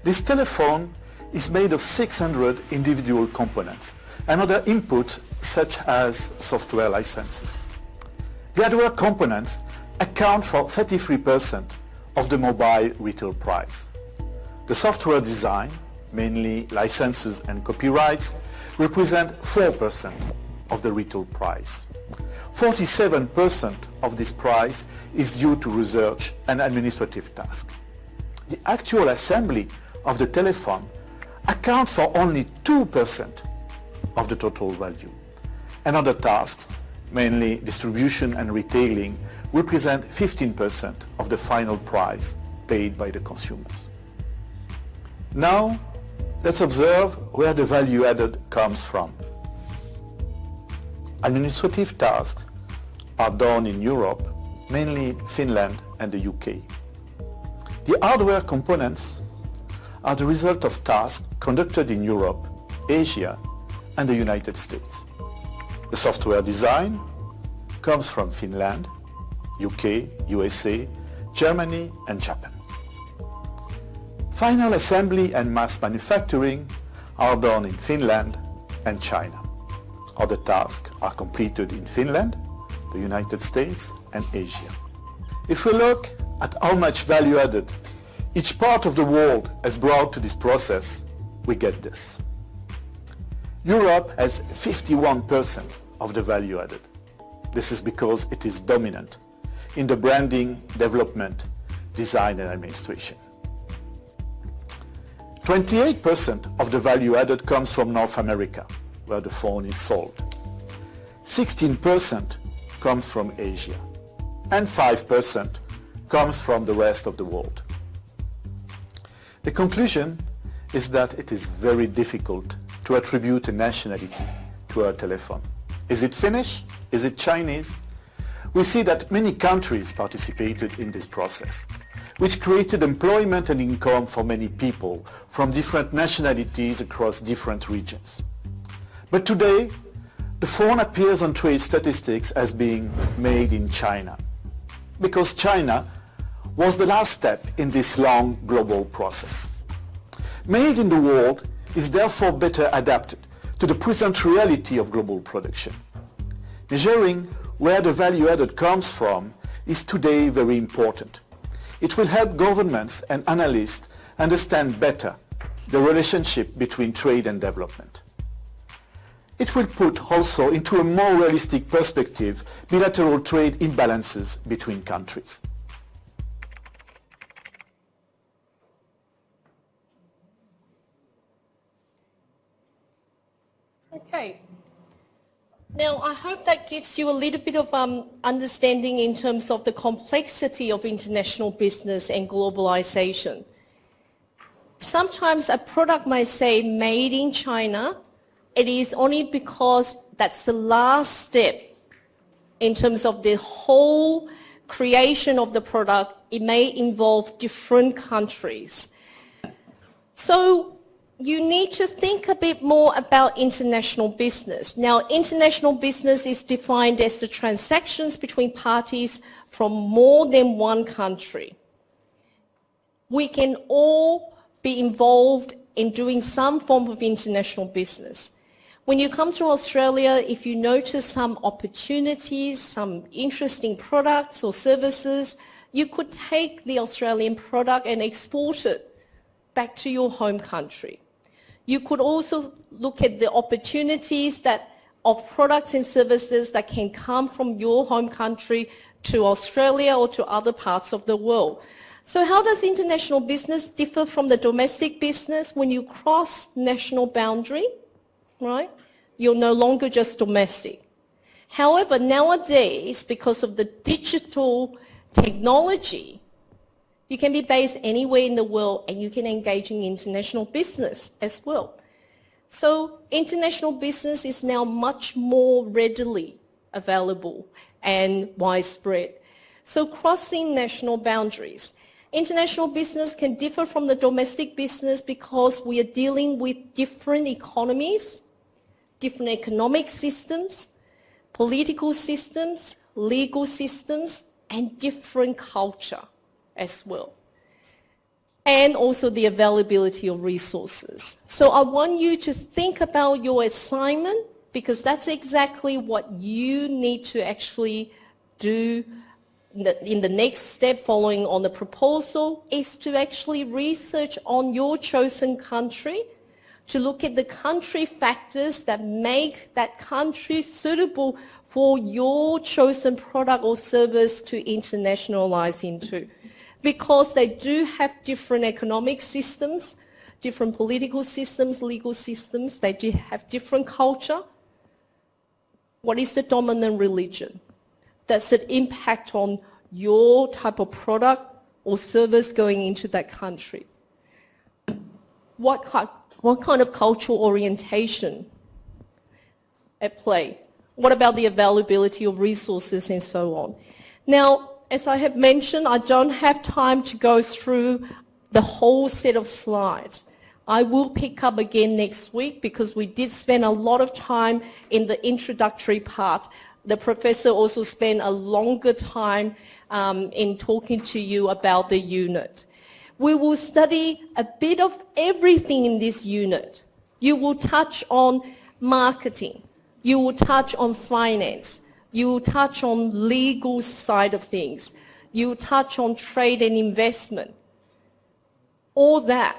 This telephone is made of 600 individual components and other inputs such as software licenses. The hardware components account for 33% of the mobile retail price. The software design, mainly licenses and copyrights, represent 4% of the retail price. 47% of this price is due to research and administrative tasks. The actual assembly of the telephone accounts for only 2% of the total value. And other tasks, mainly distribution and retailing, represent 15% of the final price paid by the consumers. Now, let's observe where the value added comes from. administrative tasks are done in Europe, mainly Finland and the UK. The hardware components are the result of tasks conducted in Europe, Asia, and the United States. The software design comes from Finland, UK, USA, Germany, and Japan. Final assembly and mass manufacturing are done in Finland and China. Other tasks are completed in Finland, the United States, and Asia. If we look at how much value added each part of the world has brought to this process, we get this. Europe has 51% of the value added. This is because it is dominant in the branding, development, design, and administration. 28% of the value added comes from North America, where the phone is sold. 16% comes from Asia, and 5% comes from the rest of the world. The conclusion is that it is very difficult to attribute a nationality to a telephone. Is it Finnish? Is it Chinese? We see that many countries participated in this process, which created employment and income for many people from different nationalities across different regions. But today, the phone appears on trade statistics as being made in China, because China was the last step in this long global process. Made in the world is therefore better adapted to the present reality of global production. Measuring where the value added comes from is today very important. It will help governments and analysts understand better the relationship between trade and development. It will put also into a more realistic perspective bilateral trade imbalances between countries. Okay. Now, I hope that gives you a little bit of understanding in terms of the complexity of international business and globalization. Sometimes a product might say made in China. It is only because that's the last step in terms of the whole creation of the product. It may involve different countries. So you need to think a bit more about international business. Now, international business is defined as the transactions between parties from more than one country. We can all be involved in doing some form of international business. When you come to Australia, if you notice some opportunities, some interesting products or services, you could take the Australian product and export it back to your home country. You could also look at the opportunities of products and services that can come from your home country to Australia or to other parts of the world. So how does international business differ from the domestic business? When you cross national boundary, right, you're no longer just domestic. However, nowadays, because of the digital technology, you can be based anywhere in the world and you can engage in international business as well. So international business is now much more readily available and widespread. So crossing national boundaries. International business can differ from the domestic business because we are dealing with different economies, different economic systems, political systems, legal systems, and different culture as well. And also the availability of resources. So I want you to think about your assignment, because that's exactly what you need to actually do in the next step following on the proposal, is to actually research on your chosen country, to look at the country factors that make that country suitable for your chosen product or service to internationalize into. Because they do have different economic systems, different political systems, legal systems, they do have different culture. What is the dominant religion? Does it impact on your type of product or service going into that country? What kind of cultural orientation at play? What about the availability of resources and so on? Now, as I have mentioned, I don't have time to go through the whole set of slides. I will pick up again next week because we did spend a lot of time in the introductory part. The professor also spent a longer time in talking to you about the unit. We will study a bit of everything in this unit. You will touch on marketing. You will touch on finance. You will touch on legal side of things. You will touch on trade and investment. All that,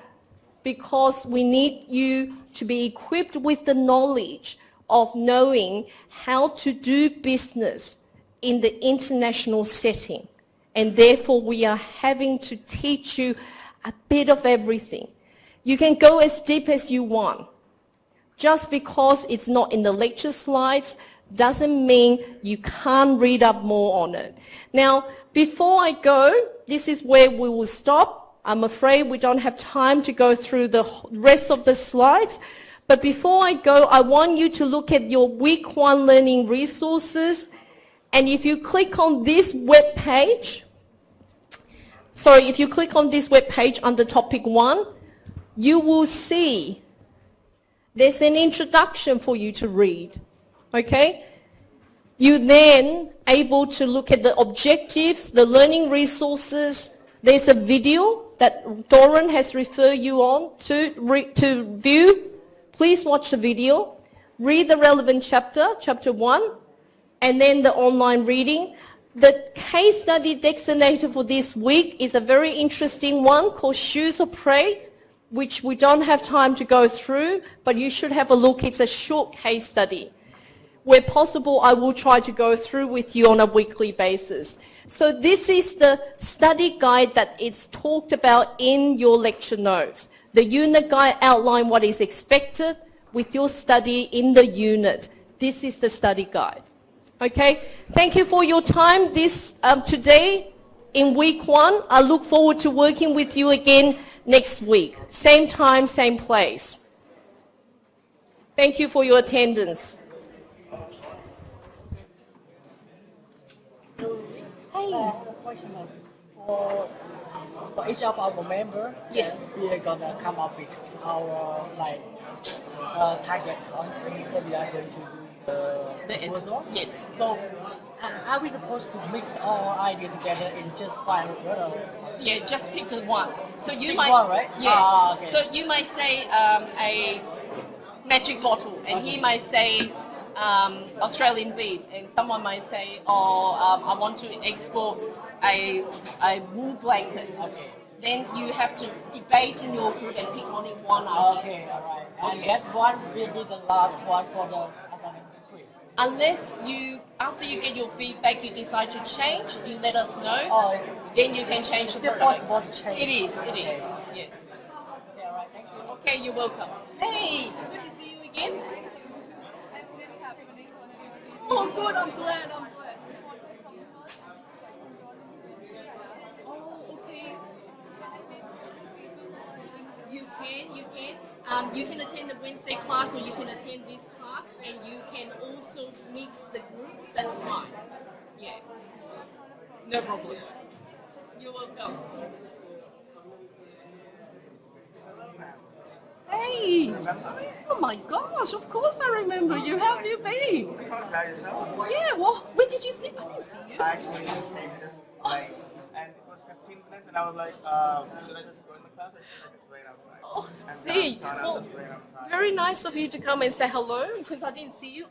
because we need you to be equipped with the knowledge of knowing how to do business in the international setting. And therefore, we are having to teach you a bit of everything. You can go as deep as you want. Just because it's not in the lecture slides doesn't mean you can't read up more on it. Now, before I go, this is where we will stop. I'm afraid we don't have time to go through the rest of the slides. But before I go, I want you to look at your week 1 learning resources. And if you click on this web page, if you click on this web page under topic 1, you will see there's an introduction for you to read. Okay? You then able to look at the objectives, the learning resources. There's a video that Doran has referred you on to view. Please watch the video. Read the relevant chapter 1, and then the online reading. The case study designated for this week is a very interesting one called Shoes of Prey, which we don't have time to go through, but you should have a look. It's a short case study. Where possible, I will try to go through with you on a weekly basis. So this is the study guide that is talked about in your lecture notes. The unit guide outlines what is expected with your study in the unit. This is the study guide. Okay? Thank you for your time today in week 1. I look forward to working with you again next week. Same time, same place. Thank you for your attendance. Question for each of our members. Yes. We are gonna come up with our target country that we are going to do the proposal. Yes. So are we supposed to mix our ideas together in just 5 words? Yeah, just pick the one. So you Pick might, one, right? Yeah. Okay. So you might say a magic bottle, and he might say Australian beef, and someone might say, I want to explore a wool blanket. Okay. Then you have to debate in your group and pick only one idea. Okay, all right. And Okay. that one will be the last one for the assignment this week. Unless after you get your feedback, you decide to change, you let us know. Oh, Then you can change the still product. possible to change. It is, Okay. yes. Okay, all right. Thank you. Okay, you're welcome. Hey, good to see you again. Oh, good, I'm glad. Oh, okay. You can. You can attend the Wednesday class, or you can attend this class, and you can also mix the groups. That's fine. Yeah. No problem. You're welcome. Hey! Oh my gosh, of course I remember you. How have you been? About yourself? Yeah, well, when did you see? I didn't see you. I actually just came this and it was 15 minutes, and I was like, should I just go in the class or should I just wait outside? Oh, And see, I thought I well, would just wait outside. very nice of you to come and say hello, because I didn't see you.